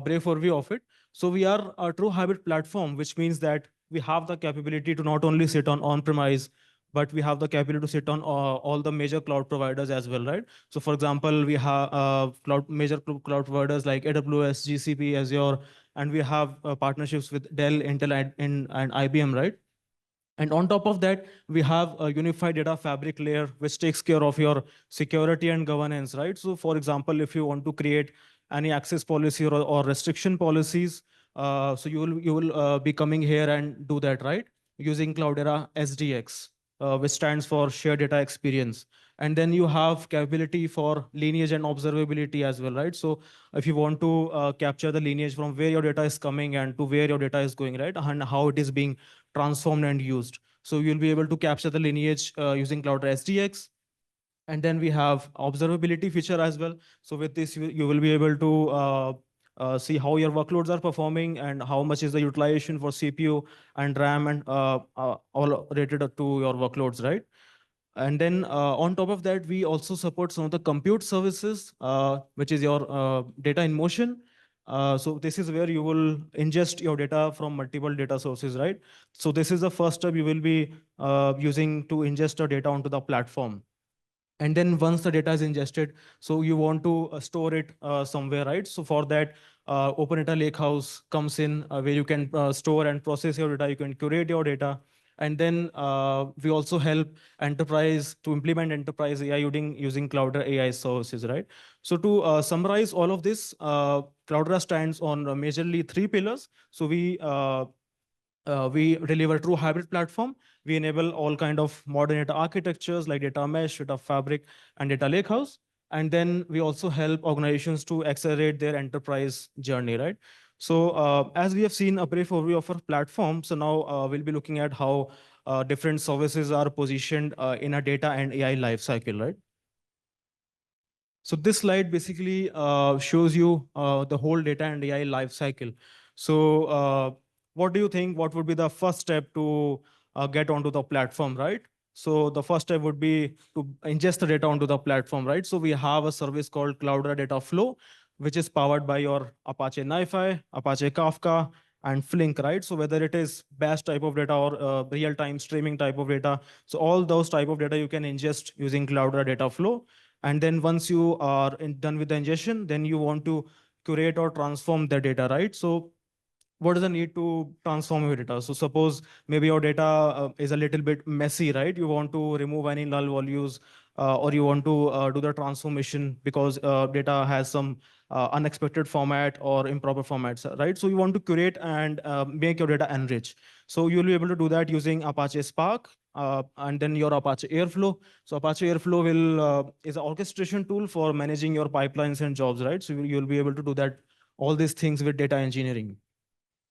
brief overview of it. So we are a true hybrid platform, which means that we have the capability to not only sit on premise, but we have the capability to sit on all the major cloud providers as well, right? So for example, we have major cloud providers like AWS, GCP, Azure, and we have partnerships with Dell, Intel, and IBM, right? And on top of that, we have a unified data fabric layer, which takes care of your security and governance, right? So for example, if you want to create any access policy or restriction policies, so you will be coming here and do that, right? Using Cloudera SDX, which stands for Shared Data Experience. And then you have capability for lineage and observability as well, right? So if you want to capture the lineage from where your data is coming and to where your data is going, right? And how it is being transformed and used. So you'll be able to capture the lineage using Cloudera SDX. And then we have observability feature as well. So with this, you will be able to see how your workloads are performing and how much is the utilization for CPU and RAM and all related to your workloads, right? And then on top of that, we also support some of the compute services, which is your data in motion. So this is where you will ingest your data from multiple data sources, right? So this is the first step you will be using to ingest your data onto the platform. And then once the data is ingested, so you want to store it somewhere, right? So for that, Open Data Lakehouse comes in where you can store and process your data. You can curate your data. And then we also help enterprise to implement enterprise AI using Cloudera AI services, right? So to summarize all of this, Cloudera stands on majorly three pillars. So we deliver true hybrid platform. We enable all kind of modern data architectures like data mesh, data fabric, and data lakehouse. And then we also help organizations to accelerate their enterprise journey, right? So as we have seen a brief overview of our platform, so now we'll be looking at how different services are positioned in a data and AI lifecycle, right? So this slide basically shows you the whole data and AI life cycle. So what do you think? What would be the first step to get onto the platform, right? So the first step would be to ingest the data onto the platform, right? So we have a service called Cloudera Data Flow, which is powered by your Apache NiFi, Apache Kafka, and Flink, right? So whether it is batch type of data or real-time streaming type of data, so all those type of data you can ingest using Cloudera Data Flow. And then once you are done with the ingestion, then you want to curate or transform the data, right? So what is the need to transform your data? So suppose maybe your data is a little bit messy, right? You want to remove any null values, or you want to do the transformation because data has some unexpected format or improper formats, right? So you want to curate and make your data enrich. So you'll be able to do that using Apache Spark and then your Apache Airflow. So Apache Airflow is an orchestration tool for managing your pipelines and jobs, right? So you'll be able to do that, all these things with data engineering.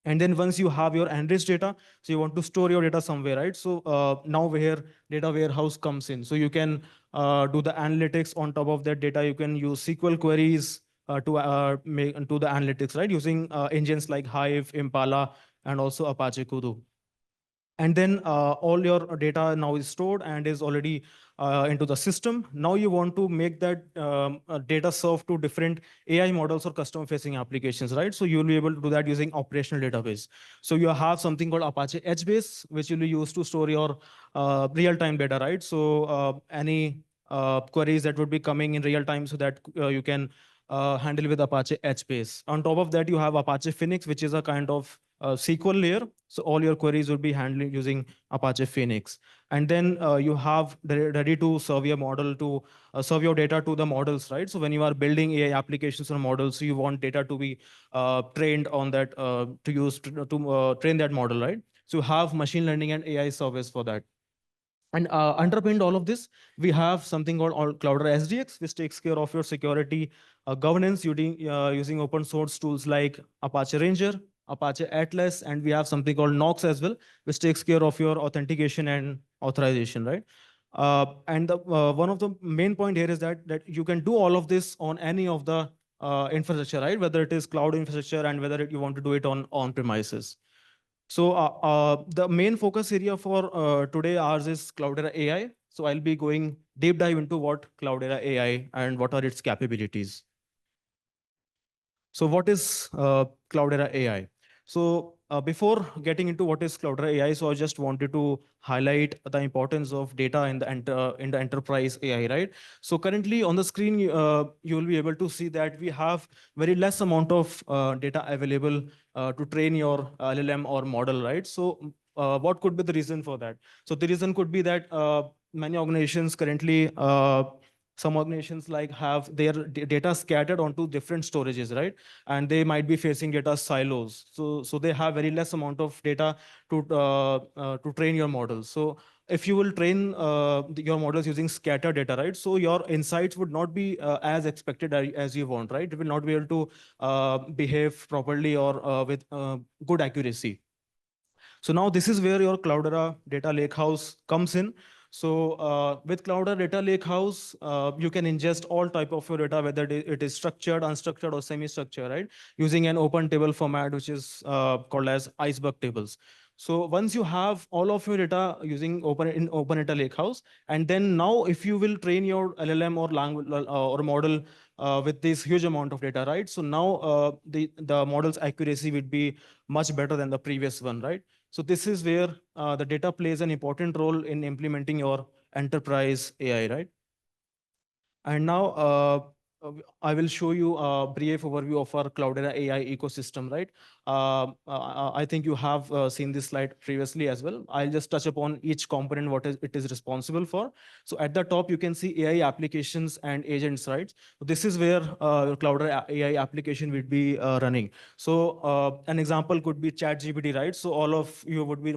And then once you have your enriched data, so you want to store your data somewhere, right? So now where data warehouse comes in. So you can do the analytics on top of that data. You can use SQL queries to make to the analytics, right? Using engines like Hive, Impala, and also Apache Kudu. And then all your data now is stored and is already into the system. Now you want to make that data serve to different AI models or customer-facing applications, right? So you'll be able to do that using operational database. So you have something called Apache HBase, which you'll use to store your real-time data, right? So any queries that would be coming in real time so that you can handle with Apache HBase. On top of that, you have Apache Phoenix, which is a kind of SQL layer. So all your queries will be handled using Apache Phoenix. And then you have ready to serve your model to serve your data to the models, right? So when you are building AI applications or models, so you want data to be trained on that to use to train that model, right? So you have machine learning and AI service for that. And underpinned all of this, we have something called Cloudera SDX, which takes care of your security governance using open source tools like Apache Ranger, Apache Atlas, and we have something called Nox as well, which takes care of your authentication and authorization, right? And one of the main point here is that you can do all of this on any of the infrastructure, right? Whether it is cloud infrastructure and whether you want to do it on premises. So the main focus area for today ours is Cloudera AI. So I'll be going deep dive into what Cloudera AI and what are its capabilities. So what is Cloudera AI? So before getting into what is Cloudera AI, so I just wanted to highlight the importance of data in the enterprise AI, right? So currently on the screen, you will be able to see that we have very less amount of data available to train your LLM or model, right? So what could be the reason for that? So the reason could be that many organizations currently some organizations like have their data scattered onto different storages, right? And they might be facing data silos. So they have very less amount of data to train your models. So if you will train your models using scattered data, right? So your insights would not be as expected as you want, right? It will not be able to behave properly or with good accuracy. So now this is where your Cloudera Data Lakehouse comes in. So with Cloudera Data Lakehouse, you can ingest all type of your data, whether it is structured, unstructured, or semi-structured, right? Using an open table format, which is called as Iceberg tables. So once you have all of your data using Open Data Lakehouse, and then now if you will train your LLM or language or model with this huge amount of data, right? So now the model's accuracy would be much better than the previous one, right? So this is where the data plays an important role in implementing your enterprise AI, right? And now I will show you a brief overview of our Cloudera AI ecosystem, right? I think you have seen this slide previously as well. I'll just touch upon each component, what it is responsible for. So at the top, you can see AI applications and agents, right? So this is where Cloudera AI application would be running. So an example could be ChatGPT, right? So all of you would be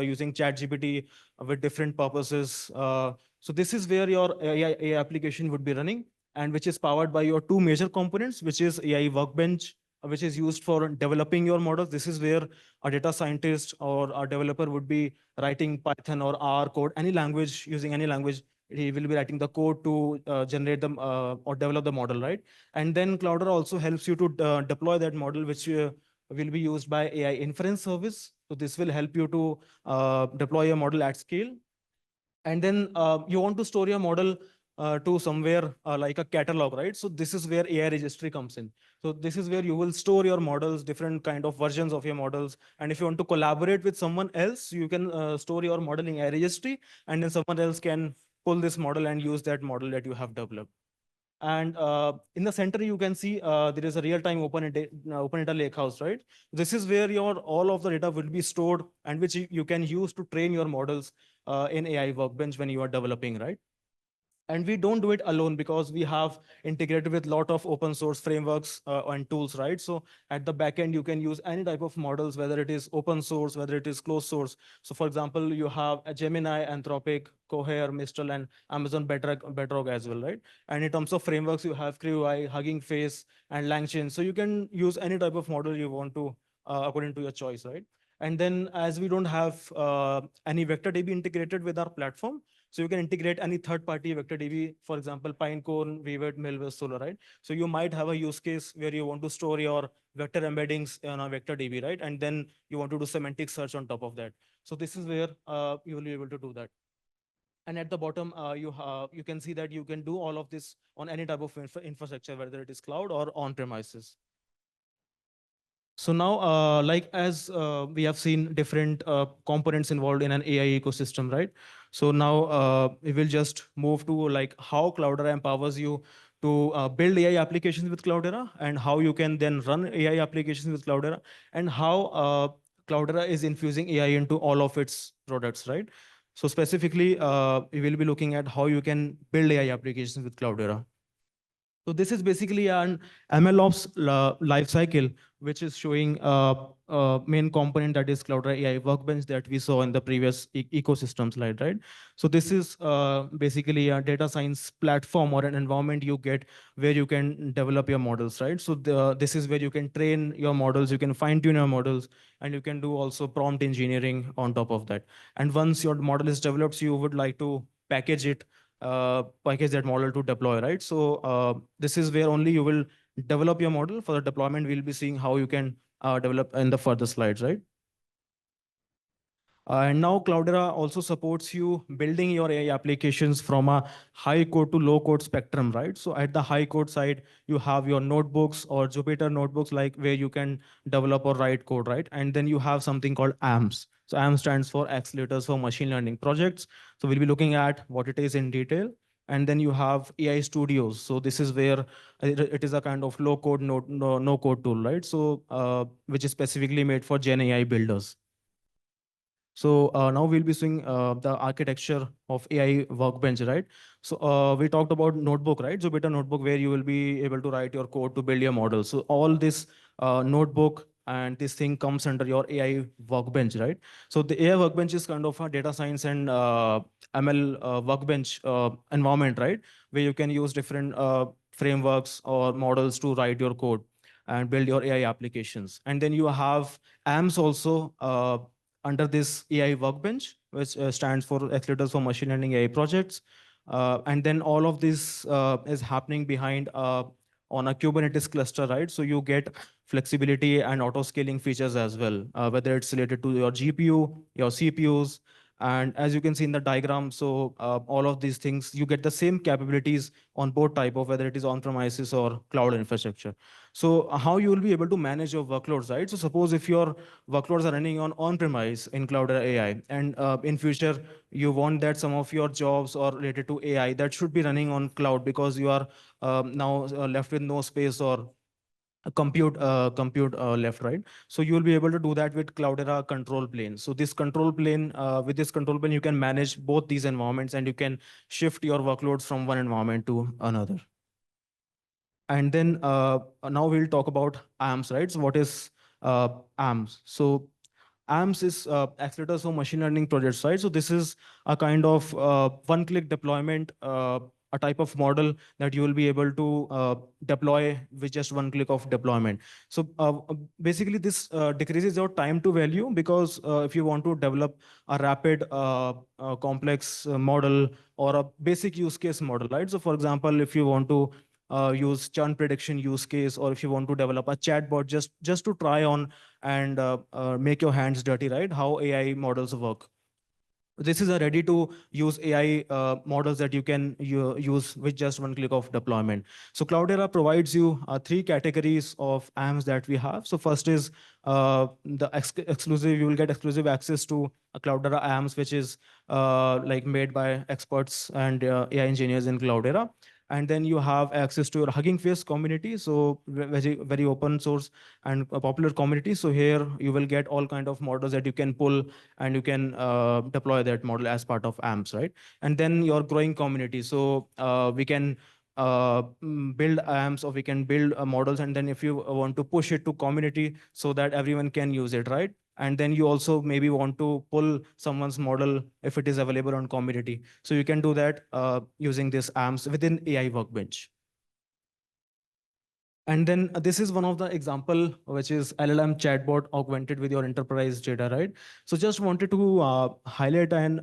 using ChatGPT with different purposes. So this is where your AI application would be running, and which is powered by your two major components, which is AI Workbench, which is used for developing your models. This is where a data scientist or a developer would be writing Python or R code, any language, using any language He will be writing the code to generate them or develop the model, right? And then Cloudera also helps you to deploy that model, which will be used by AI inference service. So this will help you to deploy a model at scale. And then you want to store your model to somewhere like a catalog, right? So this is where AI registry comes in. So this is where you will store your models, different kind of versions of your models. And if you want to collaborate with someone else, you can store your model in AI registry, and then someone else can pull this model and use that model that you have developed. And in the center, you can see there is a real-time open data lakehouse, right? This is where your all of the data will be stored and which you can use to train your models in AI Workbench when you are developing, right? And we don't do it alone because we have integrated with a lot of open source frameworks and tools, right? So at the back end, you can use any type of models, whether it is open source, whether it is closed source. So for example, you have a Gemini, Anthropic, Cohere, Mistral, and Amazon Bedrock as well, right? And in terms of frameworks, you have CrewEye, Hugging Face, and LangChain. So you can use any type of model you want to according to your choice, right? And then as we don't have any vector DB integrated with our platform, so you can integrate any third-party vector DB, for example, Pinecone, Vivid, Milvus, Solar, right? So you might have a use case where you want to store your vector embeddings in a vector DB, right? And then you want to do semantic search on top of that. So this is where you will be able to do that. And at the bottom, you can see that you can do all of this on any type of infrastructure, whether it is cloud or on-premises. So now, like as we have seen different components involved in an AI ecosystem, right? So now we will just move to like how Cloudera empowers you to build AI applications with Cloudera, and how you can then run AI applications with Cloudera, and how Cloudera is infusing AI into all of its products, right? So specifically, we will be looking at how you can build AI applications with Cloudera. So this is basically an MLOps life cycle, which is showing main component that is Cloudera AI Workbench that we saw in the previous ecosystem slide, right? So this is basically a data science platform or an environment you get where you can develop your models, right? So this is where you can train your models, you can fine tune your models, and you can do also prompt engineering on top of that. And once your model is developed, so you would like to package it package that model to deploy, right? So this is where only you will develop your model. For the deployment, we'll be seeing how you can develop in the further slides, right? And now Cloudera also supports you building your AI applications from a high code to low code spectrum, right? So at the high code side, you have your notebooks or Jupyter notebooks, like where you can develop or write code, right? And then you have something called AMS. So AMS stands for Accelerators for Machine Learning Projects. So we'll be looking at what it is in detail. And then you have AI Studios. So this is where it is a kind of low code, no code tool, right? So which is specifically made for Gen AI builders. So now we'll be seeing the architecture of AI Workbench, right? So we talked about notebook, right? Jupyter notebook, where you will be able to write your code to build your model. So all this notebook and this thing comes under your AI Workbench, right? So the AI Workbench is kind of a data science and ML Workbench environment, right? Where you can use different frameworks or models to write your code and build your AI applications. And then you have AMS also under this AI Workbench, which stands for Accelerators for Machine Learning AI Projects. And then all of this is happening behind on a Kubernetes cluster, right? So you get flexibility and auto scaling features as well, whether it's related to your GPU, your CPUs, and as you can see in the diagram, so all of these things, you get the same capabilities on both type of, whether it is on-premises or cloud infrastructure. So how you will be able to manage your workloads, right? So suppose if your workloads are running on-premise in Cloudera AI, and in future, you want that some of your jobs or related to AI that should be running on cloud, because you are now left with no space or compute left, right? So you will be able to do that with Cloudera control plane. So this control plane, with this control plane, you can manage both these environments, and you can shift your workloads from one environment to another. And then now we'll talk about AMS, right? So what is AMS? So AMS is accelerators for machine learning projects, right? So this is a kind of one-click deployment a type of model that you will be able to deploy with just one click of deployment. So basically, this decreases your time to value, because if you want to develop a rapid, complex model or a basic use case model, right? So for example, if you want to use churn prediction use case, or if you want to develop a chatbot just to try on and make your hands dirty, right? How AI models work. This is a ready to use AI models that you can use with just one click of deployment. So Cloudera provides you three categories of AMs that we have. So first is the exclusive, you will get exclusive access to Cloudera AMs, which is like made by experts and AI engineers in Cloudera. And then you have access to your Hugging Face community. So very open source and a popular community. So here you will get all kind of models that you can pull, and you can deploy that model as part of AMPS, right? And then your growing community. So we can build AMPS, or we can build models, and then if you want to push it to community so that everyone can use it, right? And then you also maybe want to pull someone's model if it is available on community. So you can do that using this AMPS within AI Workbench. And then this is one of the example, which is LLM chatbot augmented with your enterprise data, right? So just wanted to highlight an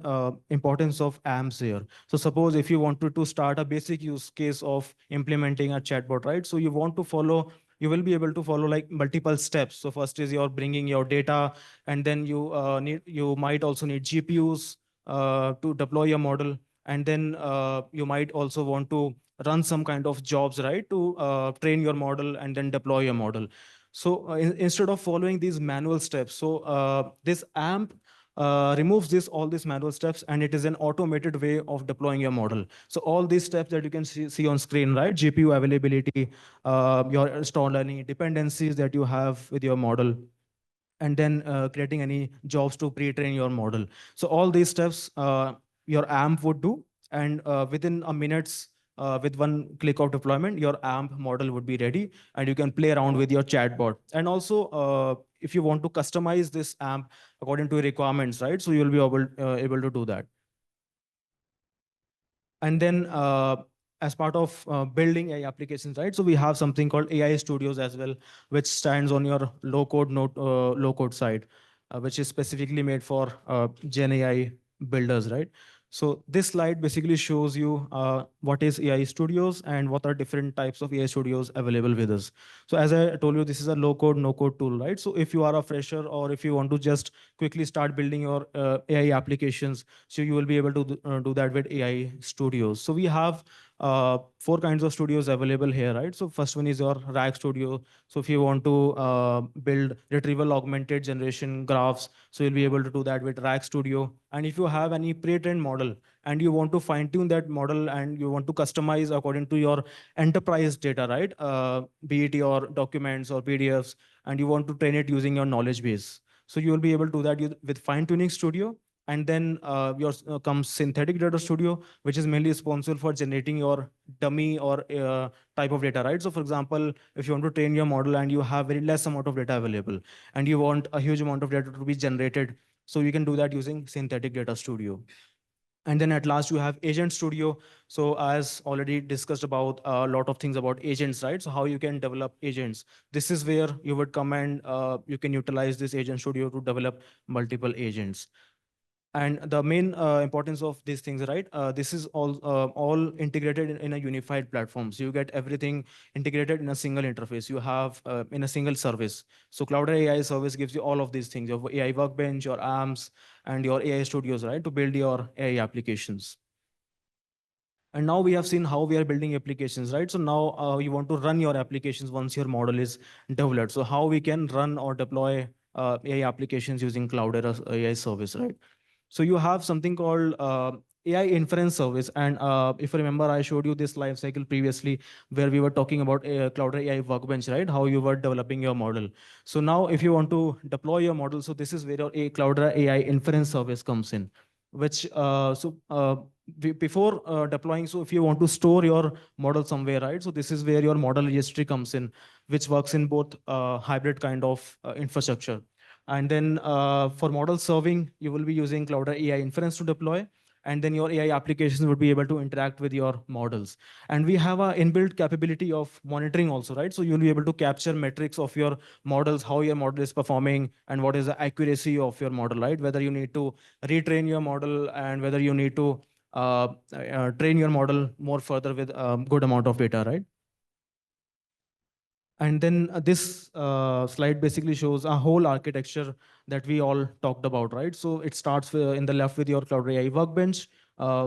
importance of AMPS here. So suppose if you wanted to start a basic use case of implementing a chatbot, right? So you want to follow, you will be able to follow like multiple steps. So first is you're bringing your data, and then you might also need GPUs to deploy your model. And then you might also want to run some kind of jobs, right, to train your model and then deploy your model. So instead of following these manual steps, so this AMP removes all these manual steps, and it is an automated way of deploying your model. So all these steps that you can see on screen, right? GPU availability, your installed learning dependencies that you have with your model, and then creating any jobs to pre-train your model. So all these steps your AMP would do, and within a minutes, with one click of deployment, your AMP model would be ready, and you can play around with your chatbot. And also, if you want to customize this AMP according to your requirements, right? So you'll be able to do that. And then as part of building AI applications, right? So we have something called AI Studios as well, which stands on your low code side, which is specifically made for Gen AI builders, right? So this slide basically shows you what is AI Studios and what are different types of AI Studios available with us. So as I told you, this is a low code, no code tool, right? So if you are a fresher, or if you want to just quickly start building your AI applications, so you will be able to do that with AI Studios. So we have 4 kinds of studios available here, right? So first one is your RAG Studio. So if you want to build retrieval augmented generation graphs, so you'll be able to do that with RAG Studio. And if you have any pre-trained model and you want to fine tune that model, and you want to customize according to your enterprise data, right? Be it your documents or PDFs, and you want to train it using your knowledge base. So you will be able to do that with fine tuning studio. And then comes synthetic data studio, which is mainly responsible for generating your dummy or type of data, right? So for example, if you want to train your model and you have very less amount of data available, and you want a huge amount of data to be generated, so you can do that using synthetic data studio. And then at last you have Agent Studio. So as already discussed about a lot of things about agents, right? So how you can develop agents. This is where you would come and you can utilize this Agent Studio to develop multiple agents. And the main importance of these things, right? This is all integrated in a unified platform. So you get everything integrated in a single interface. You have in a single service. So Cloudera AI service gives you all of these things: your AI Workbench, your AMPS, and your AI Studios, right, to build your AI applications. And now we have seen how we are building applications, right? So now you want to run your applications once your model is developed. So how we can run or deploy AI applications using Cloudera AI service, right? So you have something called AI inference service. And if you remember, I showed you this life cycle previously where we were talking about Cloudera AI Workbench, right? How you were developing your model. So now if you want to deploy your model, so this is where your Cloudera AI inference service comes in, which before deploying, so if you want to store your model somewhere, right? So this is where your model registry comes in, which works in both hybrid kind of infrastructure. And then for model serving, you will be using Cloudera AI inference to deploy. and then your AI applications would be able to interact with your models. And we have an inbuilt capability of monitoring also, right? So you'll be able to capture metrics of your models, how your model is performing, and what is the accuracy of your model, right? Whether you need to retrain your model and whether you need to train your model more further with a good amount of data, right? And then this slide basically shows a whole architecture that we all talked about, right? So it starts in the left with your Cloudera AI Workbench.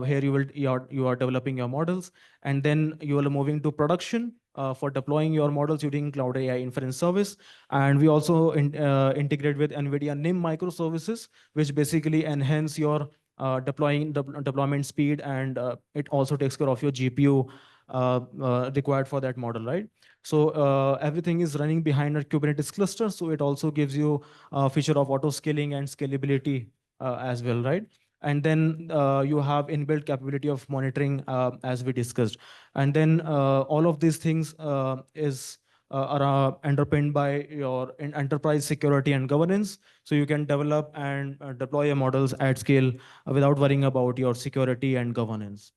Here you are developing your models, and then you are moving to production for deploying your models using Cloudera AI Inference Service. And we also integrate with NVIDIA NIM microservices, which basically enhance your deployment speed, and it also takes care of your GPU required for that model, right? So everything is running behind a Kubernetes cluster. So it also gives you a feature of auto scaling and scalability as well, right? And then you have inbuilt capability of monitoring as we discussed. And then all of these things are underpinned by your enterprise security and governance. So you can develop and deploy your models at scale without worrying about your security and governance.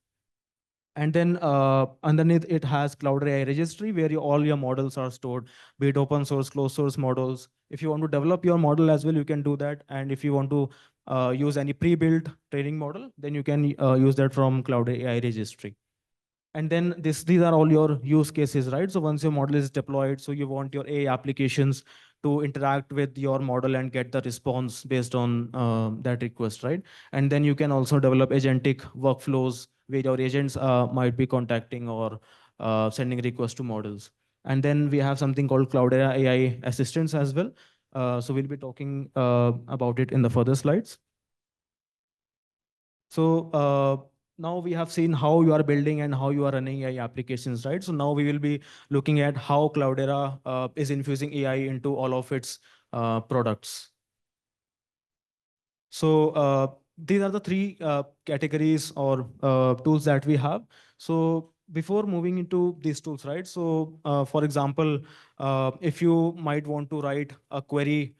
And then underneath it has Cloudera AI registry where all your models are stored, be it open source, closed source models. If you want to develop your model as well, you can do that. And if you want to use any pre-built training model, then you can use that from Cloudera AI registry. And then these are all your use cases, right? So once your model is deployed, so you want your AI applications to interact with your model and get the response based on that request, right? And then you can also develop agentic workflows where your agents might be contacting or sending requests to models. And then we have something called Cloudera AI assistants as well. So we'll be talking about it in the further slides. So now we have seen how you are building and how you are running AI applications, right? So now we will be looking at how Cloudera is infusing AI into all of its products. So these are the three categories or tools that we have. So before moving into these tools, right? So for example, if you might want to write a query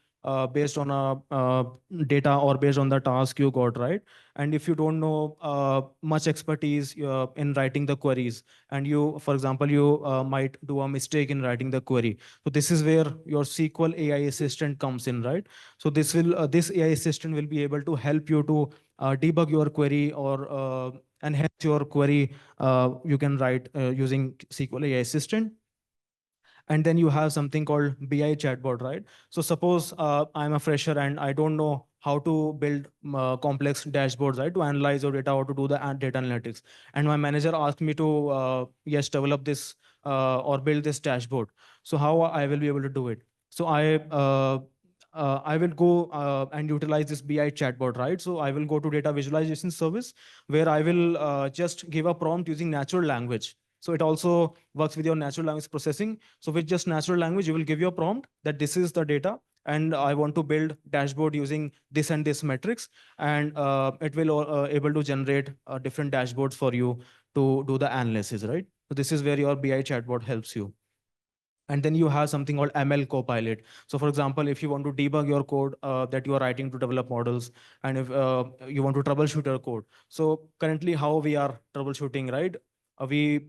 based on a data or based on the task you got, right? And if you don't know much expertise in writing the queries, and you, for example, you might do a mistake in writing the query. So this is where your SQL AI assistant comes in, right? So this AI assistant will be able to help you to debug your query or enhance your query. You can write using SQL AI assistant. And then you have something called BI chatbot, right? So suppose I'm a fresher and I don't know how to build complex dashboards, right? To analyze your data or to do the data analytics. And my manager asked me to, yes, develop this or build this dashboard. So how I will be able to do it? So I will go and utilize this BI chatbot, right? So I will go to data visualization service where I will just give a prompt using natural language. So it also works with your natural language processing. So with just natural language, you will give your prompt that this is the data and I want to build dashboard using this and this metrics. And it will able to generate different dashboards for you to do the analysis, right? So this is where your BI chatbot helps you. And then you have something called ML Copilot. So for example, if you want to debug your code that you are writing to develop models, and if you want to troubleshoot your code. So currently how we are troubleshooting, right? You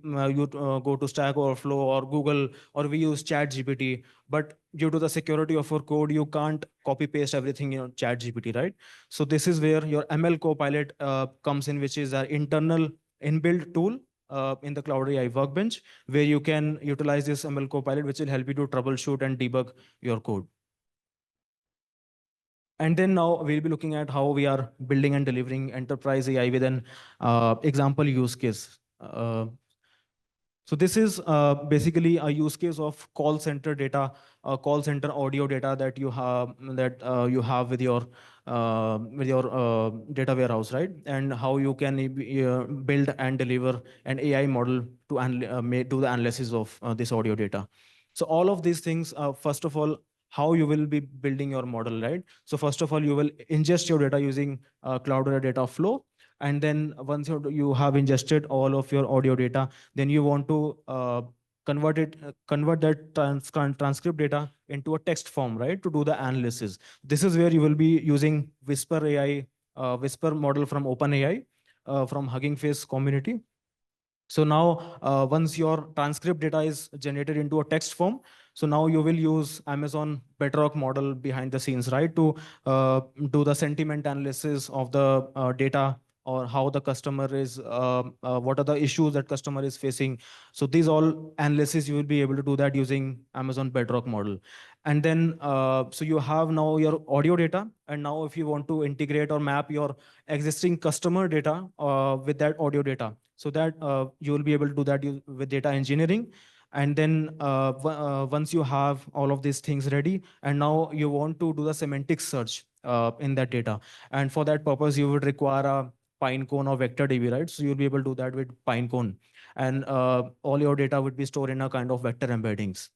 go to Stack Overflow or Google, or we use ChatGPT. But due to the security of our code, you can't copy paste everything in ChatGPT, right? So this is where your ML Copilot comes in, which is our internal inbuilt tool in the Cloudera AI Workbench, where you can utilize this ML Copilot, which will help you to troubleshoot and debug your code. And then now we'll be looking at how we are building and delivering enterprise AI with an example use case. So this is basically a use case of call center data, call center audio data that you have with your data warehouse, right? And how you can build and deliver an AI model to do the analysis of this audio data. So all of these things, first of all, how you will be building your model, right? So first of all, you will ingest your data using Cloudera data flow. And then once you have ingested all of your audio data, then you want to convert that transcript data into a text form, right? To do the analysis. This is where you will be using Whisper AI, Whisper model from OpenAI. from Hugging Face community. So now, once your transcript data is generated into a text form, so now you will use Amazon Bedrock model behind the scenes, right, to do the sentiment analysis of the data, or how the customer is, what are the issues that customer is facing. So these all analysis, you will be able to do that using Amazon Bedrock model. And then, so you have now your audio data. And now if you want to integrate or map your existing customer data with that audio data, so that you will be able to do that with data engineering. And then once you have all of these things ready, and now you want to do the semantic search in that data. And for that purpose, you would require a Pinecone or VectorDB, right? So you'll be able to do that with Pinecone. And all your data would be stored in a kind of vector embeddings.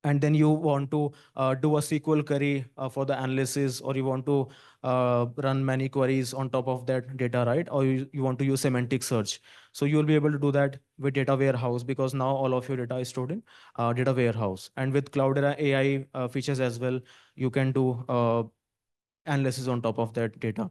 And then you want to do a SQL query for the analysis, or you want to run many queries on top of that data, right? Or you want to use semantic search. So you'll be able to do that with data warehouse, because now all of your data is stored in data warehouse. And with Cloudera AI features as well, you can do analysis on top of that data.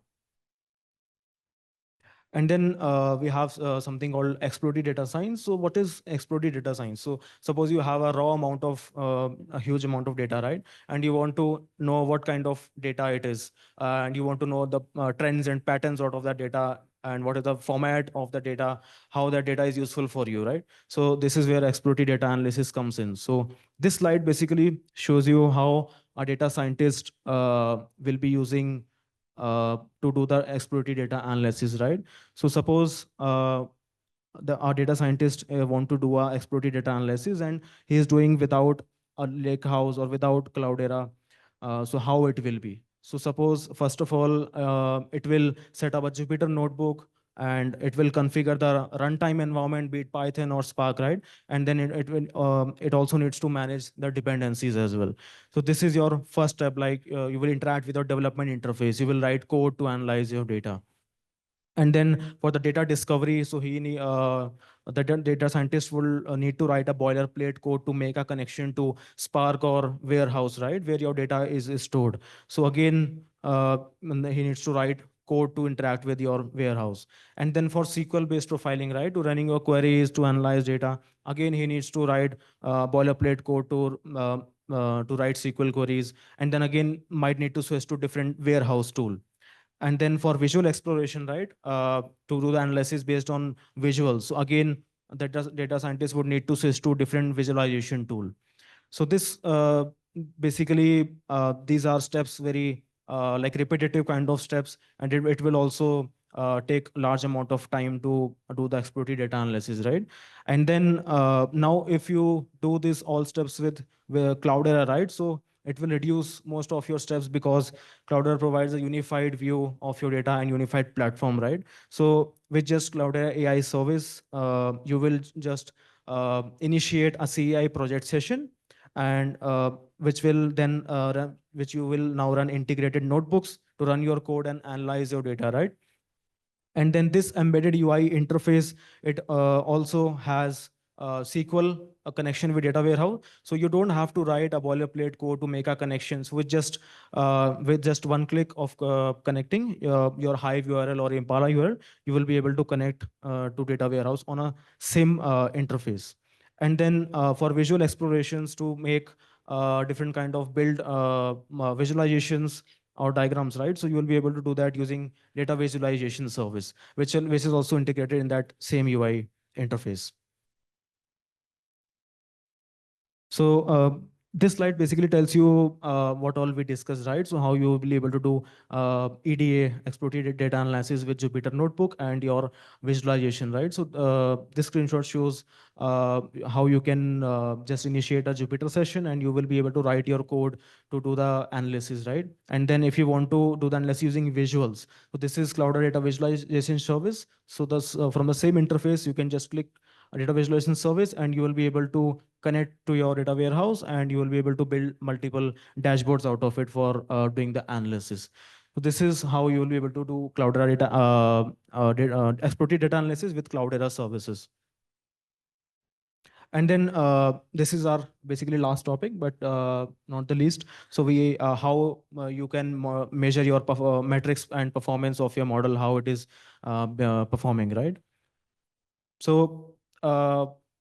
And then we have something called explorative data science. So what is explorative data science? So suppose you have a raw amount of, a huge amount of data, right? And you want to know what kind of data it is. And you want to know the trends and patterns out of that data, and what is the format of the data, how that data is useful for you, right? So this is where explorative data analysis comes in. So this slide basically shows you how a data scientist will be using to do the exploratory data analysis, right? So suppose our data scientist want to do a exploratory data analysis, and he is doing without a Lakehouse or without Cloudera. So how it will be? So suppose, first of all, it will set up a Jupyter notebook, and it will configure the runtime environment, be it Python or Spark, right? And then it also needs to manage the dependencies as well. So this is your first step. Like you will interact with your development interface. You will write code to analyze your data. And then for the data discovery, so the data scientist will need to write a boilerplate code to make a connection to Spark or warehouse, right, where your data is stored. So again, he needs to write code to interact with your warehouse. And then for SQL-based profiling, right, to running your queries to analyze data, again, he needs to write boilerplate code to write SQL queries. And then again, might need to switch to different warehouse tool. And then for visual exploration, right, to do the analysis based on visuals. So again, the data scientists would need to switch to different visualization tool. So this basically, these are steps, very like repetitive kind of steps, and it will also take large amount of time to do the exploratory data analysis, right? And then now if you do this all steps with Cloudera, right? So it will reduce most of your steps, because Cloudera provides a unified view of your data and unified platform, right? So with just Cloudera AI service, you will just initiate a CI project session, and which will then which you will now run integrated notebooks to run your code and analyze your data, right? And then this embedded UI interface, it also has SQL, a connection with data warehouse. So you don't have to write a boilerplate code to make a connection. So with just one click of connecting your Hive URL or Impala URL, you will be able to connect to data warehouse on a same interface. And then for visual explorations, to make different kind of build visualizations or diagrams, right? So you will be able to do that using data visualization service, which is also integrated in that same UI interface. So this slide basically tells you what all we discussed, right? So how you will be able to do EDA, explorative data analysis with Jupyter Notebook, and your visualization, right? So this screenshot shows how you can just initiate a Jupyter session, and you will be able to write your code to do the analysis, right? And then if you want to do the analysis using visuals, so this is Cloudera Data Visualization Service. So this from the same interface, you can just click a data visualization service, and you will be able to connect to your data warehouse, and you will be able to build multiple dashboards out of it for doing the analysis. So this is how you will be able to do Cloudera explorative data analysis with Cloudera services. And then this is our basically last topic, but not the least. So we how you can measure your metrics and performance of your model, how it is performing, right? So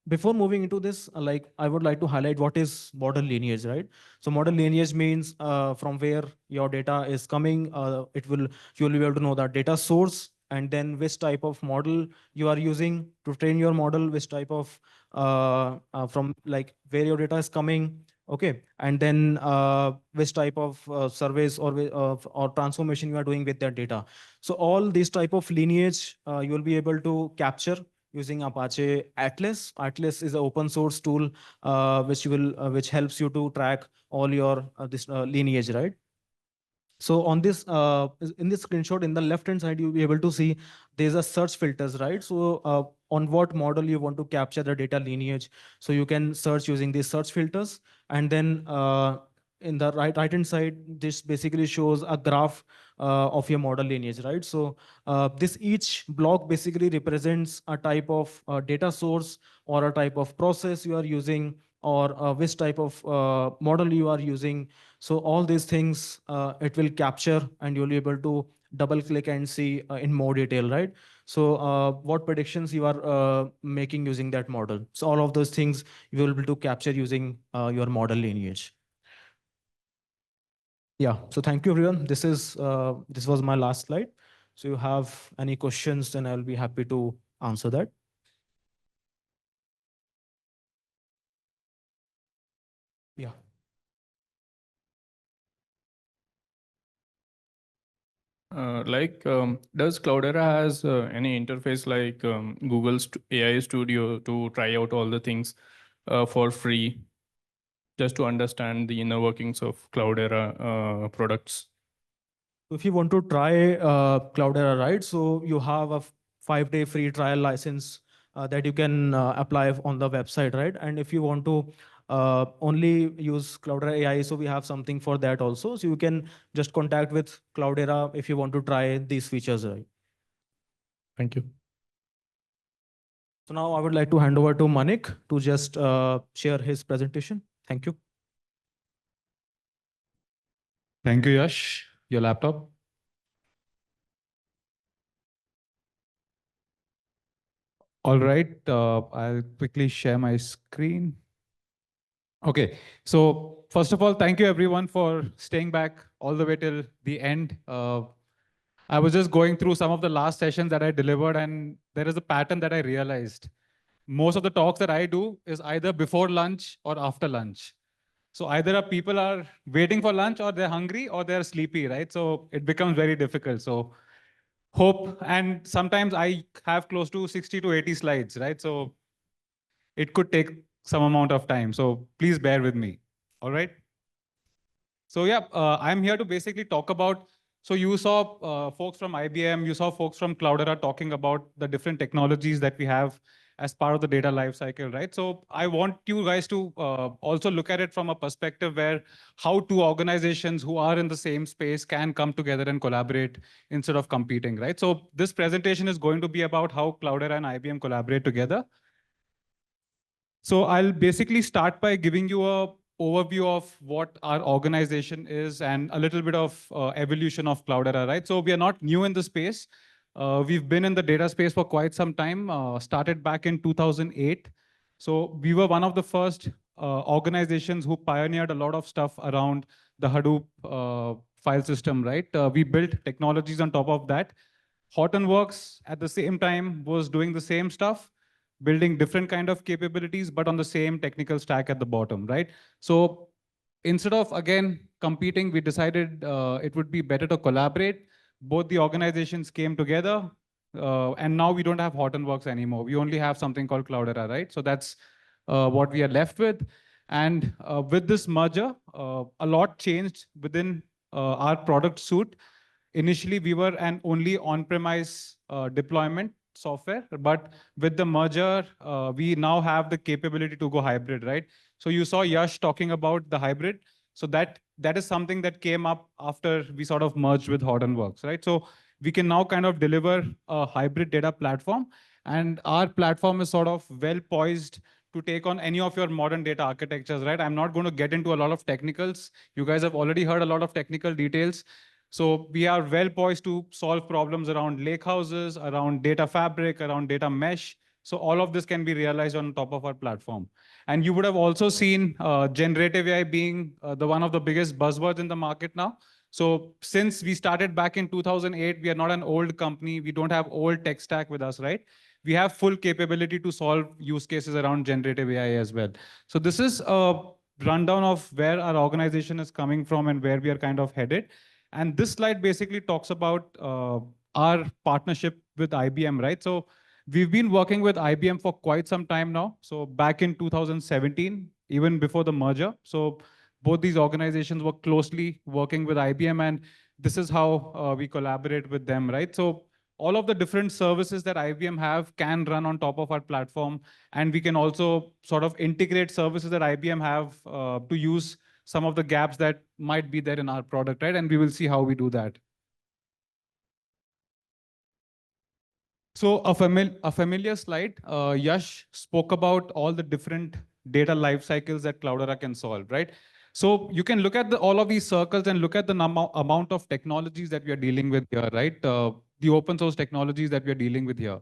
before moving into this, like I would like to highlight what is model lineage, right? So model lineage means from where your data is coming. You'll be able to know that data source, and then which type of model you are using to train your model, which type of from like where your data is coming. Okay, and then which type of surveys or transformation you are doing with that data. So all these type of lineage you will be able to capture using Apache Atlas. Atlas is an open source tool which helps you to track all your this lineage, right? So on this in this screenshot in the left hand side, you'll be able to see there's a search filters, right? So on what model you want to capture the data lineage, so you can search using these search filters. And then in the right hand side, this basically shows a graph of your model lineage, right? So this each block basically represents a type of data source or a type of process you are using, or which type of model you are using. So all these things it will capture, and you'll be able to double click and see in more detail, right? So what predictions you are making using that model. So all of those things you will be able to capture using your model lineage. Yeah, so thank you everyone. This was my last slide. So you have any questions, then I'll be happy to answer that. Yeah. Does Cloudera has any interface like Google's AI Studio to try out all the things for free, just to understand the inner workings of Cloudera products? If you want to try Cloudera, right? So you have a 5-day free trial license that you can apply on the website, right? And if you want to only use Cloudera AI, so we have something for that also. So you can just contact with Cloudera if you want to try these features, right? Thank you. So now I would like to hand over to Manik to just share his presentation. Thank you. Thank you, Yash. Your laptop. All right, I'll quickly share my screen. Okay, so first of all, thank you everyone for staying back all the way till the end. I was just going through some of the last sessions that I delivered, and there is a pattern that I realized. Most of the talks that I do is either before lunch or after lunch. So either people are waiting for lunch, or they're hungry, or they're sleepy, right? So it becomes very difficult. So hope, and sometimes I have close to 60 to 80 slides, right? So it could take some amount of time. So please bear with me. All right. So yeah, I'm here to basically talk about, so you saw folks from IBM, you saw folks from Cloudera talking about the different technologies that we have as part of the data lifecycle, right? So I want you guys to also look at it from a perspective where how two organizations who are in the same space can come together and collaborate instead of competing, right? So this presentation is going to be about how Cloudera and IBM collaborate together. So I'll basically start by giving you a overview of what our organization is and a little bit of evolution of Cloudera, right? So we are not new in the space. We've been in the data space for quite some time, started back in 2008. So we were one of the first organizations who pioneered a lot of stuff around the Hadoop file system, right? We built technologies on top of that. Hortonworks at the same time was doing the same stuff, building different kind of capabilities, but on the same technical stack at the bottom, right? So instead of, again, competing, we decided it would be better to collaborate. Both the organizations came together, and now we don't have Hortonworks anymore. We only have something called Cloudera, right? So that's what we are left with. And with this merger, a lot changed within our product suite. Initially, we were an only on-premise deployment software, but with the merger, we now have the capability to go hybrid, right? So you saw Yash talking about the hybrid. So that is something that came up after we sort of merged with Hortonworks, right? So we can now kind of deliver a hybrid data platform, and our platform is sort of well poised to take on any of your modern data architectures, right? I'm not going to get into a lot of technicals. You guys have already heard a lot of technical details. So we are well poised to solve problems around lakehouses, around data fabric, around data mesh. So all of this can be realized on top of our platform. And you would have also seen generative AI being the one of the biggest buzzwords in the market now. So since we started back in 2008, we are not an old company. We don't have old tech stack with us, right? We have full capability to solve use cases around generative AI as well. So this is a rundown of where our organization is coming from and where we are kind of headed. And this slide basically talks about our partnership with IBM, right? So we've been working with IBM for quite some time now. So back in 2017, even before the merger. So both these organizations were closely working with IBM, and this is how we collaborate with them, right? So all of the different services that IBM have can run on top of our platform, and we can also sort of integrate services that IBM have to use some of the gaps that might be there in our product, right? And we will see how we do that. So a familiar slide, Yash spoke about all the different data life cycles that Cloudera can solve, right? So you can look at all of these circles and look at the amount of technologies that we are dealing with here, right? The open source technologies that we are dealing with here.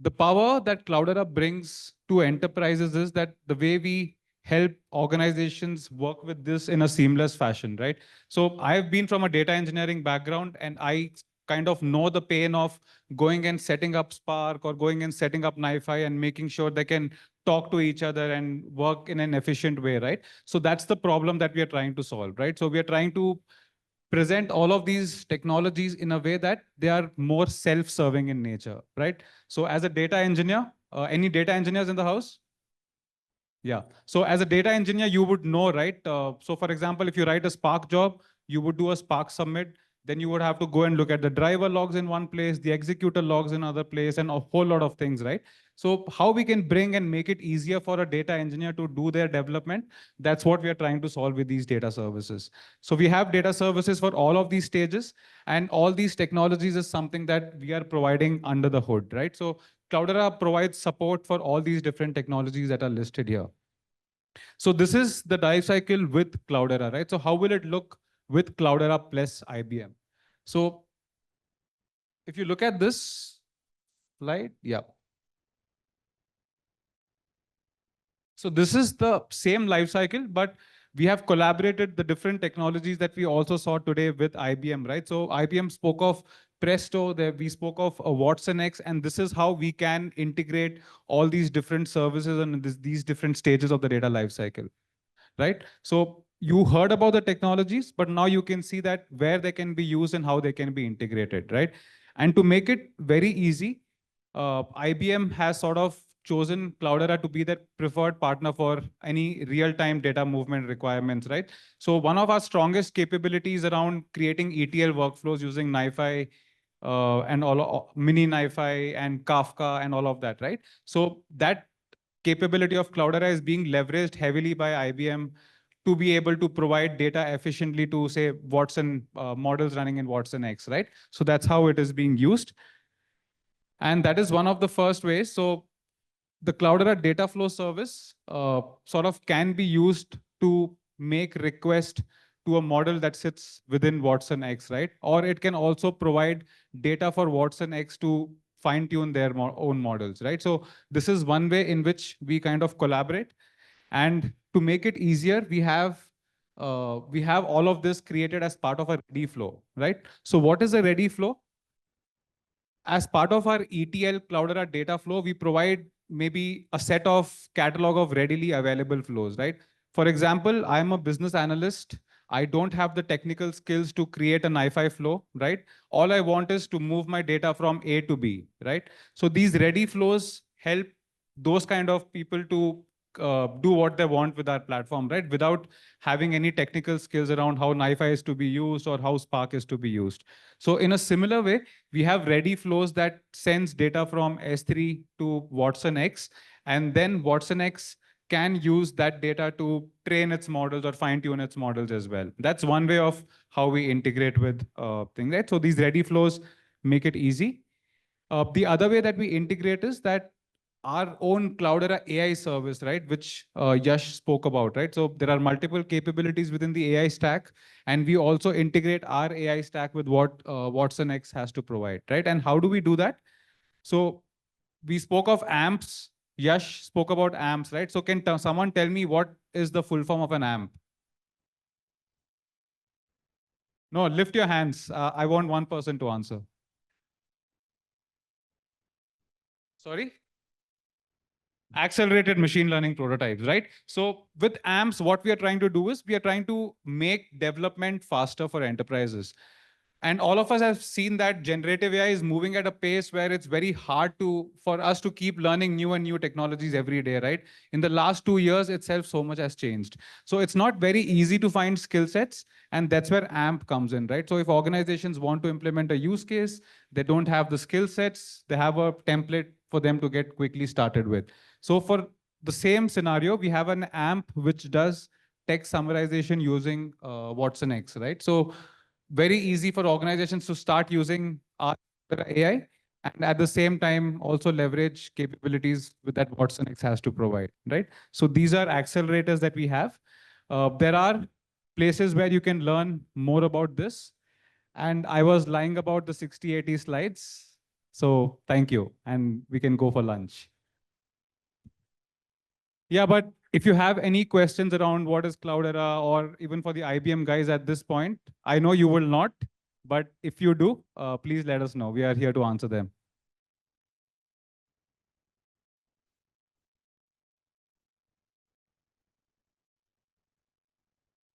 The power that Cloudera brings to enterprises is that the way we help organizations work with this in a seamless fashion, right? So I've been from a data engineering background, and I kind of know the pain of going and setting up Spark or going and setting up NiFi and making sure they can talk to each other and work in an efficient way, right? So that's the problem that we are trying to solve, right? So we are trying to present all of these technologies in a way that they are more self-serving in nature, right? So as a data engineer, any data engineers in the house? Yeah. So as a data engineer, you would know, right? So for example, if you write a Spark job, you would do a Spark submit. Then you would have to go and look at the driver logs in one place, the executor logs in another place, and a whole lot of things, right? So how we can bring and make it easier for a data engineer to do their development, that's what we are trying to solve with these data services. So we have data services for all of these stages, and all these technologies is something that we are providing under the hood, right? So Cloudera provides support for all these different technologies that are listed here. So this is the life cycle with Cloudera, right? So how will it look with Cloudera plus IBM? So if you look at this slide, yeah. So this is the same life cycle, but we have collaborated the different technologies that we also saw today with IBM, right? So IBM spoke of Presto, there we spoke of Watson X, and this is how we can integrate all these different services and these different stages of the data lifecycle, right? So you heard about the technologies, but now you can see that where they can be used and how they can be integrated, right? And to make it very easy, IBM has sort of chosen Cloudera to be their preferred partner for any real-time data movement requirements, right? So one of our strongest capabilities around creating ETL workflows using NiFi and all mini NiFi and Kafka and all of that, right? So that capability of Cloudera is being leveraged heavily by IBM to be able to provide data efficiently to, say, Watson models running in Watson X, right? So that's how it is being used. And that is one of the first ways. So the Cloudera data flow service sort of can be used to make request to a model that sits within Watson X, right? Or it can also provide data for Watson X to fine tune their own models, right? So this is one way in which we kind of collaborate. And to make it easier, we have all of this created as part of a ready flow, right? So what is a ready flow? As part of our ETL Cloudera data flow, we provide maybe a set of catalog of readily available flows, right? For example, I'm a business analyst. I don't have the technical skills to create a NiFi flow, right? All I want is to move my data from A to B, right? So these ready flows help those kind of people to do what they want with our platform, right? Without having any technical skills around how NiFi is to be used or how Spark is to be used. So in a similar way, we have ready flows that sends data from S3 to Watson X, and then Watson X can use that data to train its models or fine tune its models as well. That's one way of how we integrate with things, right? So these ready flows make it easy. The other way that we integrate is that our own Cloudera AI service, right, which Yash spoke about, right? So there are multiple capabilities within the AI stack, and we also integrate our AI stack with what Watson X has to provide, right? And how do we do that? So we spoke of AMPs. Yash spoke about AMPs, right? So can someone tell me what is the full form of an AMP? No, lift your hands. I want one person to answer. Sorry? Accelerated machine learning prototypes, right? So with AMPs, what we are trying to do is we are trying to make development faster for enterprises. And all of us have seen that generative AI is moving at a pace where it's very hard for us to keep learning new and new technologies every day, right? In the last 2 years itself, so much has changed. So it's not very easy to find skill sets, and that's where AMP comes in, right? So if organizations want to implement a use case, they don't have the skill sets, they have a template for them to get quickly started with. So for the same scenario, we have an AMP which does text summarization using Watson X, right? So very easy for organizations to start using our AI, and at the same time also leverage capabilities that Watson X has to provide, right? So these are accelerators that we have. There are places where you can learn more about this. And I was lying about the 60-80 slides. So thank you. And we can go for lunch. Yeah, but if you have any questions around what is Cloudera or even for the IBM guys at this point, I know you will not, but if you do, please let us know. We are here to answer them.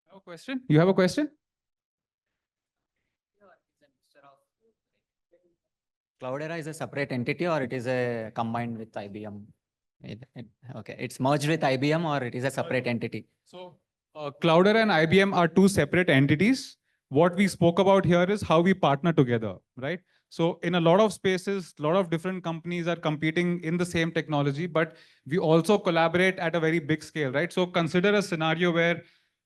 Have a question? You have a question? Cloudera is a separate entity or it is a combined with IBM? Okay, it's merged with IBM or it is a separate entity? So Cloudera and IBM are two separate entities. What we spoke about here is how we partner together, right? So in a lot of spaces, a lot of different companies are competing in the same technology, but we also collaborate at a very big scale, right? So consider a scenario where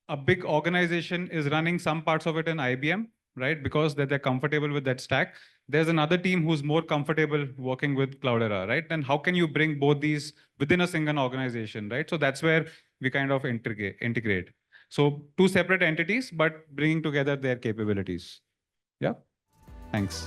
a big organization is running some parts of it in IBM, right? Because they're comfortable with that stack. There's another team who's more comfortable working with Cloudera, right? And how can you bring both these within a single organization, right? So that's where we kind of integrate. So two separate entities, but bringing together their capabilities. Yeah, thanks.